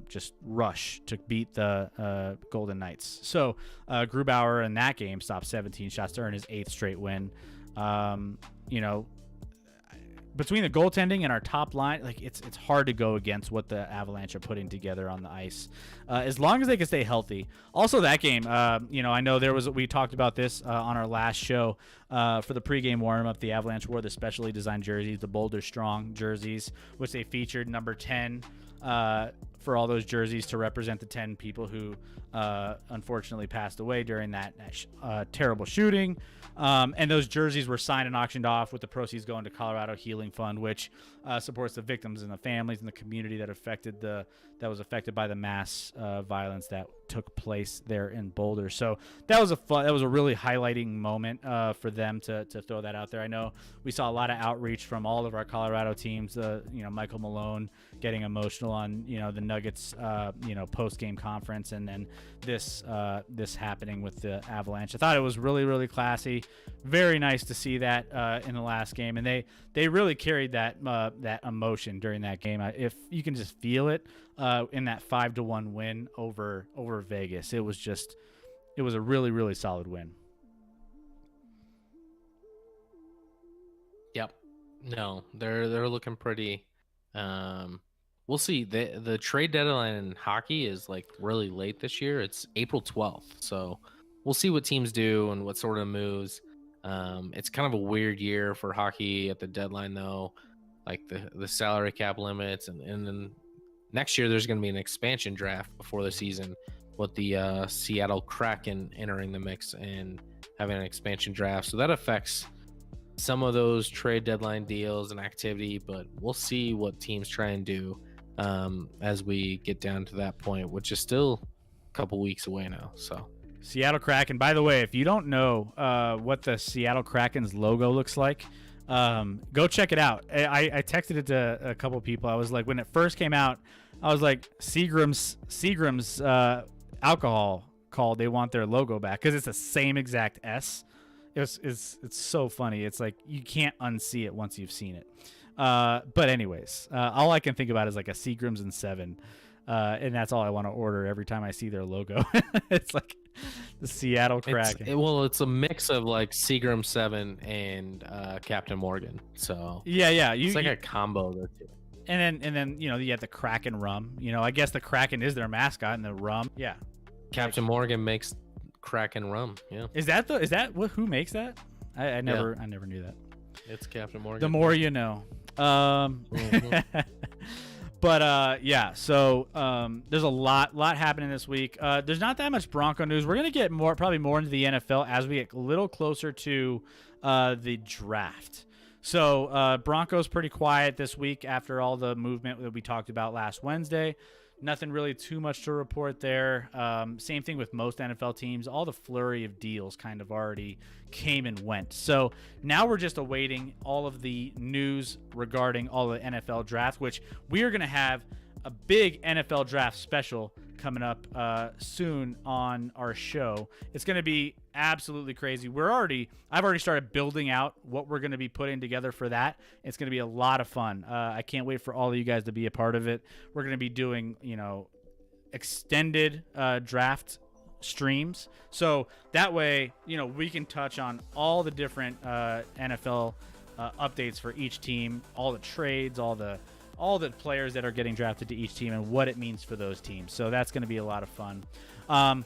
Just rush to beat the Golden Knights. So Grubauer in that game stopped 17 shots to earn his 8th straight win. Between the goaltending and our top line, it's hard to go against what the Avalanche are putting together on the ice, as long as they can stay healthy. Also, that game, I know we talked about this on our last show for the pregame warm-up. The Avalanche wore the specially designed jerseys, the Boulder Strong jerseys, which they featured number 10 for all those jerseys to represent the 10 people who unfortunately passed away during that terrible shooting. And those jerseys were signed and auctioned off, with the proceeds going to Colorado Healing Fund, which supports the victims and the families and the community that was affected by the mass violence that took place there in Boulder. So that was a really highlighting moment for them to throw that out there. I know we saw a lot of outreach from all of our Colorado teams. Michael Malone getting emotional on the Nuggets post game conference, and then this happening with the Avalanche. I thought it was really, really classy. Very nice to see that in the last game, and they really carried that emotion during that game. If you can just feel it in that 5-1 win over Vegas, it was a really, really solid win. Yep. No, they're looking pretty we'll see. The trade deadline in hockey is like really late this year. It's April 12th. So we'll see what teams do and what sort of moves. It's kind of a weird year for hockey at the deadline, though. Like the salary cap limits, and then next year there's going to be an expansion draft before the season with the Seattle Kraken entering the mix and having an expansion draft. So that affects some of those trade deadline deals and activity, but we'll see what teams try and do as we get down to that point, which is still a couple weeks away now. So Seattle Kraken. By the way, if you don't know what the Seattle Kraken's logo looks like, go check it out. I texted it to a couple people. I was like, when it first came out, I was like, Seagram's alcohol called. They want their logo back because it's the same exact S. It's so funny. It's like you can't unsee it once you've seen it. But anyways, all I can think about is like a Seagram's and 7. And that's all I want to order every time I see their logo. It's like the Seattle Kraken. It's a mix of like Seagram 7 and Captain Morgan. So yeah, it's like a combo of the two. And then you have the Kraken rum. I guess the Kraken is their mascot, and the rum. Yeah. Captain Morgan makes Kraken rum. Yeah. Is that who makes that? I never knew that. It's Captain Morgan. The more you know. But yeah, so there's a lot happening this week. There's not that much Bronco news. We're gonna get probably more into the NFL as we get a little closer to the draft. So Broncos pretty quiet this week after all the movement that we talked about last Wednesday. Nothing really too much to report there. Same thing with most NFL teams. All the flurry of deals kind of already came and went. So now we're just awaiting all of the news regarding all the NFL draft, which we are going to have a big NFL draft special coming up soon on our show. It's going to be absolutely crazy. I've already started building out what we're going to be putting together for that. It's going to be a lot of fun. I can't wait for all of you guys to be a part of it. We're going to be doing, extended draft streams. So that way, we can touch on all the different NFL updates for each team, all the trades, all the players that are getting drafted to each team and what it means for those teams. So that's going to be a lot of fun.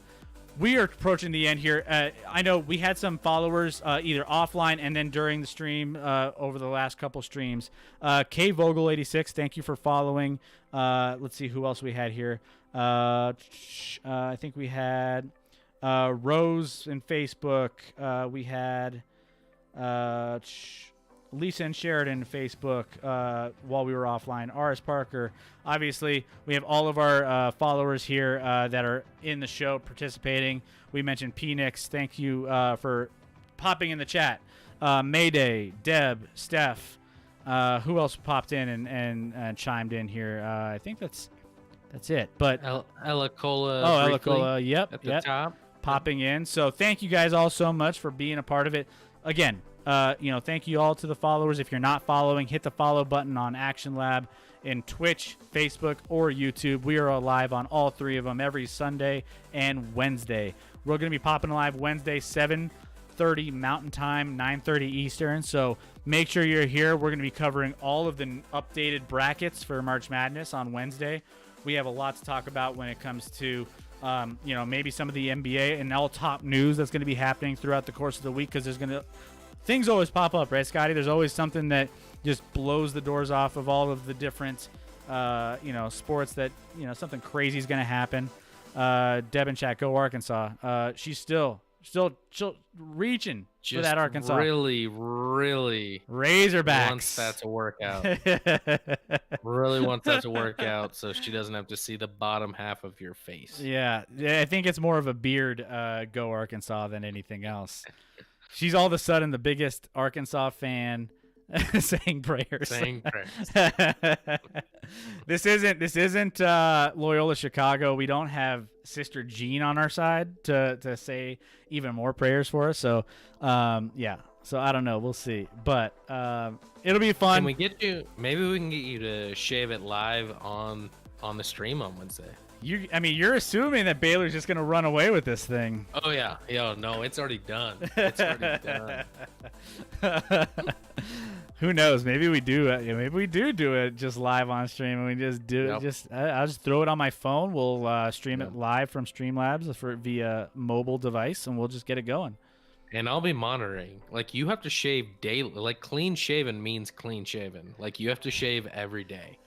We are approaching the end here. I know we had some followers either offline and then during the stream over the last couple streams. K Vogel 86, thank you for following. Let's see who else we had here. I think we had Rose in Facebook. We had Lisa and Sheridan Facebook while we were offline. R.S. Parker. Obviously, we have all of our followers here that are in the show participating. We mentioned Phoenix. Thank you for popping in the chat. Mayday, Deb, Steph. Who else popped in and chimed in here? I think that's it. But Ella Cola. Oh, Ella Cola. Yep. At the top. Popping in. So thank you guys all so much for being a part of it. Again, thank you all to the followers. If you're not following, hit the follow button on Action Lab in Twitch, Facebook, or YouTube. We are live on all three of them every Sunday and Wednesday. We're going to be popping live Wednesday, 7:30 Mountain Time, 9:30 Eastern. So make sure you're here. We're going to be covering all of the updated brackets for March Madness on Wednesday. We have a lot to talk about when it comes to maybe some of the NBA and all top news that's going to be happening throughout the course of the week, because things always pop up, right, Scotty? There's always something that just blows the doors off of all of the different, sports that, something crazy is going to happen. Deb in chat, go Arkansas. She's still reaching just for that Arkansas. Really Razorbacks. Wants that to work out. Really wants that to work out so she doesn't have to see the bottom half of your face. Yeah, I think it's more of a beard go Arkansas than anything else. She's all of a sudden the biggest Arkansas fan saying prayers. This isn't Loyola Chicago. We don't have Sister Jean on our side to say even more prayers for us. So yeah. So I don't know. We'll see. But it'll be fun. Can we get you? Maybe we can get you to shave it live on the stream on Wednesday. You're assuming that Baylor's just gonna run away with this thing. Oh yeah, no, it's already done. It's already done. Who knows? Maybe we do. Maybe we do it just live on stream, and we just do it. I'll just throw it on my phone. We'll stream it live from Streamlabs via mobile device, and we'll just get it going. And I'll be monitoring. Like, you have to shave daily. Like, clean shaven means clean shaven. Like, you have to shave every day.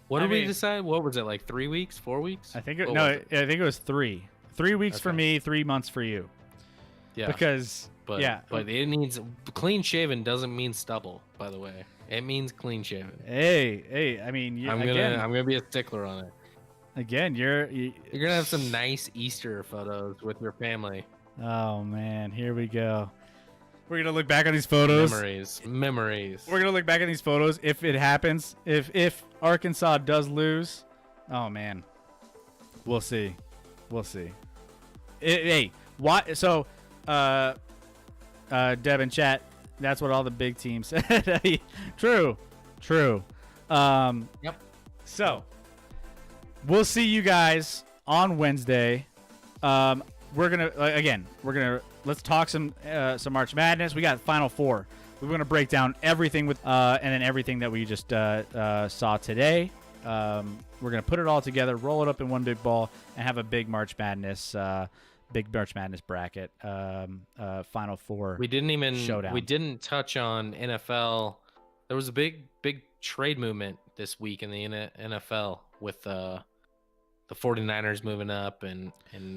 What did we decide? What was it, like 3 weeks, 4 weeks? I think I think it was 3. 3 weeks for me, 3 months for you. Yeah. But it means clean shaven doesn't mean stubble, by the way. It means clean shaven. Hey, I mean, I'm gonna be a stickler on it. Again, you're gonna have some nice Easter photos with your family. Oh man, here we go. We're gonna look back on these photos. Memories. We're gonna look back at these photos if it happens. If Arkansas does lose, oh man, we'll see. Hey, what? So, Deb in chat, that's what all the big teams said. True. Yep. So, we'll see you guys on Wednesday. Let's talk some March Madness. We got Final Four. We're gonna break down everything and then everything that we just saw today. We're gonna put it all together, roll it up in one big ball, and have a big March Madness bracket. Final Four. We didn't showdown. We didn't touch on NFL. There was a big trade movement this week in the NFL with the 49ers moving up and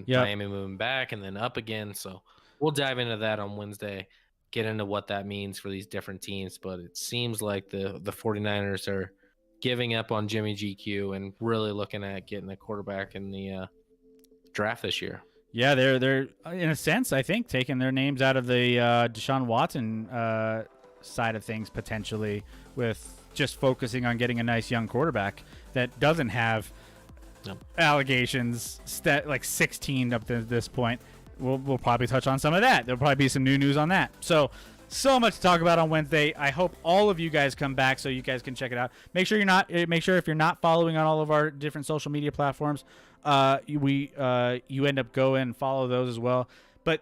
Miami moving back and then up again. So we'll dive into that on Wednesday, get into what that means for these different teams. But it seems like the 49ers are giving up on Jimmy GQ and really looking at getting a quarterback in the draft this year. Yeah, they're in a sense, I think, taking their names out of the Deshaun Watson side of things potentially, with just focusing on getting a nice young quarterback that doesn't have allegations, like 16 up to this point. We'll probably touch on some of that. There'll probably be some new news on that. So much to talk about on Wednesday. I hope all of you guys come back so you guys can check it out. Make sure if you're not following on all of our different social media platforms, you end up going and follow those as well. But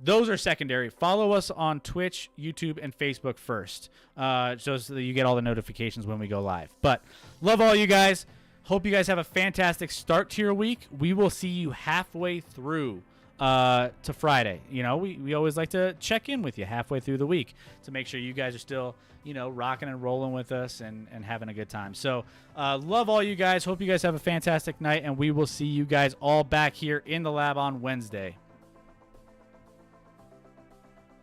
those are secondary. Follow us on Twitch, YouTube, and Facebook first, so that you get all the notifications when we go live. But love all you guys. Hope you guys have a fantastic start to your week. We will see you halfway through to Friday. You know, we always like to check in with you halfway through the week to make sure you guys are still, rocking and rolling with us and having a good time. So love all you guys. Hope you guys have a fantastic night, and we will see you guys all back here in the lab on Wednesday.